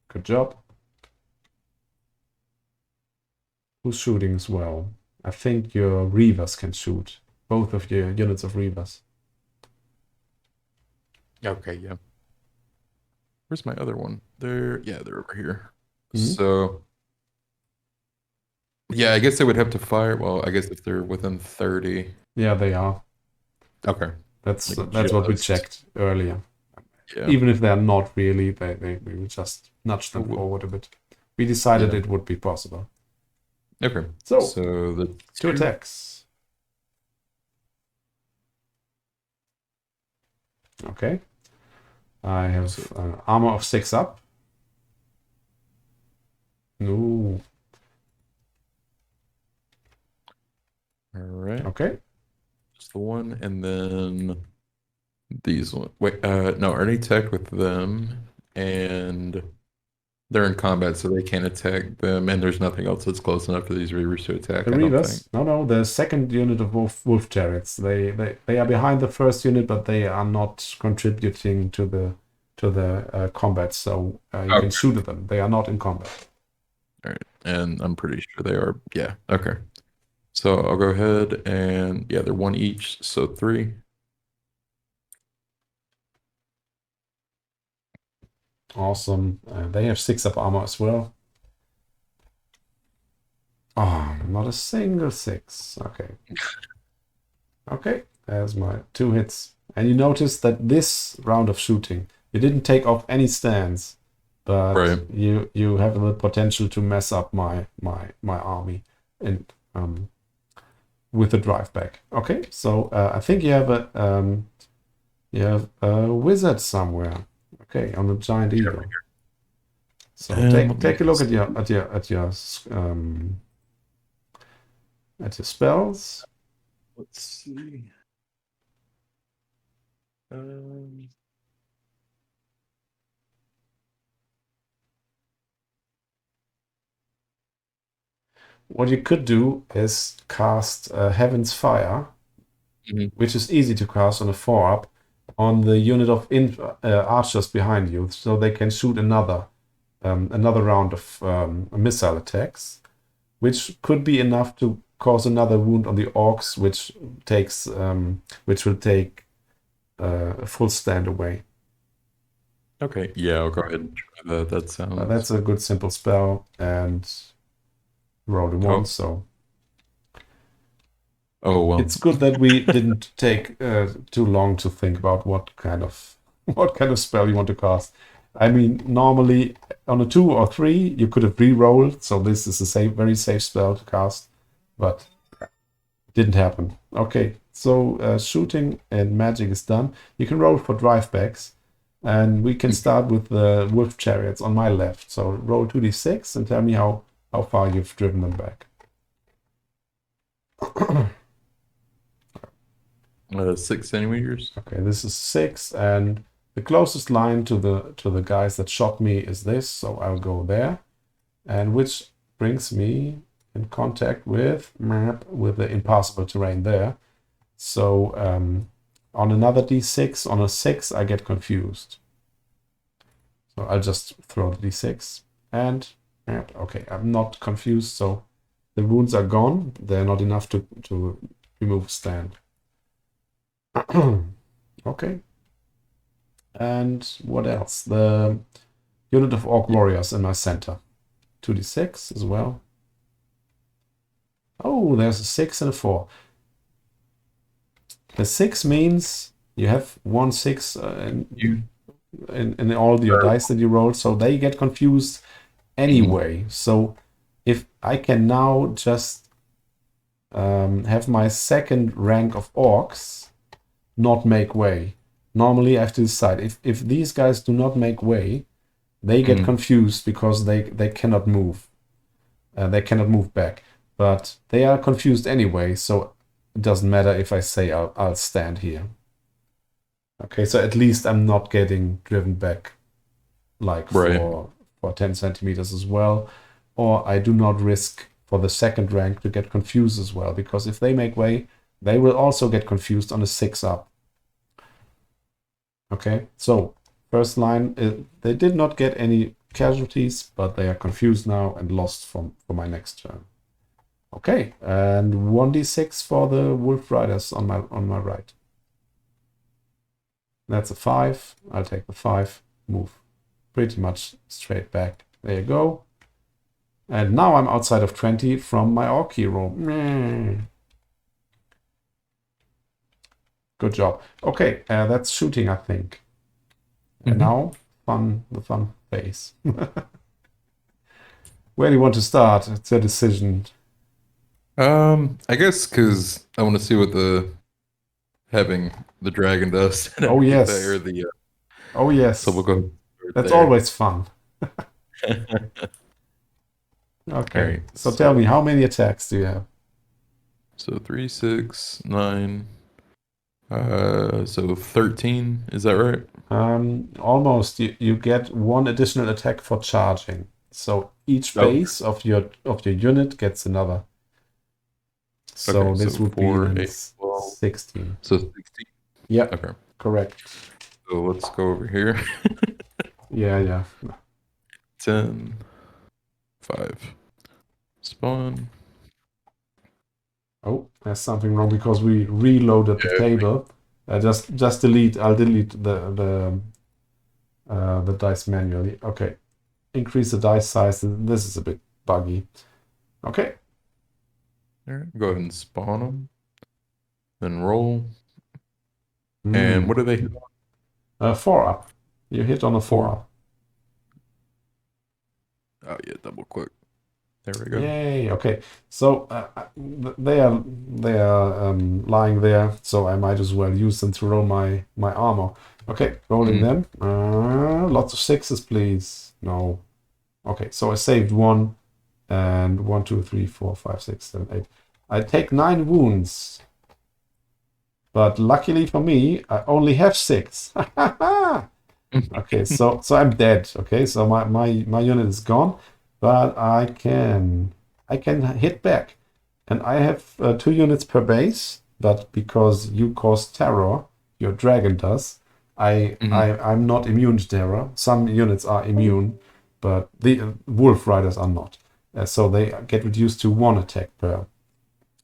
Good job. Who's shooting as well? I think your Reavers can shoot. Both of your units of Reavers.
Okay, yeah. Where's my other one? They're over here.
Mhm.
So yeah, I guess they would have to fire. Well, I guess if they're within 30.
Yeah, they are.
Okay.
That's
Like
what we
just-
checked earlier.
Yeah.
Even if they're not really, we will just nudge them
Well,
forward a bit. We decided
yeah.
it would be possible.
Okay.
So
the
2 attacks. Okay. I have armor of 6 up. No.
All right.
Okay.
Just the one, and then these one. Wait, no, I already attacked with them, and they're in combat, so they can't attack them, and there's nothing else that's close enough for these Reavers to attack.
The
I don't think.
Reavers? No, the second unit of wolf chariots. They are behind the first unit, but they are not contributing to the combat. So you can shoot at them. They are not in combat.
All right, and I'm pretty sure they are. Yeah. Okay. So I'll go ahead and they're 1 each, so 3.
Awesome. They have 6 up armor as well. Oh, not a single 6. Okay. Okay, there's my 2 hits. And you notice that this round of shooting, you didn't take off any stands, but
Right.
you have the potential to mess up my army and with the drive back. Okay, so I think you have a wizard somewhere. Okay, on the giant eagle. So take a look at your spells.
Let's see.
What you could do is cast Heaven's Fire, which is easy to cast on a 4-up, on the unit of archers behind you, so they can shoot another round of missile attacks, which could be enough to cause another wound on the orcs, which will take a full stand away.
Okay, yeah, I'll go ahead and try that. That sounds.
That's a good simple spell, and roll the one. So
Oh well.
it's good that we didn't take too long to think about what kind of spell you want to cast. I mean, normally on a 2 or 3 you could have re-rolled, so this is a very safe spell to cast. But Didn't happen. Okay, so shooting and magic is done. You can roll for drivebacks, and we can start with the wolf chariots on my left. So roll 2d6 and tell me how far you've driven them back.
6 centimeters.
Okay, this is 6, and the closest line to the guys that shot me is this, so I'll go there, and which brings me in contact with the impassable terrain there. So on another d6, on a 6, I get confused. So I'll just throw the d6, and okay, I'm not confused, so the wounds are gone. They're not enough to remove a stand. Okay. And what else? The unit of orc warriors in my center. 2d6 as well. Oh, there's a 6 and a 4. The 6 means you have 1 6 in all your dice that you roll, so they get confused anyway. So if I can now just have my second rank of orcs not make way. Normally I have to decide if these guys do not make way, they get confused because they cannot move. They cannot move back. But they are confused anyway, so it doesn't matter if I say I'll stand here. Okay, so at least I'm not getting driven back like for 10 centimeters as well. Or I do not risk for the second rank to get confused as well, because if they make way, they will also get confused on a 6 up. Okay, so first line, they did not get any casualties, but they are confused now and lost for my next turn. Okay, and 1d6 for the wolf riders on my right. That's a 5. I'll take the 5. Move pretty much straight back. There you go. And now I'm outside of 20 from my orc hero. Good job. Okay, that's shooting, I think. And now, the fun phase. Where do you want to start? It's a decision.
I guess because I want to see what having the dragon does.
Oh yes.
Or the,
oh yes.
So we'll go.
That's always fun. Okay.
Right,
so tell me, how many attacks do you have?
So 3, 6, 9. So 13. Is that right?
Almost. You get 1 additional attack for charging. So each base of your unit gets another. So
Okay,
this
so
would
4,
be
8, 12.
16.
So 16.
Yeah.
Okay.
Correct.
So let's go over here.
Yeah.
10, 5. Spawn.
Oh, there's something wrong because we reloaded the table. Just delete. I'll delete the dice manually. Okay. Increase the dice size. This is a bit buggy. Okay.
All right. Go ahead and spawn them. Then roll. And what do they hit
on? 4 up. You hit on a 4 up.
Oh yeah, double click. There we go.
Yay! Okay, so they are lying there, so I might as well use them to roll my armor. Okay, rolling them. Lots of 6s, please. No. Okay, so I saved 1, and 1, 2, 3, 4, 5, 6, 7, 8. I take 9 wounds, but luckily for me, I only have 6. Okay, so I'm dead. Okay, so my unit is gone. But I can hit back, and I have 2 units per base. But because you cause terror, your dragon does. I'm not immune to terror. Some units are immune, but the wolf riders are not. So they get reduced to 1 attack per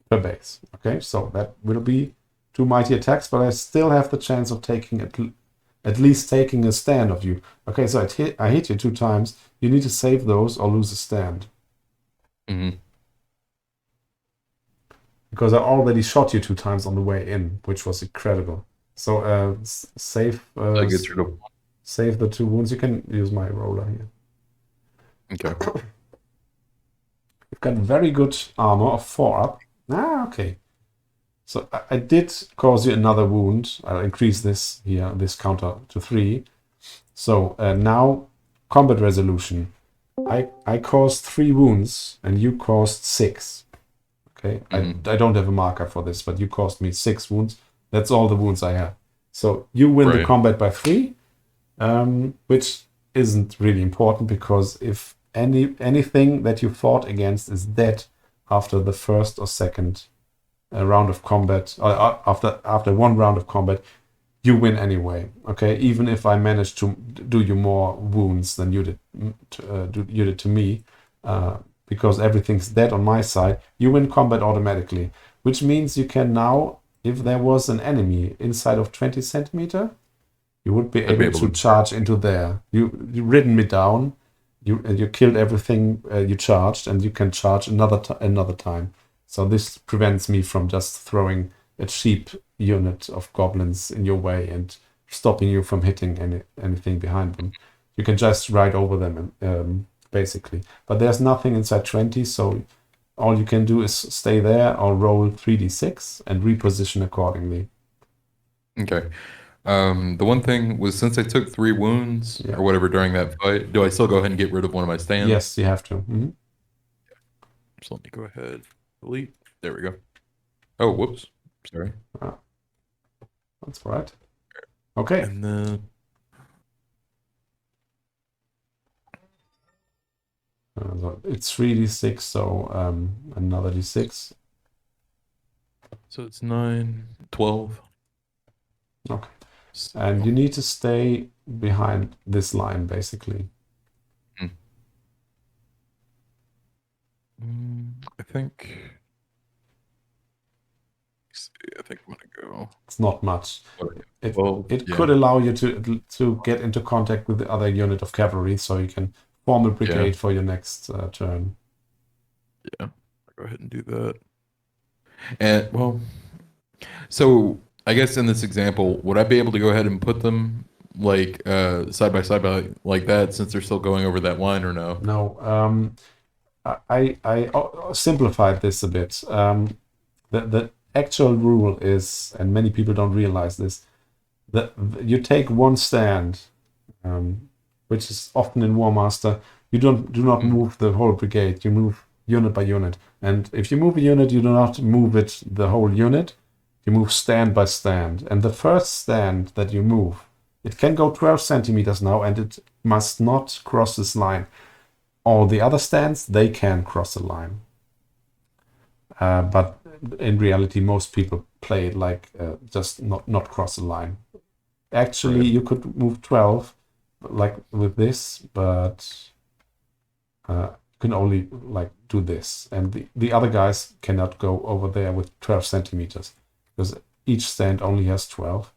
base. Okay, so that will be 2 mighty attacks, but I still have the chance of taking at least taking a stand of you. Okay, so I hit you 2 times. You need to save those or lose a stand. Because I already shot you 2 times on the way in, which was incredible. So save save the 2 wounds. You can use my roller here.
Okay.
You've got very good armor of 4 up. Okay. So I did cause you another wound. I'll increase this here, this counter to 3. So now combat resolution. I caused 3 wounds and you caused 6. Okay, I don't have a marker for this, but you caused me 6 wounds. That's all the wounds I have. So you win the combat by 3, which isn't really important because if anything that you fought against is dead after the first or second round of combat, or after one round of combat, you win anyway. Okay, even if I managed to do you more wounds than you did to me, because everything's dead on my side, you win combat automatically. Which means you can now, if there was an enemy inside of 20 centimeter, you would be able to charge into there. You ridden me down. You killed everything you charged, and you can charge another time. So this prevents me from just throwing a cheap unit of goblins in your way and stopping you from hitting anything behind them. You can just ride over them, basically. But there's nothing inside 20, so all you can do is stay there or roll 3d6 and reposition accordingly.
Okay. The one thing was, since I took 3 wounds or whatever during that fight, do I still go ahead and get rid of one of my stands?
Yes, you have to. Mm-hmm.
So let me go ahead. Delete. There we go. Oh, whoops. Sorry.
That's right. Okay.
And then
so it's 3d6, so another d6.
so it's 9, 12.
Okay.
So,
And you need to stay behind this line, basically.
I think I'm gonna go.
It's not much. It
Yeah.
could allow you to get into contact with the other unit of cavalry, so you can form a brigade for your next turn.
Yeah, I'll go ahead and do that. And well, so I guess in this example, would I be able to go ahead and put them like side by side like that, since they're still going over that line, or no?
No. I simplified this a bit. The actual rule is, and many people don't realize this, that you take one stand, which is often in WAAAGH. You do not move the whole brigade. You move unit by unit, and if you move a unit, you do not move it the whole unit. You move stand by stand, and the first stand that you move, it can go 12 centimeters now, and it must not cross this line. All the other stands, they can cross the line. But in reality, most people play it like just not cross the line. Actually, you could move 12, like with this, but you can only like do this. And the other guys cannot go over there with 12 centimeters, because each stand only has 12.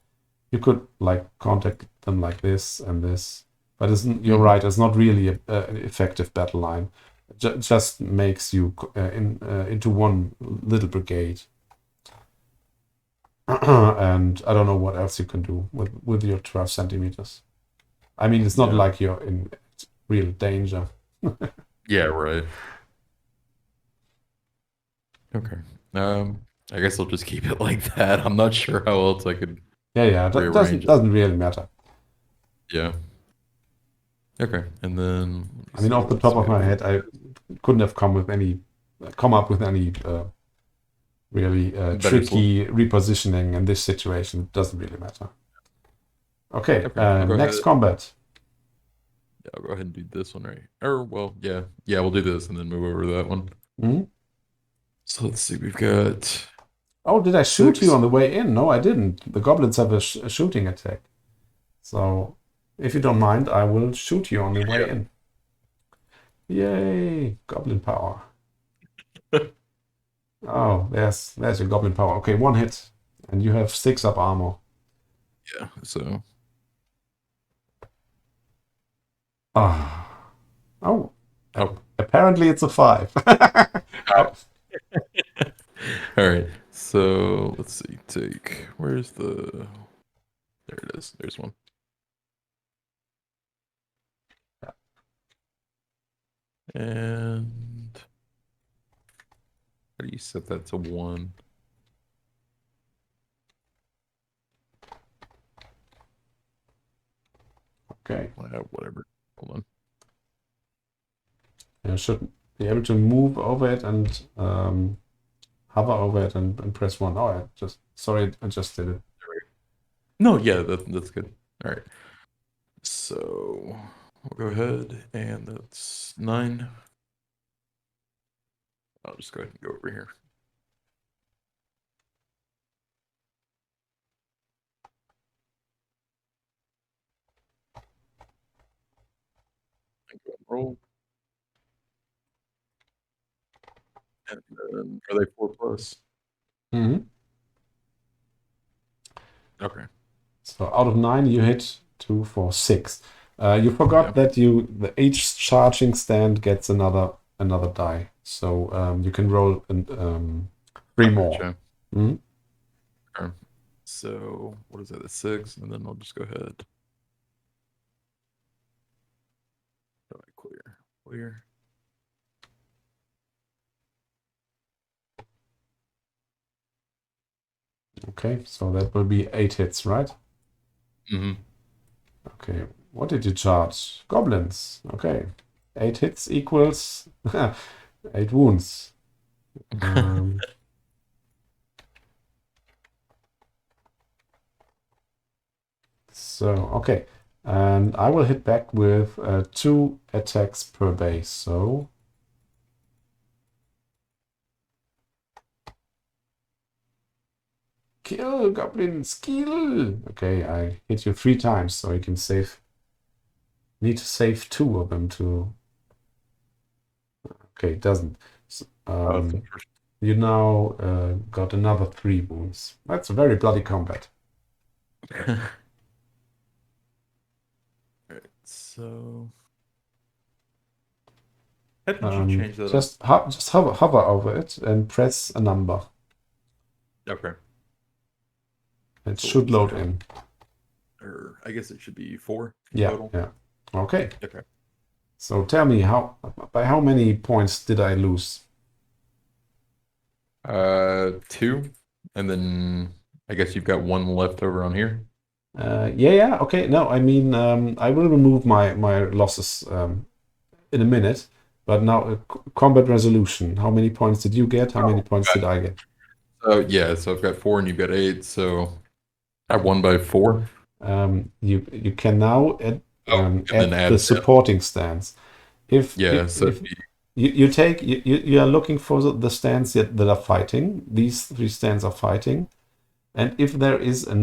You could like contact them like this and this. But you're right, it's not really an effective battle line. It just makes you into one little brigade. And I don't know what else you can do with your 12 centimeters. I mean, it's not like you're in real danger.
Yeah, right. Okay. I guess I'll just keep it like that. I'm not sure how else I could.
Yeah. That doesn't really matter.
Yeah. Okay, and then
I mean, off the top of my head, I couldn't have come up with any really tricky repositioning in this situation. It doesn't really matter. Okay, next combat.
Yeah, I'll go ahead and do this one, right? Or, well, yeah, we'll do this and then move over to that one.
Mm-hmm.
So let's see, we've got...
Oh, did I shoot you on the way in? No, I didn't. The goblins have a shooting attack. So... if you don't mind, I will shoot you on the way in. Yay! Goblin power. Oh, there's your goblin power. Okay, 1 hit. And you have 6 up armor.
Yeah, so...
Oh. Apparently it's a 5.
Alright, so let's see, where's the... There it is, there's one. And how do you set that to 1?
Okay.
Whatever. Hold on.
You should be able to move over it and hover over it and press 1. Oh, I just did it.
No, yeah, that's good. All right. So we'll go ahead, and that's 9. I'll just go ahead and go over here. And go and roll. And then are they 4+?
Mm-hmm.
Okay.
So out of 9, you hit 2, 4, 6. You forgot that each charging stand gets another die. So you can roll 3 more.
Gotcha.
Mm-hmm.
Okay. So what is that? A 6, and then I'll just go ahead. Clear.
Okay, so that will be 8 hits, right?
Mm-hmm.
Okay, what did you charge? Goblins. Okay, 8 hits equals 8 wounds. So, okay, and I will hit back with 2 attacks per base. So kill goblins, kill. Okay, I hit you 3 times, so you can save. Need to save 2 of them to. Okay, it doesn't. So, you now got another 3 wounds. That's a very bloody combat.
Alright, so how did you change that?
Just hover over it and press a number.
Okay.
It should load in.
Or I guess it should be 4
Yeah,
total.
yeah. Okay.
Okay.
So tell me, by how many points did I lose?
2, and then I guess you've got 1 left over on here.
Yeah. Okay. No, I mean, I will remove my losses in a minute. But now, combat resolution. How many points did you get? How many points did I get?
So I've got 4 and you've got 8. So I won by 4.
You can now add
add
the supporting stands. If you are looking for the stands that are fighting, these 3 stands are fighting, and if there is a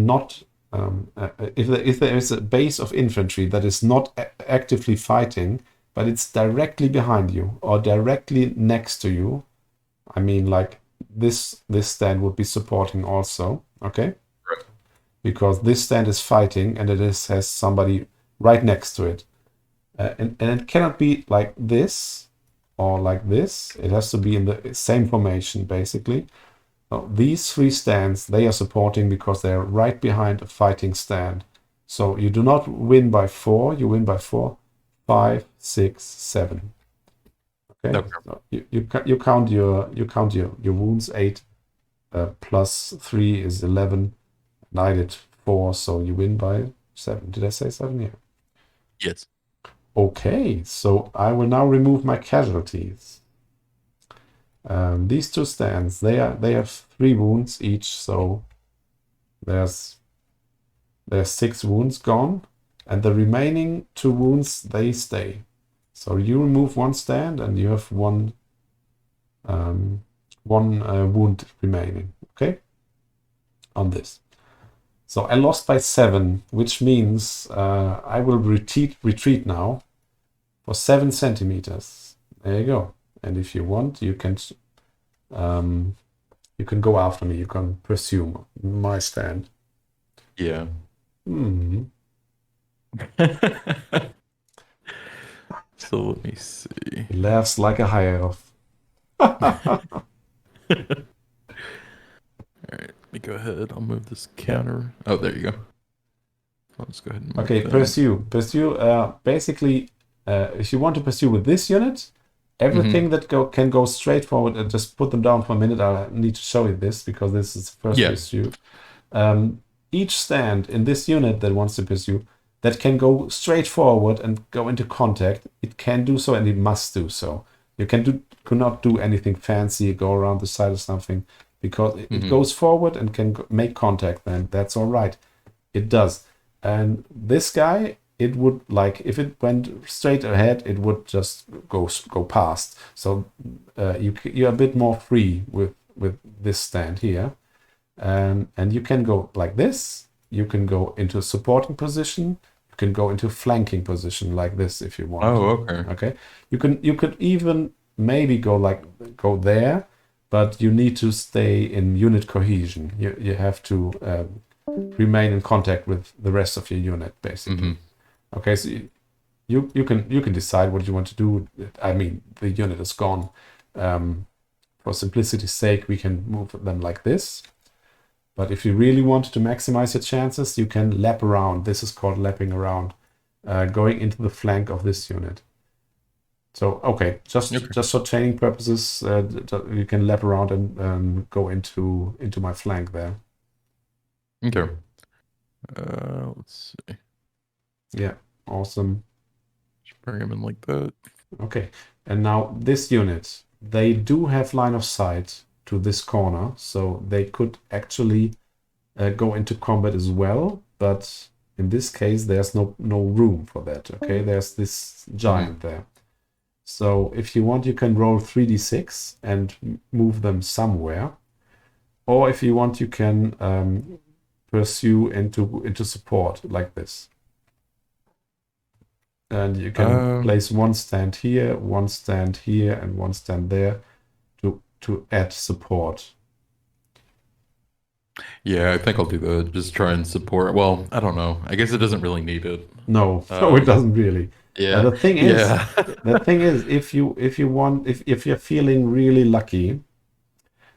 if there is a base of infantry that is not actively fighting, but it's directly behind you or directly next to you, I mean, like this stand would be supporting also, okay?
Right.
Because this stand is fighting and has somebody right next to it. And it cannot be like this or like this. It has to be in the same formation, basically. Now, these 3 stands, they are supporting because they are right behind a fighting stand. So you do not win by 4, you win by 4, 5, 6, 7. Okay. So you count your wounds. 8 plus 3 is 11. And I did 4, so you win by 7. Did I say 7? Yeah.
Yes.
Okay, so I will now remove my casualties. These 2 stands, they have 3 wounds each, so there's 6 wounds gone, and the remaining 2 wounds, they stay. So you remove 1 stand, and you have one wound remaining. Okay, on this. So I lost by 7, which means I will retreat now for 7 centimeters. There you go. And if you want, you can go after me. You can pursue my stand.
Yeah. So let me see.
He laughs like a high elf.
All right, let me go ahead. I'll move this counter. Oh, there you go. I'll just go ahead and move that.
Pursue. Basically, if you want to pursue with this unit, everything that can go straight forward, and just put them down for a minute. I need to show you this because this is the first pursuit. Each stand in this unit that wants to pursue that can go straight forward and go into contact, it can do so, and it must do so. You cannot do anything fancy, go around the side or something, because it goes forward and can make contact, then that's all right. It does. And this guy, it would, like, if it went straight ahead, it would just go past. So you're a bit more free with this stand here. And you can go like this. You can go into supporting position. You can go into flanking position like this if you want.
Oh, okay.
Okay. You could even maybe go there, but you need to stay in unit cohesion. You have to remain in contact with the rest of your unit, basically. Okay, so you can decide what you want to do. I mean, the unit is gone. For simplicity's sake, we can move them like this. But if you really want to maximize your chances, you can lap around. This is called lapping around, going into the flank of this unit. So, okay, just for training purposes, you can lap around and go into my flank there.
Okay. Let's see.
Yeah, awesome.
Just bring him in like that.
Okay, and now this unit, they do have line of sight to this corner, so they could actually go into combat as well, but in this case there's no room for that. Okay, there's this giant there. So if you want, you can roll 3d6 and move them somewhere, or if you want, you can pursue into support like this. And you can place one stand here, and one stand there to add support.
Yeah, I think I'll do that. Just try and support. Well, I don't know. I guess it doesn't really need it.
No, it doesn't really.
Yeah.
The thing is, if you're feeling really lucky,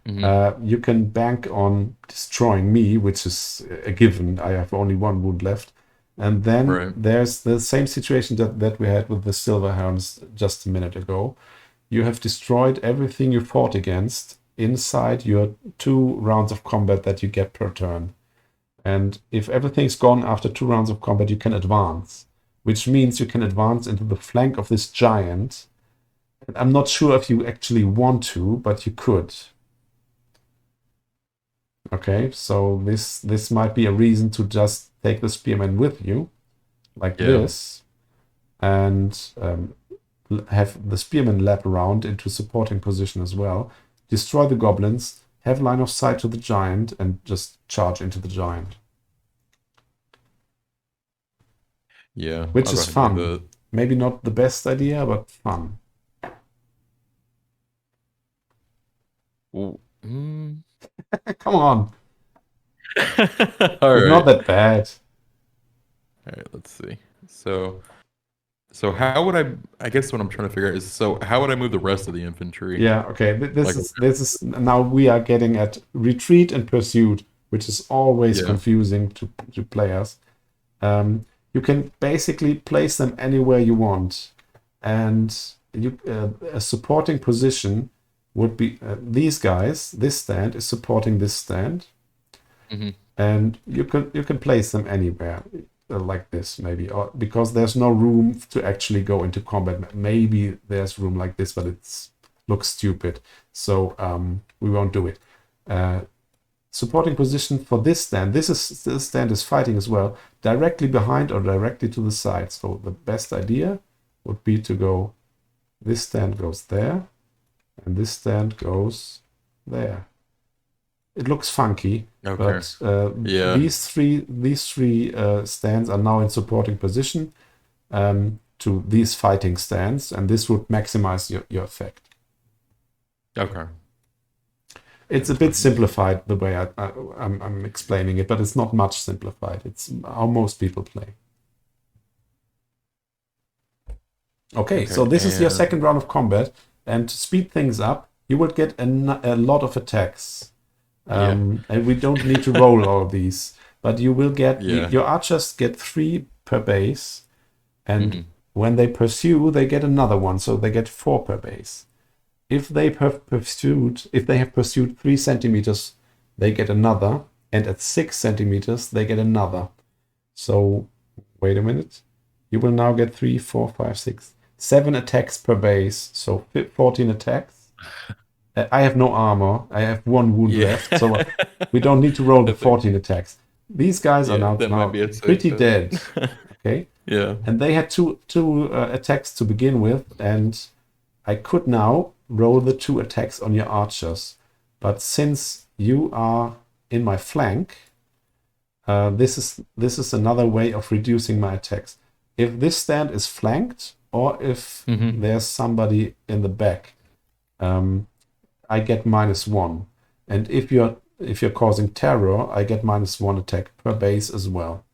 you can bank on destroying me, which is a given. I have only one wound left. And then there's the same situation that we had with the Silver Hounds just a minute ago. You have destroyed everything you fought against inside your 2 rounds of combat that you get per turn. And if everything's gone after 2 rounds of combat, you can advance, which means you can advance into the flank of this giant. And I'm not sure if you actually want to, but you could. Okay, so this might be a reason to just take the spearman with you, like this, and have the spearman lap around into supporting position as well, destroy the goblins, have line of sight to the giant, and just charge into the giant.
Yeah.
Which is fun. Maybe not the best idea, but fun. Come on. It's not that bad.
All right, let's see. So how would I guess what I'm trying to figure out is, so how would I move the rest of the infantry?
Yeah, okay. This is now we are getting at retreat and pursuit, which is always confusing to players. You can basically place them anywhere you want, and a supporting position would be these guys. This stand is supporting this stand, and you can place them anywhere. Like this, maybe, or because there's no room to actually go into combat. Maybe there's room like this, but it looks stupid, so we won't do it. Supporting position for this stand. This stand is fighting as well, directly behind or directly to the side. So the best idea would be to go. This stand goes there, and this stand goes there. It looks funky, but these three stands are now in supporting position to these fighting stands, and this would maximize your effect.
Okay.
It's a bit simplified the way I'm explaining it, but it's not much simplified. It's how most people play. Okay, so this is your second round of combat, and to speed things up, you will get a lot of attacks. And we don't need to roll all of these, but you will get your archers get 3 per base, and when they pursue, they get another one, so they get 4 per base. If they have pursued 3 centimeters, they get another, and at 6 centimeters they get another. So Wait a minute. You will now get 3, 4, 5, 6, 7 attacks per base, so 14 attacks. I have no armor. I have 1 wound left, so we don't need to roll the 14 attacks. These guys are now pretty dead. Okay.
Yeah.
And they had two attacks to begin with, and I could now roll the 2 attacks on your archers. But since you are in my flank, this is another way of reducing my attacks. If this stand is flanked, or if there's somebody in the back, I get -1. And if you're causing terror, I get -1 attack per base as well.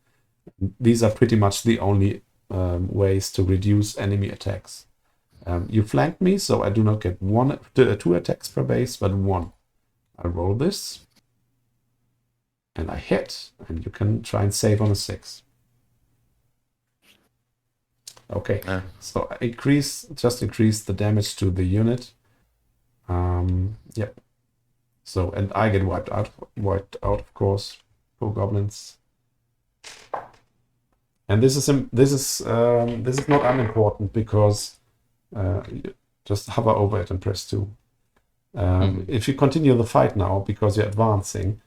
These are pretty much the only ways to reduce enemy attacks. You flanked me, so I do not get 2 attacks per base, but 1. I roll this, and I hit, and you can try and save on a 6. Okay, so I just increase the damage to the unit. Yep. So, and I get wiped out, of course. Poor goblins. And this is not unimportant, because just hover over it and press 2. If you continue the fight now, because you're advancing,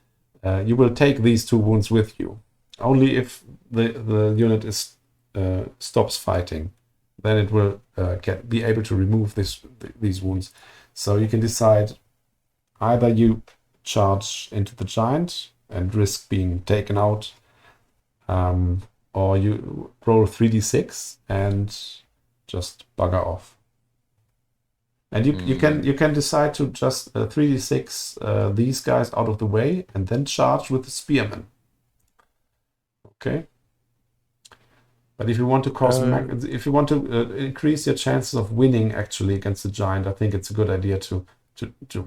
you will take these 2 wounds with you. Only if the unit stops fighting, then it will be able to remove these wounds. So you can decide, either you charge into the giant and risk being taken out, or you roll 3d6 and just bugger off. And you can decide to just 3d6 these guys out of the way, and then charge with the spearman. Okay. But if you want to increase your chances of winning actually against the giant, I think it's a good idea to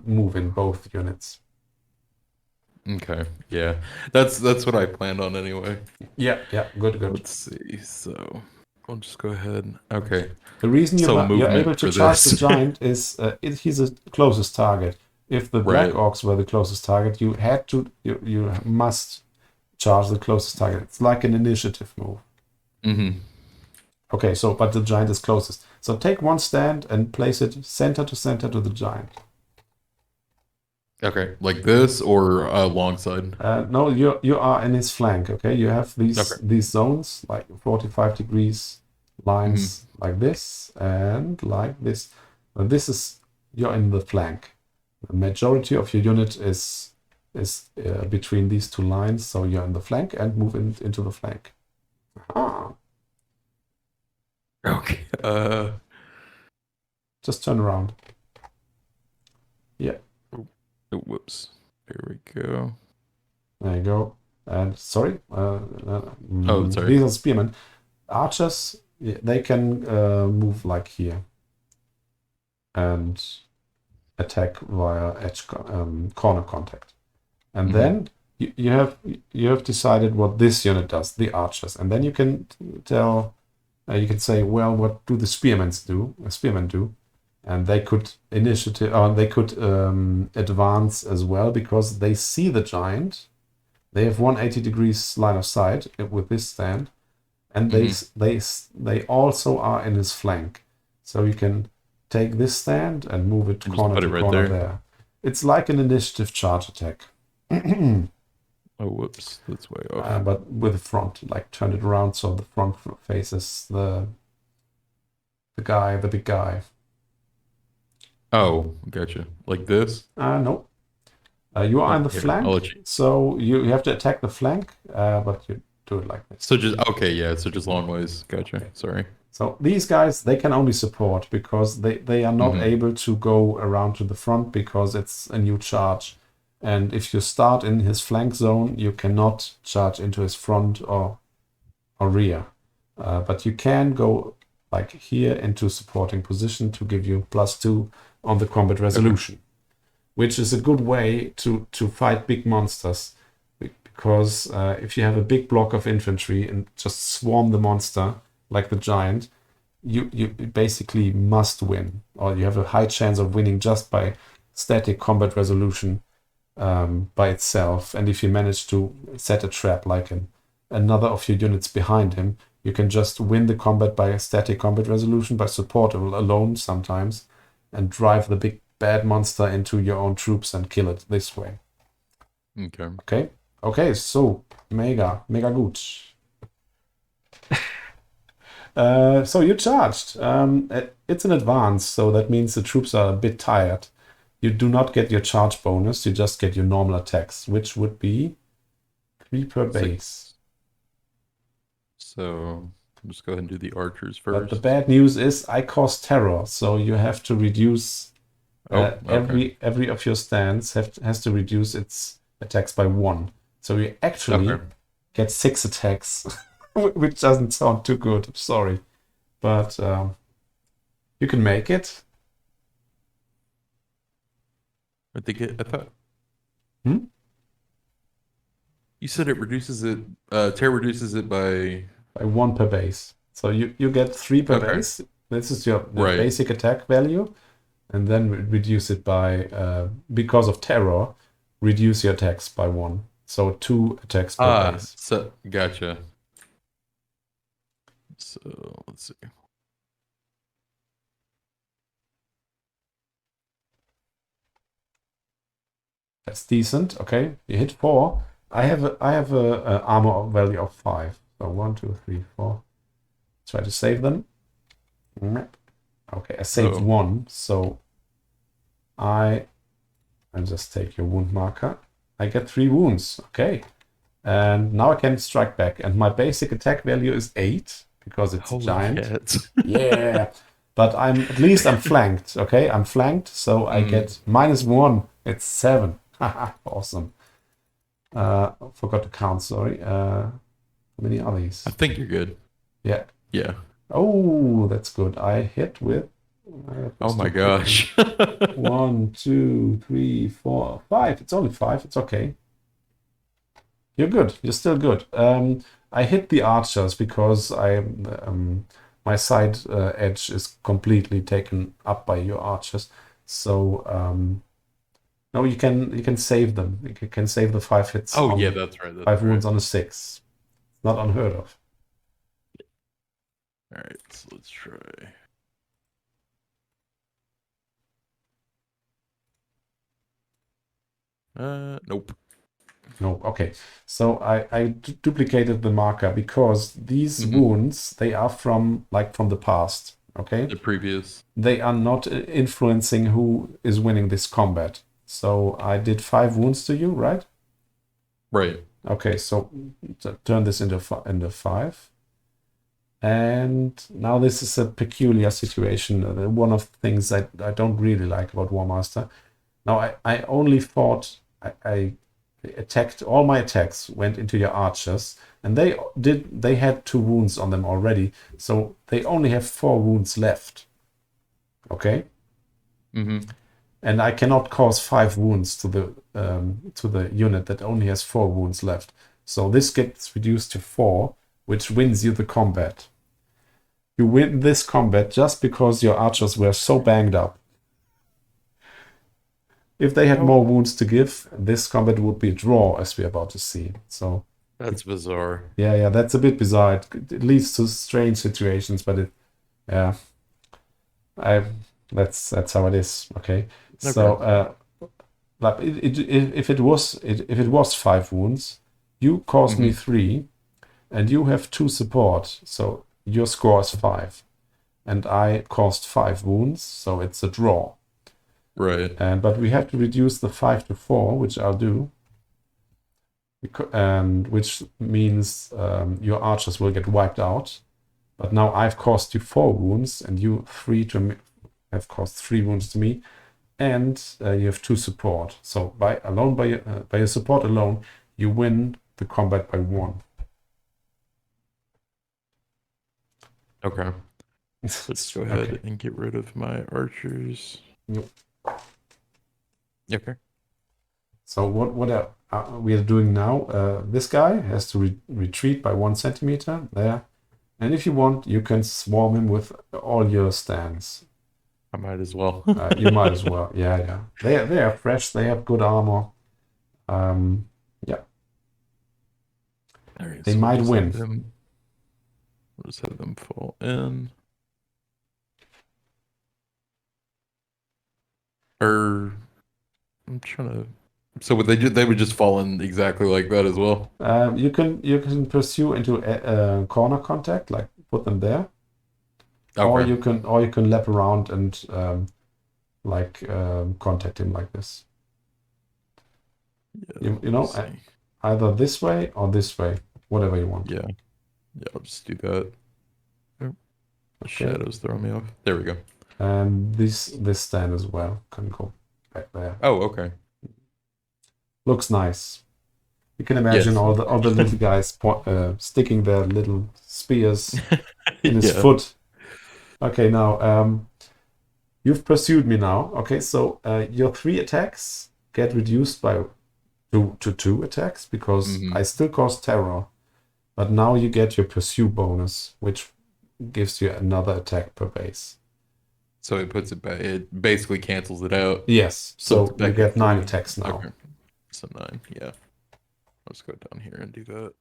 move in both units.
Okay, yeah, that's what I planned on anyway.
Yeah, good.
Let's see. So I'll just go ahead. Okay.
The reason you're able to charge the giant is he's the closest target. If the Black Orcs were the closest target, you must charge the closest target. It's like an initiative move. Okay, so but the giant is closest. So take 1 stand and place it center to center to the giant.
Okay, like this or alongside?
No, you are in his flank. Okay, you have these zones, like 45 degrees lines, like this and like this. And you're in the flank. The majority of your unit is between these 2 lines, so you're in the flank and move into the flank.
Okay.
Just turn around. Yeah.
Oh, whoops. Here we go.
There you go. And sorry.
Sorry.
These are spearmen. Archers, they can move like here and attack via edge corner contact. And then you have decided what this unit does, the archers, and then you can tell. You can say, well, what do the spearmen do? And they could advance as well, because they see the giant. They have 180 degrees line of sight with this stand, and they also are in his flank. So you can take this stand and move it corner to corner there. It's like an initiative charge attack.
Oh, whoops, that's way off.
But with the front, like turn it around so the front faces the big guy.
Oh, gotcha. Like this?
No. You are in the flank, so you have to attack the flank, but you do it like this.
So just long ways. Gotcha. Okay. Sorry.
So these guys, they can only support, because they are not able to go around to the front, because it's a new charge. And if you start in his flank zone, you cannot charge into his front or rear. But you can go like here into supporting position to give you +2 on the combat resolution, which is a good way to fight big monsters. Because if you have a big block of infantry and just swarm the monster like the giant, you basically must win, or you have a high chance of winning just by static combat resolution. By itself, and if you manage to set a trap like another of your units behind him, You can just win the combat by a static combat resolution, by support alone sometimes, and drive the big bad monster into your own troops and kill it this way.
Okay.
Okay, so mega gut. So you charged. It's an advance, so that means the troops are a bit tired. You do not get your charge bonus, you just get your normal attacks, which would be 3 per base.
So just go ahead and do the archers
But
first.
the bad news is I cost terror, so you have to reduce every of your stands has to reduce its attacks by 1. So you actually get 6 attacks, which doesn't sound too good. I'm sorry, but you can make it.
I thought.
Hmm?
You said it reduces it. Terror reduces it by
1 per base. So you get 3 per base. This is your basic attack value, and then reduce it by because of terror, reduce your attacks by 1. So 2 attacks per base.
So gotcha. So let's see.
That's decent. Okay, you hit 4. I have a armor value of 5. So 1, 2, 3, 4. Try to save them. Okay, I saved 1. So I'll just take your wound marker. I get 3 wounds. Okay, and now I can strike back. And my basic attack value is 8 because it's giant. Yeah, but at least I'm flanked. Okay, I'm flanked, so I get -1. It's 7. Awesome. Forgot to count, sorry. How many are these?
I think you're good.
Yeah.
Yeah.
Oh, that's good. I hit with...
oh my gosh.
1, 2, 3, 4, 5. It's only 5. It's okay. You're good. You're still good. I hit the archers because my side edge is completely taken up by your archers. So... no, you can save them. You can save the 5 hits.
Oh, yeah, that's right.
5 wounds on a 6. It's not unheard of.
All right, so let's try. Nope.
Nope. Okay. So I duplicated the marker because these wounds, they are from the past. Okay.
The previous.
They are not influencing who is winning this combat. So I did 5 wounds to you, right?
Right.
Okay, so turn this into 5. And now this is a peculiar situation. One of the things I don't really like about WAAAGH. Now I only fought, I attacked, all my attacks went into your archers, and they had 2 wounds on them already, so they only have 4 wounds left. Okay? And I cannot cause 5 wounds to the unit that only has 4 wounds left. So this gets reduced to 4, which wins you the combat. You win this combat just because your archers were so banged up. If they had more wounds to give, this combat would be a draw, as we're about to see. So
that's bizarre.
Yeah, that's a bit bizarre. It leads to strange situations, but that's how it is. Okay. So, if it was 5 wounds, you caused me 3, and you have 2 support, so your score is 5, and I caused 5 wounds, so it's a draw.
Right.
But we have to reduce the 5 to 4, which I'll do, and which means your archers will get wiped out. But now I've caused you 4 wounds, and you have caused 3 wounds to me. And you have 2 support. So by your support alone, you win the combat by 1.
Okay. Let's go ahead and get rid of my archers.
Yep.
Okay.
So what we are doing now? This guy has to retreat by 1 centimeter there, and if you want, you can swarm him with all your stands.
I might as well.
You might as well. Yeah. They are fresh. They have good armor. Yeah.
Right,
they might win.
We'll just have them fall in. Or I'm trying to. So would they would just fall in exactly like that as well?
You can pursue into a corner contact, like put them there, or
Okay.
you can lap around and contact him like this.
Yeah,
You know,
let's see.
either this way or this way, whatever you want.
Yeah. Yeah, I'll just do that. Oh, the
Okay.
shadows throwing me off. There we go.
And this stand as well can go back there.
Oh, okay.
Looks nice. You can imagine
Yes.
all the little guys sticking their little spears in his
Yeah.
foot. Okay, now you've pursued me now. Okay, so your 3 attacks get reduced by 2 attacks because
Mhm.
I still cause terror. But now you get your pursue bonus, which gives you another attack per base.
So it puts it back. It basically cancels it out.
Yes, so
it's back
you
at
get 9
3.
attacks now.
Okay. So 9. Yeah. Let's go down here and do that.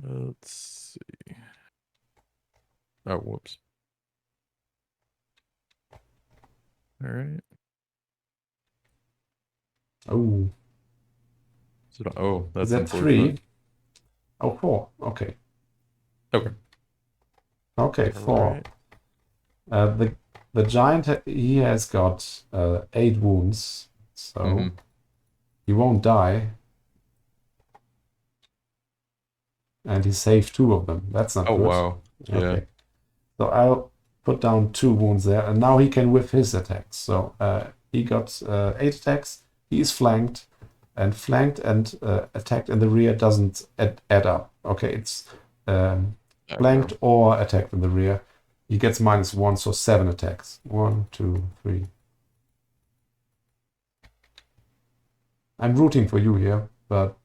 Let's see. Oh, whoops. All right.
Oh,
Oh, that's
is that
unfortunate.
3? Oh, 4. Okay.
Okay.
Okay,
All
4.
right.
The giant, he has got 8 wounds, so
Mhm.
he won't die. And he saved 2 of them. That's not
Oh,
good.
wow. Yeah.
Okay. So I'll put down 2 wounds there, and now he can whiff his attacks. So he got 8 attacks. He is flanked, and attacked in the rear doesn't add up. Okay, it's flanked
Okay.
or attacked in the rear. He gets -1, so 7 attacks. 1, 2, 3. I'm rooting for you here, but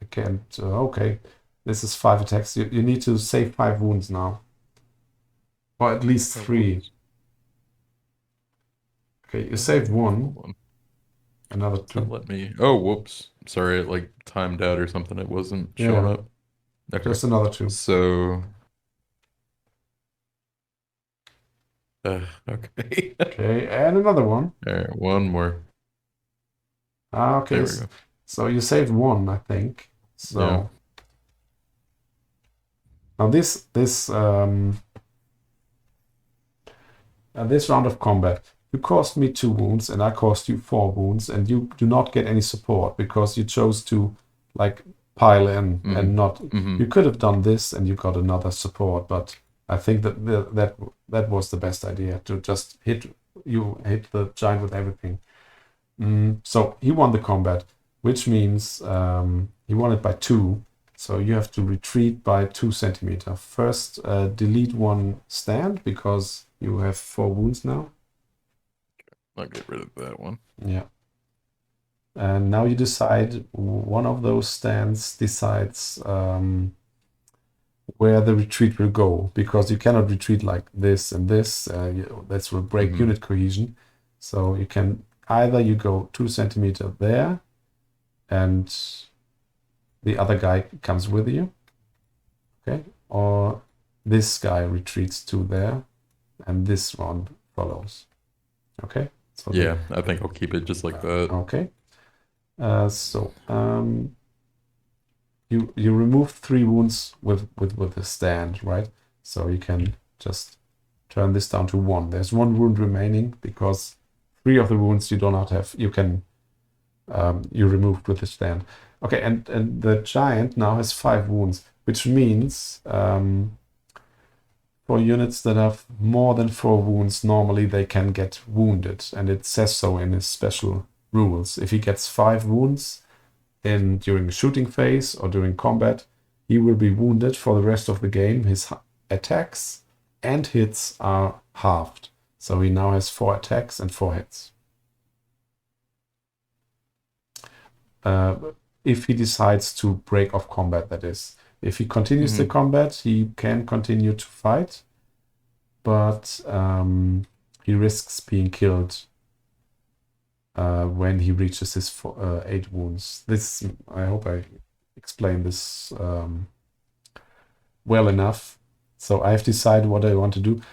I can't. Okay, this is 5 attacks. You need to save 5 wounds now, or at least
Oh,
3.
whoops.
Okay, you saved 1.
Hold on.
Another
It's not
2.
letting me. Oh, whoops. Sorry, it like timed out or something. It wasn't showing
Yeah,
up. Okay.
just another 2.
So, okay.
Okay, and another 1.
All right, one more.
Okay,
There we go.
so you saved 1, I think. So
Yeah.
now this round of combat, you caused me 2 wounds, and I caused you 4 wounds, and you do not get any support because you chose to like pile in and not.
Mhm.
You could have done this, and you got another support, but I think that was the best idea to just hit the giant with everything. So he won the combat, which means he won it by 2. So you have to retreat by 2 centimeters. First, delete 1 stand because you have 4 wounds now.
I'll get rid of that one.
Yeah. And now you decide, one of those stands decides where the retreat will go, because you cannot retreat like this and this. That will break unit cohesion. So you can either you go 2 centimeters there, and the other guy comes with you. Okay, or this guy retreats to there, and this one follows. Okay. So
Yeah, I think I'll keep it just like that.
okay. You remove 3 wounds with the stand, right? So you can just turn this down to 1. There's 1 wound remaining because 3 of the wounds you do not have. You can you removed with the stand. Okay, and the giant now has 5 wounds, which means for units that have more than 4 wounds, normally they can get wounded, and it says so in his special rules. If he gets 5 wounds during the shooting phase or during combat, he will be wounded for the rest of the game. His attacks and hits are halved. So he now has 4 attacks and 4 hits. If he decides to break off combat, that is. If he continues the combat, he can continue to fight, but he risks being killed when he reaches his 8 wounds. I hope I explained this well enough. So I have decided what I want to do. Do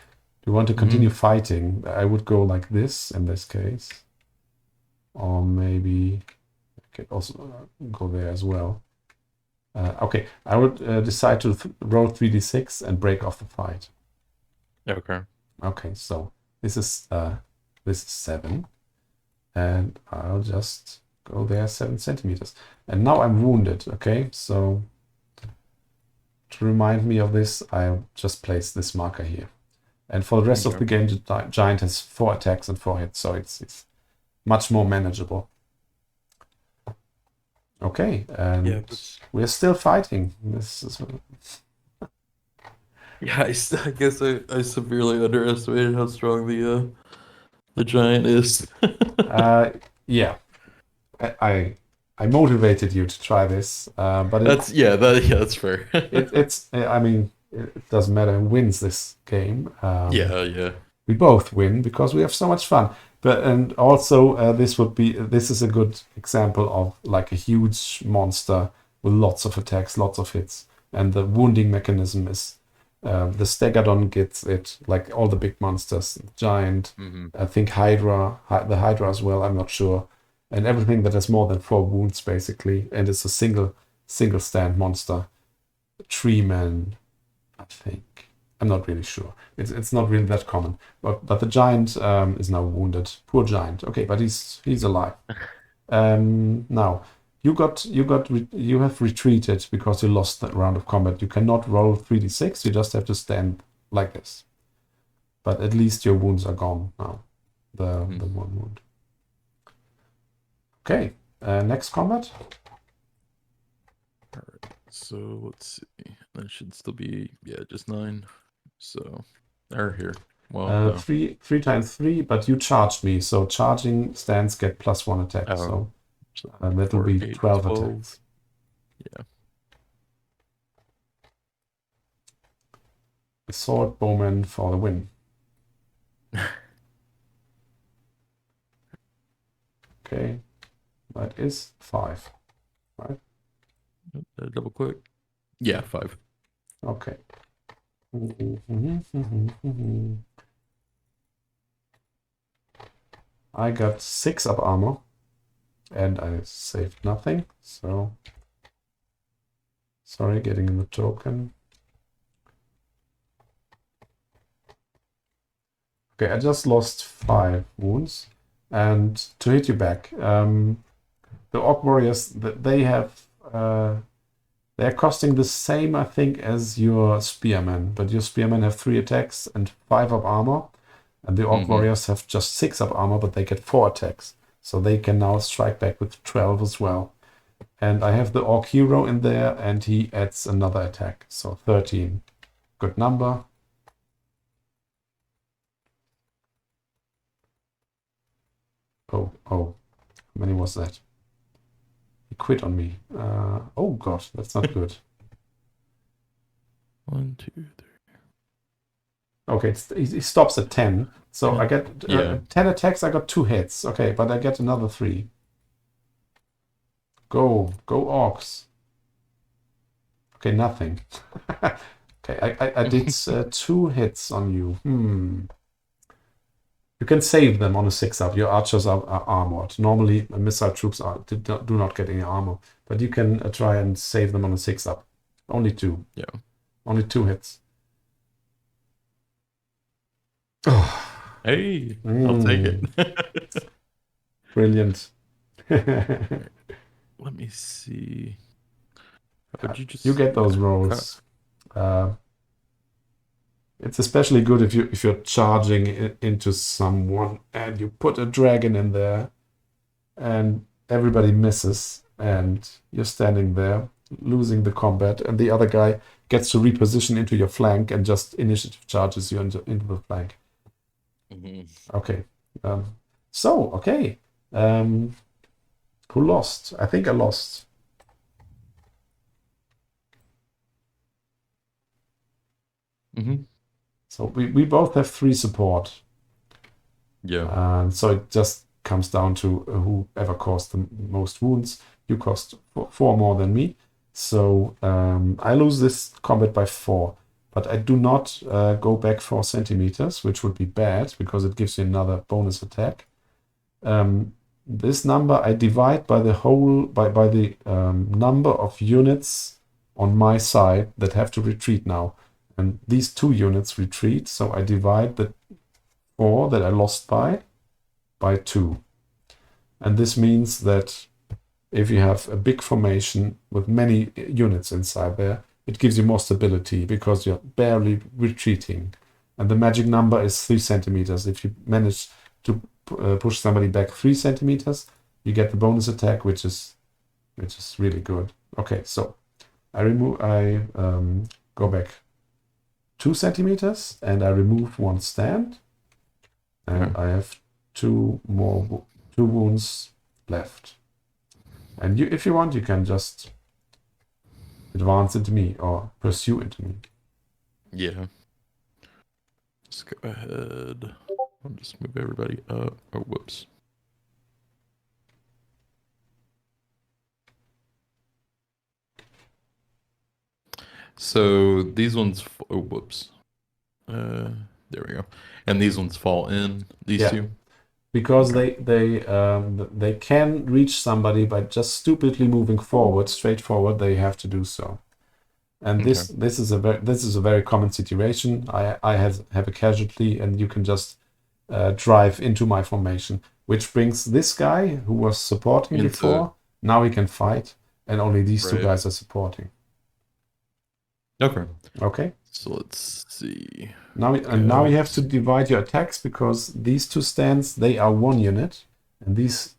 you want to continue fighting? I would go like this in this case. Or maybe I could also go there as well. Okay, I would decide to roll 3d6 and break off the fight.
Okay.
Okay, so this is 7. And I'll just go there 7 centimeters. And now I'm wounded, okay? So to remind me of this, I'll just place this marker here. And for the rest of the game, the giant has 4 attacks and 4 hits, so it's much more manageable. Okay, and we're still fighting. This is...
Yeah, I guess I severely underestimated how strong the giant is.
Yeah, I motivated you to try this, but
that's fair.
I mean, it doesn't matter who wins this game.
Yeah.
We both win because we have so much fun. And also this is a good example of like a huge monster with lots of attacks, lots of hits, and the wounding mechanism is the Stegadon gets it, like all the big monsters, giant, I think the Hydra as well, I'm not sure, and everything that has more than 4 wounds basically, and it's a single stand monster. Tree Man, I think. I'm not really sure. It's not really that common. But the giant is now wounded. Poor giant. Okay, but he's alive. Now you have retreated because you lost that round of combat. You cannot roll 3d6. You just have to stand like this. But at least your wounds are gone now. The 1 wound. Okay. Next combat.
All right. So let's see. That should still be just 9. So they're here. Well,
3 times 3, but you charged me, so charging stands get +1 attack. So that will be 12 attacks.
Yeah.
The sword bowman for the win. Okay, that is 5, right?
Double click. Yeah, 5.
Okay. I got 6 up armor, and I saved nothing, so sorry, getting in the token. Okay, I just lost 5 wounds, and to hit you back, the Orc Warriors, they have they're costing the same, I think, as your Spearmen, but your Spearmen have 3 attacks and 5 up armor, and the Orc Warriors have just 6 up armor, but they get 4 attacks, so they can now strike back with 12 as well. And I have the Orc Hero in there, and he adds another attack, so 13. Good number. Oh, how many was that? He quit on me. Oh god, that's not good.
1, 2, 3.
Okay, he stops at 10. So I get 10 attacks, I got 2 hits. Okay, but I get another 3. Go orcs. Okay, nothing. Okay, I did 2 hits on you. You can save them on a 6-up. Your archers are armored. Normally, missile troops do not get any armor. But you can try and save them on a 6-up. Only 2.
Yeah.
Only 2 hits.
Hey, I'll take it.
Brilliant.
Let me see.
You get those rolls. It's especially good if you're charging into someone and you put a dragon in there and everybody misses and you're standing there losing the combat and the other guy gets to reposition into your flank and just initiative charges you into the flank. Okay. Okay. Who lost? I think I lost. So we both have 3 support.
Yeah.
So it just comes down to whoever caused the most wounds. You cost 4 more than me. So I lose this combat by 4, but I do not go back 4 centimeters, which would be bad because it gives you another bonus attack. This number I divide by the whole by the number of units on my side that have to retreat now, and these 2 units retreat. So I divide the 4 that I lost by 2, and this means that if you have a big formation with many units inside there, it gives you more stability because you're barely retreating. And the magic number is 3 centimeters. If you manage to push somebody back 3 centimeters, you get the bonus attack, which is really good. Okay, so I go back 2 centimeters and I remove 1 stand, and I have 2 wounds left. And if you want, you can just advance into me or pursue into me.
Yeah. Let's go ahead. I'll just move everybody up. Oh, whoops. So these ones. Oh, whoops. There we go. And these ones fall in. These 2.
Because they can reach somebody by just stupidly moving forward, straight forward. They have to do so, and this is a very common situation. I have a casualty, and you can just drive into my formation, which brings this guy who was supporting before. Now he can fight, and only these 2 guys are supporting. Okay.
So let's see.
Now you have to divide your attacks because these 2 stands, they are 1 unit, and these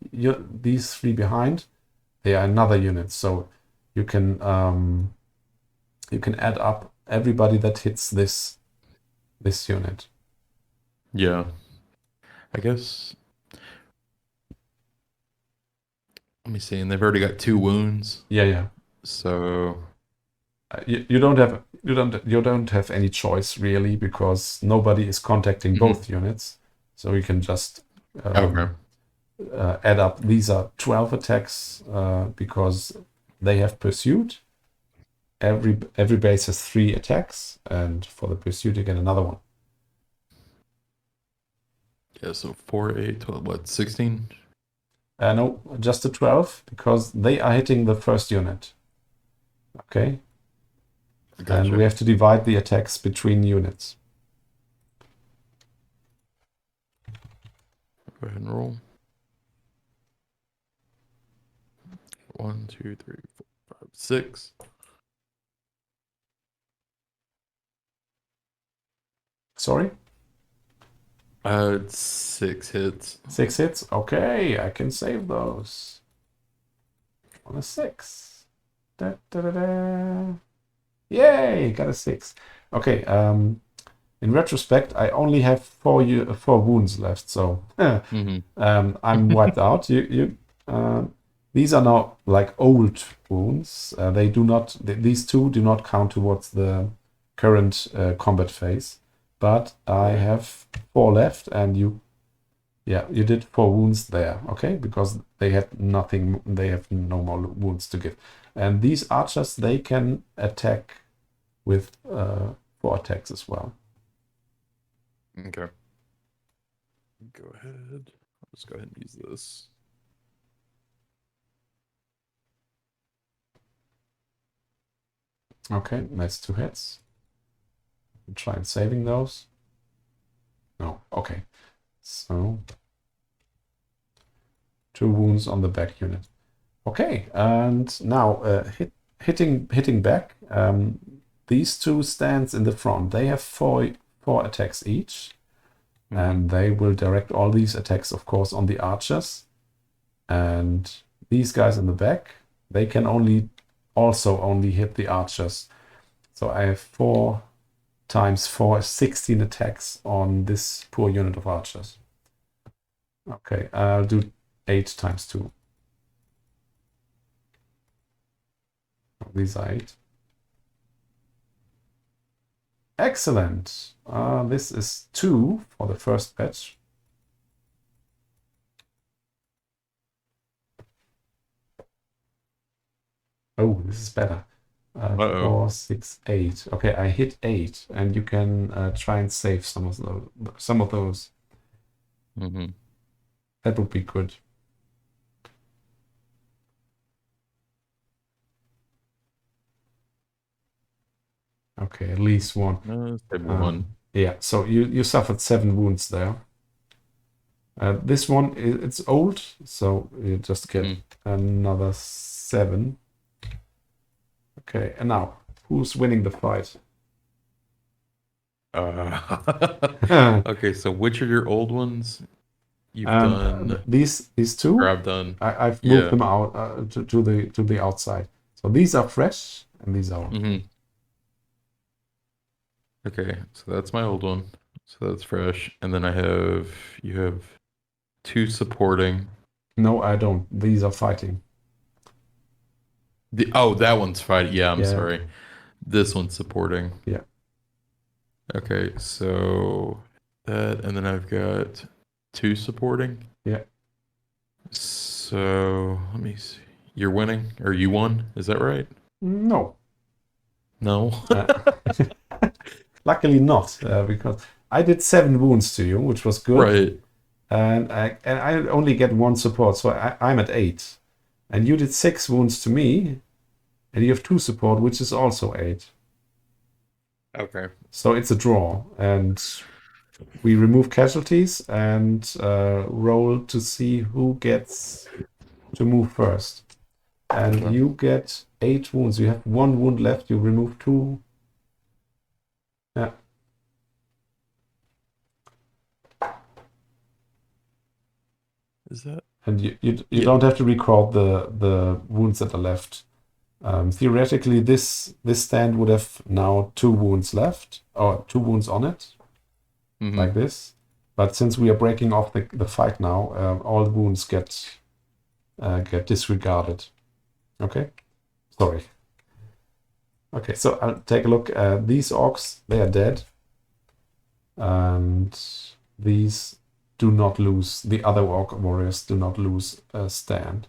3 behind, they are another unit. So you can add up everybody that hits this unit.
Yeah, I guess. Let me see. And they've already got 2 wounds.
Yeah.
So
you don't have any choice really because nobody is contacting both units. So you can just add up. These are 12 attacks because they have pursuit. Every base has 3 attacks, and for the pursuit you get another one.
Yeah, so 4, 8, 12, what, 16?
No, just the 12 because they are hitting the first unit. Okay. Gotcha. And we have to divide the attacks between units.
Go ahead and roll. 1, 2, 3, 4, 5, 6.
Sorry?
6 hits.
6 hits? Okay, I can save those. On a 6. Da, da, da, da. Yay, got a 6. Okay, in retrospect, I only have 4 wounds left, so I'm wiped out. These are now like old wounds. These 2 do not count towards the current combat phase. But I have 4 left, and you did 4 wounds there, okay? Because they had nothing, they have no more wounds to give. And these archers, they can attack with 4 attacks as well.
Okay. Go ahead. I'll just go ahead and use this.
Okay, that's 2 hits. Try and saving those. No, okay. So 2 wounds on the back unit. Okay, and now hitting back. These 2 stands in the front. They have 4 attacks each, and they will direct all these attacks, of course, on the archers. And these guys in the back, they can only hit the archers. So I have 4 times 4 is 16 attacks on this poor unit of archers. Okay, I'll do 8 times 2. These are 8. Excellent. This is 2 for the first batch. Oh, this is better.
Uh-oh.
4, 6, 8. Okay, I hit 8, and you can try and save some of those. Some of those.
Mm-hmm.
That would be good. Okay, at least one.
Save one.
Yeah, so you suffered 7 wounds there. This one, it's old, so you just get another 7. Okay, and now, who's winning the fight?
Okay, so which are your old ones? You've done,
These two,
or I've done.
I've moved
Yeah.
them out to the outside. So these are fresh, and these are old.
Mm-hmm. Okay, so that's my old one. So that's fresh. And then you have 2 supporting.
No, I don't. These are fighting.
Oh, that one's fighting. Yeah, I'm
Yeah,
sorry. This one's supporting.
yeah.
Okay, so that, and then I've got 2 supporting.
Yeah.
So let me see. You're winning, or you won? Is that right?
No.
No.
Luckily not, because I did 7 wounds to you, which was good.
Right.
And I only get 1 support, so I'm at 8. And you did 6 wounds to me, and you have 2 support, which is also 8.
Okay.
So it's a draw, and we remove casualties and roll to see who gets to move first. And
Okay.
you get 8 wounds. You have 1 wound left. You remove 2. Yeah.
Is that?
And you
Yeah.
don't have to record the wounds that are left. Theoretically, this stand would have now 2 wounds left, or 2 wounds on it, like this. But since we are breaking off the fight now, all the wounds get disregarded. Okay? Sorry. Okay, so I'll take a look. These orcs, they are dead. And these do not lose. The other orc warriors do not lose a stand.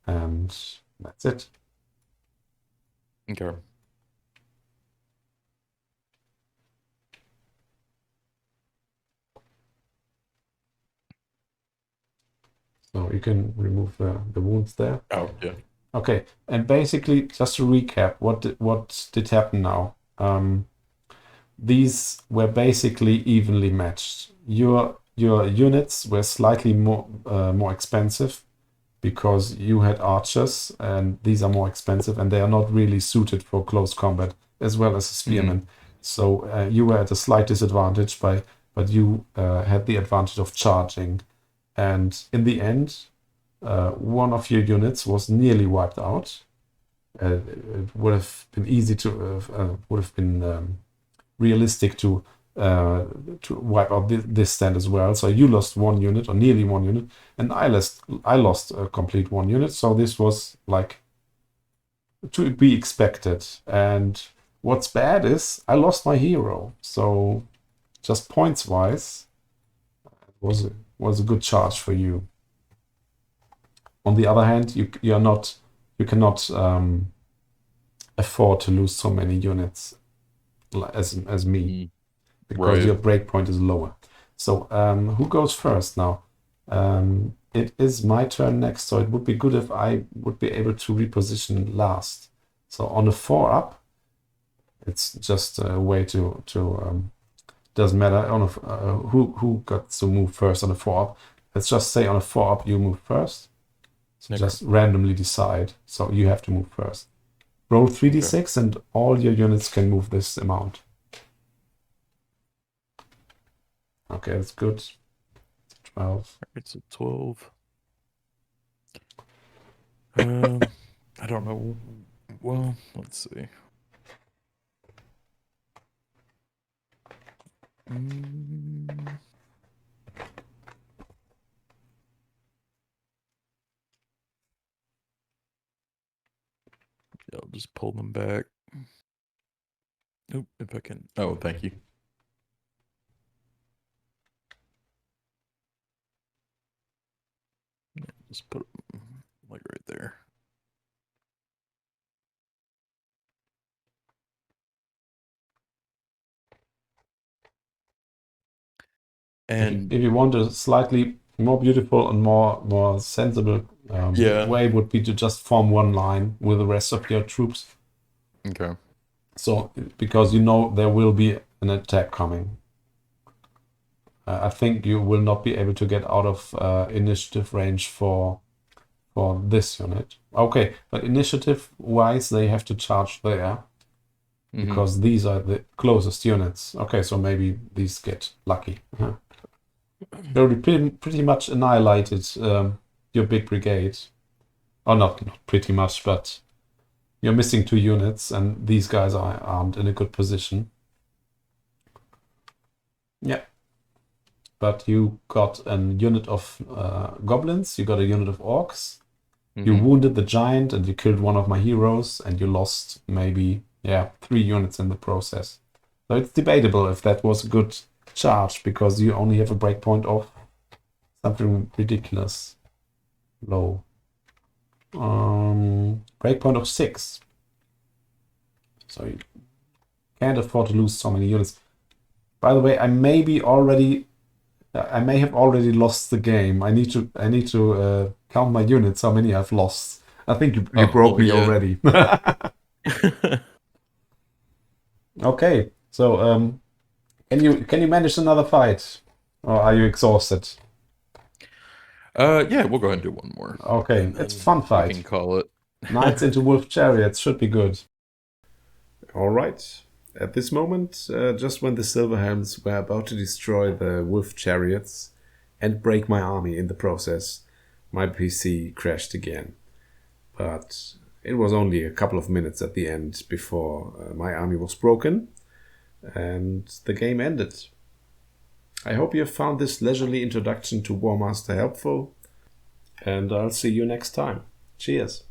And that's it.
Okay.
So you can remove the wounds there.
Oh, yeah.
Okay, and basically, just to recap, what did happen now? These were basically evenly matched. Your units were slightly more expensive because you had archers, and these are more expensive, and they are not really suited for close combat, as well as a spearman. So you were at a slight disadvantage but you had the advantage of charging, and in the end, one of your units was nearly wiped out. It would have been easy to would have been realistic to wipe out this stand as well. So you lost 1 unit, or nearly 1 unit, and I lost a complete 1 unit. So this was like to be expected. And what's bad is I lost my hero. So just points wise, it was a good charge for you. On the other hand, you cannot afford to lose so many units as me, because
Right.
your breakpoint is lower. So who goes first now? It is my turn next, so it would be good if I would be able to reposition last. So on a 4 up, it's just a way to doesn't matter on a, who got to move first on a 4 up. Let's just say on a 4 up you move first. So
Okay.
just randomly decide. So you have to move first. Roll 3d6 and all your units can move this amount. Okay, that's good. 12.
It's a 12. I don't know. Well, let's see. Yeah, I'll just pull them back. Nope, if I can. Oh, thank you. Yeah, just put them like right there. And
if you want a slightly more beautiful and more sensible way, would be to just form one line with the rest of your troops.
okay.
So because you know there will be an attack coming. I think you will not be able to get out of initiative range for this unit. Okay, but initiative-wise, they have to charge there because these are the closest units. Okay, so maybe these get lucky. They'll be pretty much annihilated your big brigade. Or not pretty much, but you're missing 2 units, and these guys are armed in a good position. Yeah. But you got a unit of goblins, you got a unit of orcs, you wounded the giant, and you killed one of my heroes, and you lost maybe 3 units in the process. So it's debatable if that was a good charge, because you only have a breakpoint of something ridiculous low. Breakpoint of 6. So you can't afford to lose so many units. By the way, I may have already lost the game. I need to count my units, how many I've lost. I think you broke me already. Okay, so can you manage another fight, or are you exhausted?
Yeah, we'll go ahead and do one more.
Okay, it's a fun fight.
We can call it.
Knights into wolf chariots should be good.
All right. At this moment, just when the Silver Helms were about to destroy the wolf chariots and break my army in the process, my PC crashed again. But it was only a couple of minutes at the end before my army was broken and the game ended. I hope you have found this leisurely introduction to WAAAGH Master helpful, and I'll see you next time. Cheers!